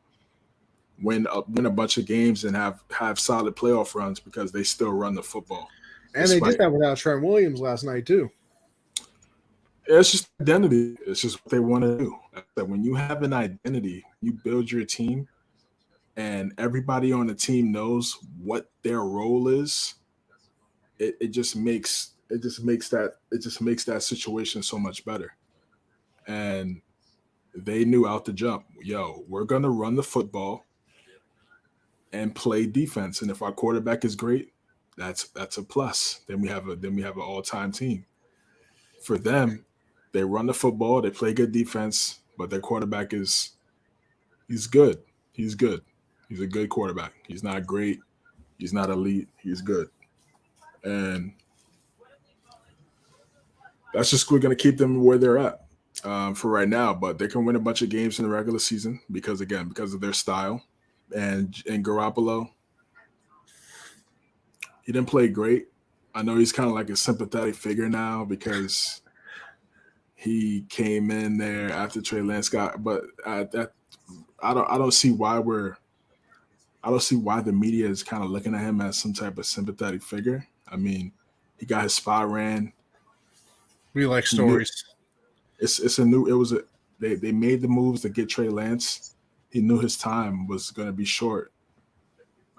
win a bunch of games and have solid playoff runs, because they still run the football. And they did that without Trevor Williams last night too. It's just identity. It's just what they want to do. That when you have an identity, you build your team, and everybody on the team knows what their role is. It just makes that situation so much better. And they knew out the jump, we're gonna run the football and play defense. And if our quarterback is great, that's a plus. Then we have an all-time team. For them, they run the football, they play good defense, but their quarterback he's good. He's good. He's a good quarterback. He's not great. He's not elite. He's good. And that's just going to keep them where they're at. for right now, but they can win a bunch of games in the regular season because of their style. And Garoppolo, he didn't play great. I know he's kind of like a sympathetic figure now because he came in there after Trey Lance got, but I don't see why the media is kind of looking at him as some type of sympathetic figure. I mean, he got his spot ran. We like He knew, stories. They made the moves to get Trey Lance. He knew his time was going to be short.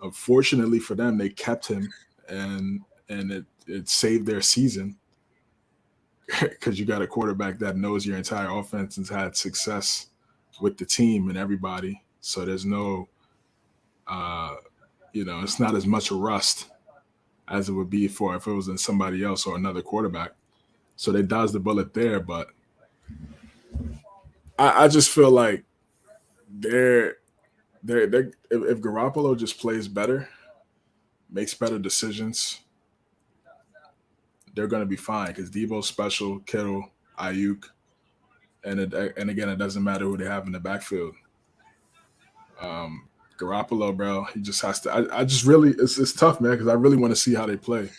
Unfortunately for them, they kept him, and it saved their season because you got a quarterback that knows your entire offense and has had success with the team and everybody. So there's no, it's not as much rust as it would be if it was in somebody else or another quarterback. So they dodged the bullet there, but I just feel like if Garoppolo just plays better, makes better decisions, they're going to be fine because Debo's special, Kittle, Ayuk, and again, it doesn't matter who they have in the backfield. Garoppolo, bro, he just has to. I just really, it's tough, man, because I really want to see how they play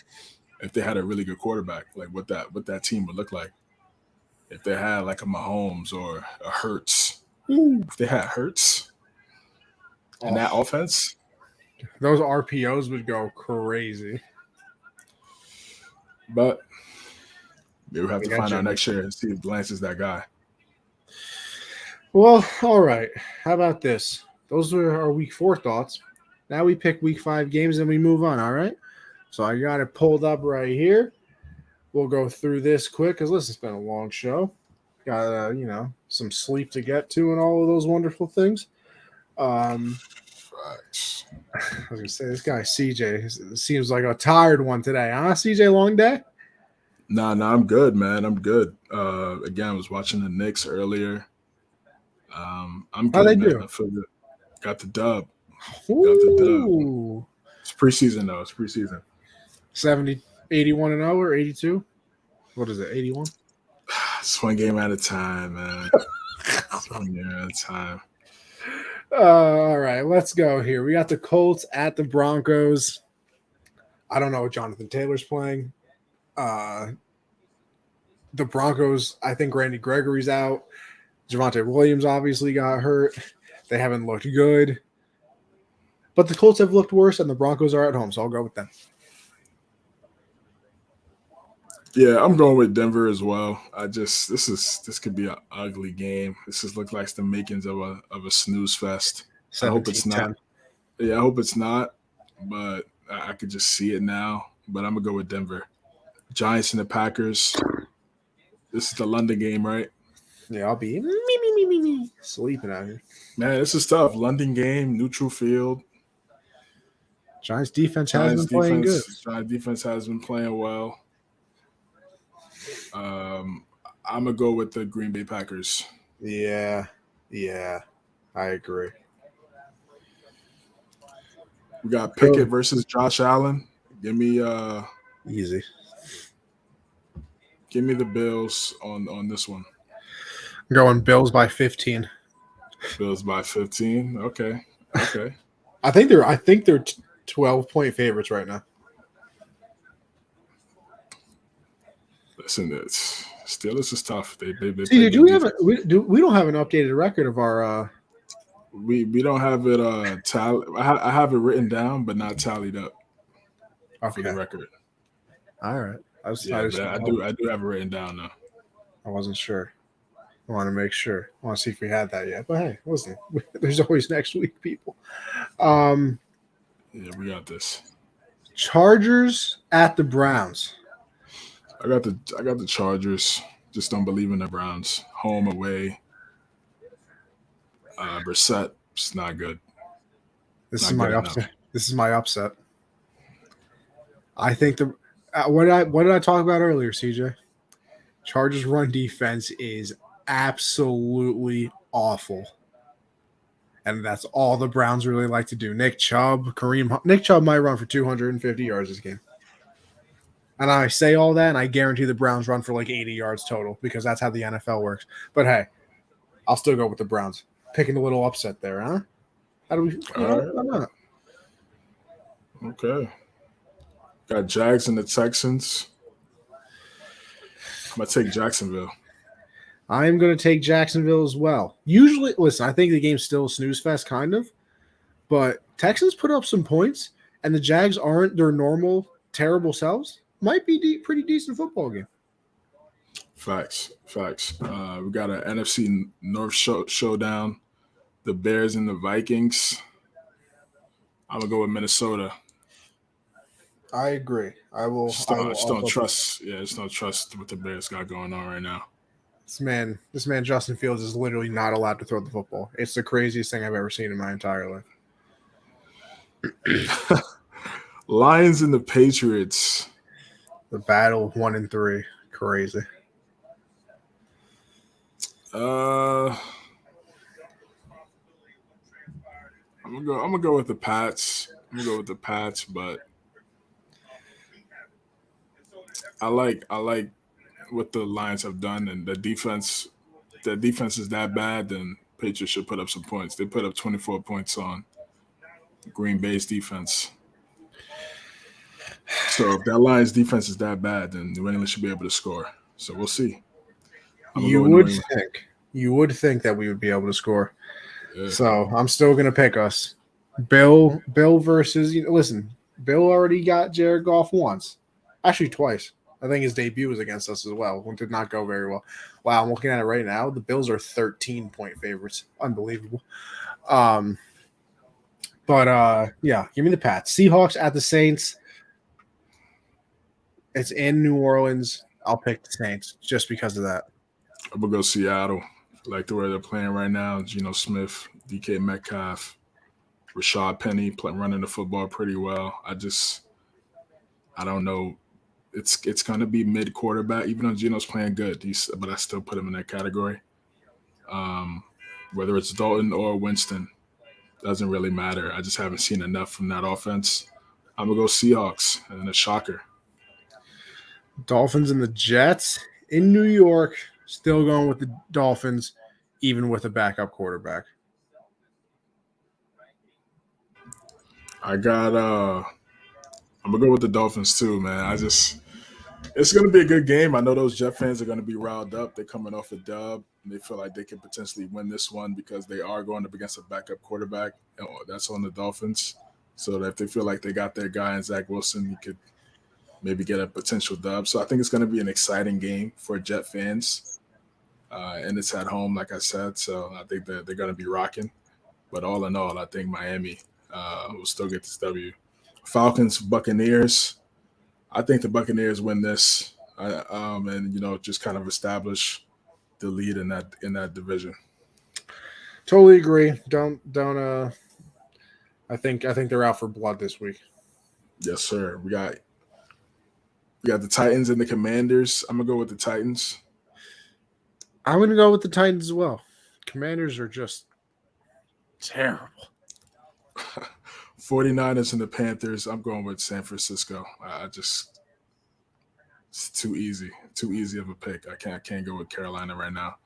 if they had a really good quarterback, like what that team would look like if they had like a Mahomes or a Hurts. If they had Hurts and that offense, those RPOs would go crazy. But we'll have to find out next year and see if Lance is that guy. Well, all right. How about this? Those were our week 4 thoughts. Now we pick week 5 games and we move on, all right? So I got it pulled up right here. We'll go through this quick because this has been a long show. Got, some sleep to get to and all of those wonderful things. I was going to say, this guy, CJ, seems like a tired one today. Huh, CJ? Long day? No, I'm good, man. I'm good. Again, I was watching the Knicks earlier. I'm good, How'd they man. do? I feel good. Got the dub. Ooh. It's preseason, though. It's preseason. 81 and 0 or 82? What is it, 81? It's one game at a time, man. It's one game at a time. All right, let's go here. We got the Colts at the Broncos. I don't know what Jonathan Taylor's playing. The Broncos, I think Randy Gregory's out. Javonte Williams obviously got hurt. They haven't looked good. But the Colts have looked worse, and the Broncos are at home, so I'll go with them. Yeah, I'm going with Denver as well. This could be an ugly game. This just looks like the makings of a snooze fest. I hope it's not. Yeah, I hope it's not. But I could just see it now. But I'm gonna go with Denver. Giants and the Packers. This is the London game, right? Yeah, I'll be sleeping out here. Man, this is tough. London game, neutral field. Giants defense has been playing good. Giants defense has been playing well. I'm gonna go with the Green Bay Packers. Yeah, I agree. We got Pickett versus Josh Allen. Give me easy. Give me the Bills on this one. I'm going Bills by 15. Bills by 15. Okay. I think they're 12-point favorites right now. Listen, Steelers is tough. They See, we don't have an updated record of our we don't have it tally. I have it written down but not tallied up for the record. All right. I do have it written down now. I wasn't sure. I want to make sure. I want to see if we had that yet. But hey, listen, there's always next week, people. Yeah, we got this. Chargers at the Browns. I got the Chargers. Just don't believe in the Browns. Home, away. Brissett is not good. This is my upset. This is my upset. I think what did I talk about earlier, CJ? Chargers run defense is absolutely awful. And that's all the Browns really like to do. Nick Chubb might run for 250 yards this game. And I say all that, and I guarantee the Browns run for like 80 yards total because that's how the NFL works. But hey, I'll still go with the Browns. Picking a little upset there, huh? How do we? All right. Why not? Okay. Got Jags and the Texans. I'm going to take Jacksonville. I'm going to take Jacksonville as well. Usually, listen, I think the game's still a snooze fest, kind of. But Texans put up some points, and the Jags aren't their normal terrible selves. Might be pretty decent football game. Facts. We got an NFC North showdown. The Bears and the Vikings. I'm going to go with Minnesota. I agree. I will. Just don't trust. Yeah, just don't trust what the Bears got going on right now. This man, Justin Fields, is literally not allowed to throw the football. It's the craziest thing I've ever seen in my entire life. Lions and the Patriots. The battle of 1-3. Crazy. I'm gonna go with the Pats. But I like what the Lions have done, and the defense is that bad, then Patriots should put up some points. They put up 24 points on Green Bay's defense. So if that Lions defense is that bad, then New England should be able to score. So we'll see. You would think that we would be able to score. Yeah. So I'm still gonna pick us. Bill versus listen, Bill already got Jared Goff once. Actually twice. I think his debut was against us as well. It did not go very well. Wow, I'm looking at it right now. The Bills are 13-point favorites. Unbelievable. Yeah, give me the Pats. Seahawks at the Saints. It's in New Orleans. I'll pick the Saints just because of that. I'm gonna go Seattle. I like the way they're playing right now. Geno Smith, DK Metcalf, Rashad Penny running the football pretty well. I don't know. It's gonna be mid quarterback, even though Geno's playing good. But I still put him in that category. Whether it's Dalton or Winston, doesn't really matter. I just haven't seen enough from that offense. I'm gonna go Seahawks and a shocker. Dolphins and the Jets in New York. Still going with the Dolphins, even with a backup quarterback. I'm gonna go with the Dolphins too, man. It's gonna be a good game. I know those Jet fans are gonna be riled up. They're coming off a dub, and they feel like they can potentially win this one because they are going up against a backup quarterback. That's on the Dolphins. So that if they feel like they got their guy in Zach Wilson, he could maybe get a potential dub. So I think it's gonna be an exciting game for Jet fans. And it's at home, like I said. So I think that they're gonna be rocking. But all in all, I think Miami will still get this W. Falcons, Buccaneers. I think the Buccaneers win this, and just kind of establish the lead in that division. Totally agree. Don't. I think they're out for blood this week. Yes, sir. We got the Titans and the Commanders. I'm gonna go with the Titans. I'm gonna go with the Titans as well. Commanders are just terrible. 49ers and the Panthers. I'm going with San Francisco. It's too easy of a pick. I can't go with Carolina right now.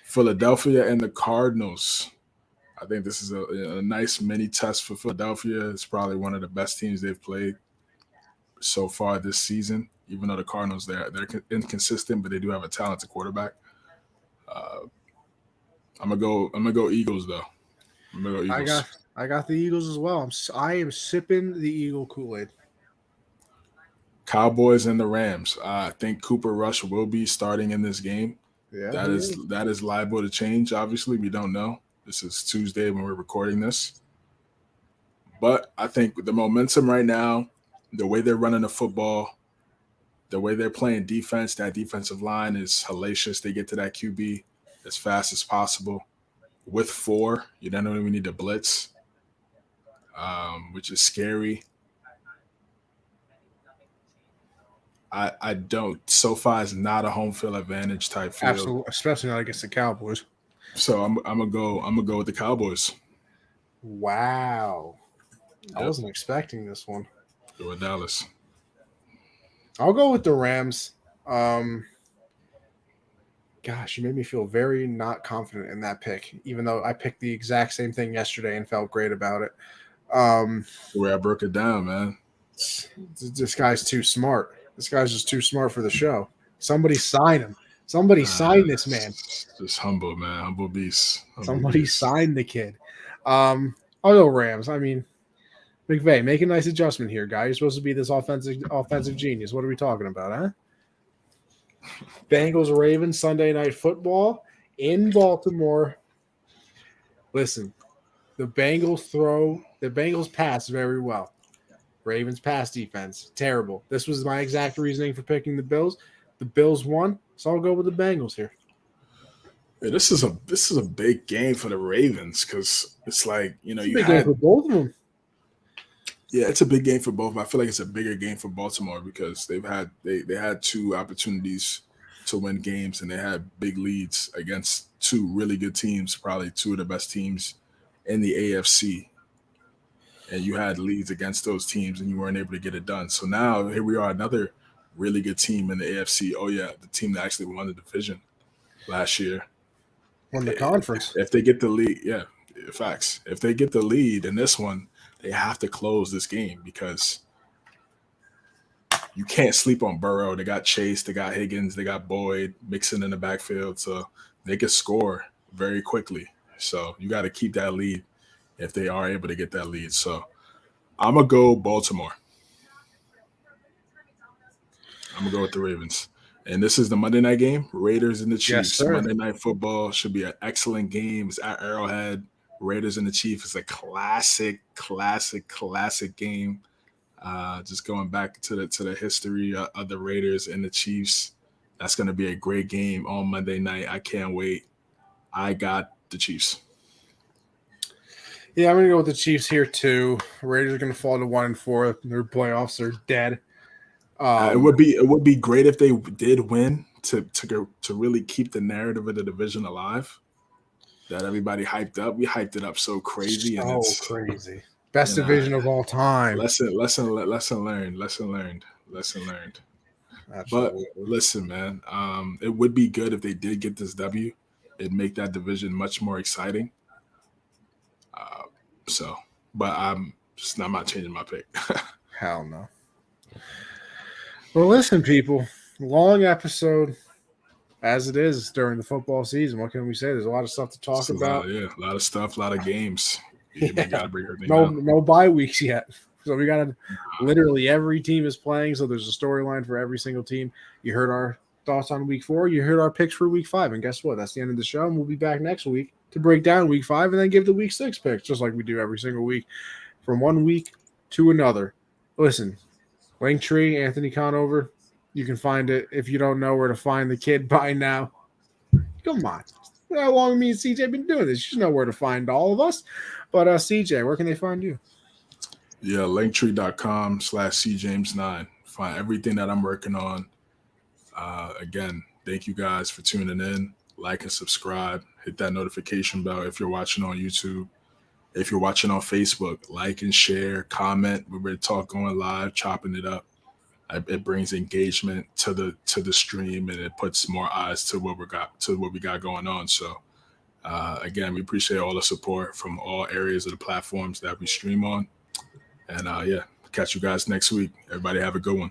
Philadelphia and the Cardinals. I think this is a nice mini test for Philadelphia. It's probably one of the best teams they've played so far this season. Even though the Cardinals they're inconsistent, but they do have a talented quarterback. I'm gonna go Eagles though. I'm gonna go Eagles. I got the Eagles as well. I am sipping the Eagle Kool-Aid. Cowboys and the Rams. I think Cooper Rush will be starting in this game. Yeah, that is liable to change. Obviously, we don't know. This is Tuesday when we're recording this. But I think the momentum right now, the way they're running the football, the way they're playing defense, that defensive line is hellacious. They get to that QB as fast as possible. With 4, you don't even need to blitz, which is scary. I don't. SoFi is not a home field advantage type field. Absolutely, especially not against the Cowboys. So I'm gonna go with the Cowboys. Wow, I wasn't expecting this one. Go with Dallas. I'll go with the Rams. Gosh, you made me feel very not confident in that pick, even though I picked the exact same thing yesterday and felt great about it. The way I broke it down, man. This guy's too smart. This guy's just too smart for the show. Somebody sign him. Somebody sign this man. Just humble, man. Humble beast. Somebody sign the kid. I'll go Rams. I mean, McVay, make a nice adjustment here, guy. You're supposed to be this offensive genius. What are we talking about, huh? Bengals Ravens Sunday Night Football in Baltimore. Listen, the Bengals pass very well. Ravens pass defense terrible. This was my exact reasoning for picking the Bills. The Bills won, so I'll go with the Bengals here. Yeah, this is a big game for the Ravens because it's like, you know, it's a big game for both of them. Yeah, it's a big game for both. I feel like it's a bigger game for Baltimore because they had two opportunities to win games and they had big leads against two really good teams, probably two of the best teams in the AFC. And you had leads against those teams and you weren't able to get it done. So now here we are, another really good team in the AFC. Oh yeah, the team that actually won the division last year. Won the conference. If they get the lead, yeah, facts. If they get the lead in this one, they have to close this game because you can't sleep on Burrow. They got Chase, they got Higgins, they got Boyd mixing in the backfield, so they can score very quickly. So you got to keep that lead if they are able to get that lead. So I'm going to go Baltimore. I'm going to go with the Ravens. And this is the Monday night game, Raiders and the Chiefs. Yes, Monday Night Football should be an excellent game. It's at Arrowhead. Raiders and the Chiefs is a classic game. Just going back to the history of the Raiders and the Chiefs. That's going to be a great game on Monday night. I can't wait. I got the Chiefs. Yeah, I'm going to go with the Chiefs here too. Raiders are going to fall to 1-4. Their playoffs are dead. It would be great if they did win to really keep the narrative of the division alive. That everybody hyped up. We hyped it up so crazy. So and it's crazy. Best division of all time. Lesson learned. Absolutely. But listen, man, it would be good if they did get this W. It'd make that division much more exciting. But I'm not changing my pick. Hell no. Well, listen, people. Long episode. As it is during the football season, what can we say? There's a lot of stuff to talk about. A lot of stuff, a lot of games. We gotta bring everything no bye weeks yet. So we got to literally every team is playing. So there's a storyline for every single team. You heard our thoughts on week 4. You heard our picks for week 5. And guess what? That's the end of the show. And we'll be back next week to break down week 5 and then give the week 6 picks, just like we do every single week from one week to another. Listen, Linktree, Anthony Conover. You can find it if you don't know where to find the kid by now. Come on. How long me and CJ have been doing this? You should know where to find all of us. But CJ, where can they find you? Yeah, linktree.com/cjames9. Find everything that I'm working on. Again, thank you guys for tuning in. Like and subscribe. Hit that notification bell if you're watching on YouTube. If you're watching on Facebook, like and share, comment. We're ready to talk going live, chopping it up. It brings engagement to the stream and it puts more eyes to what we got going on. So again, we appreciate all the support from all areas of the platforms that we stream on. And catch you guys next week. Everybody have a good one.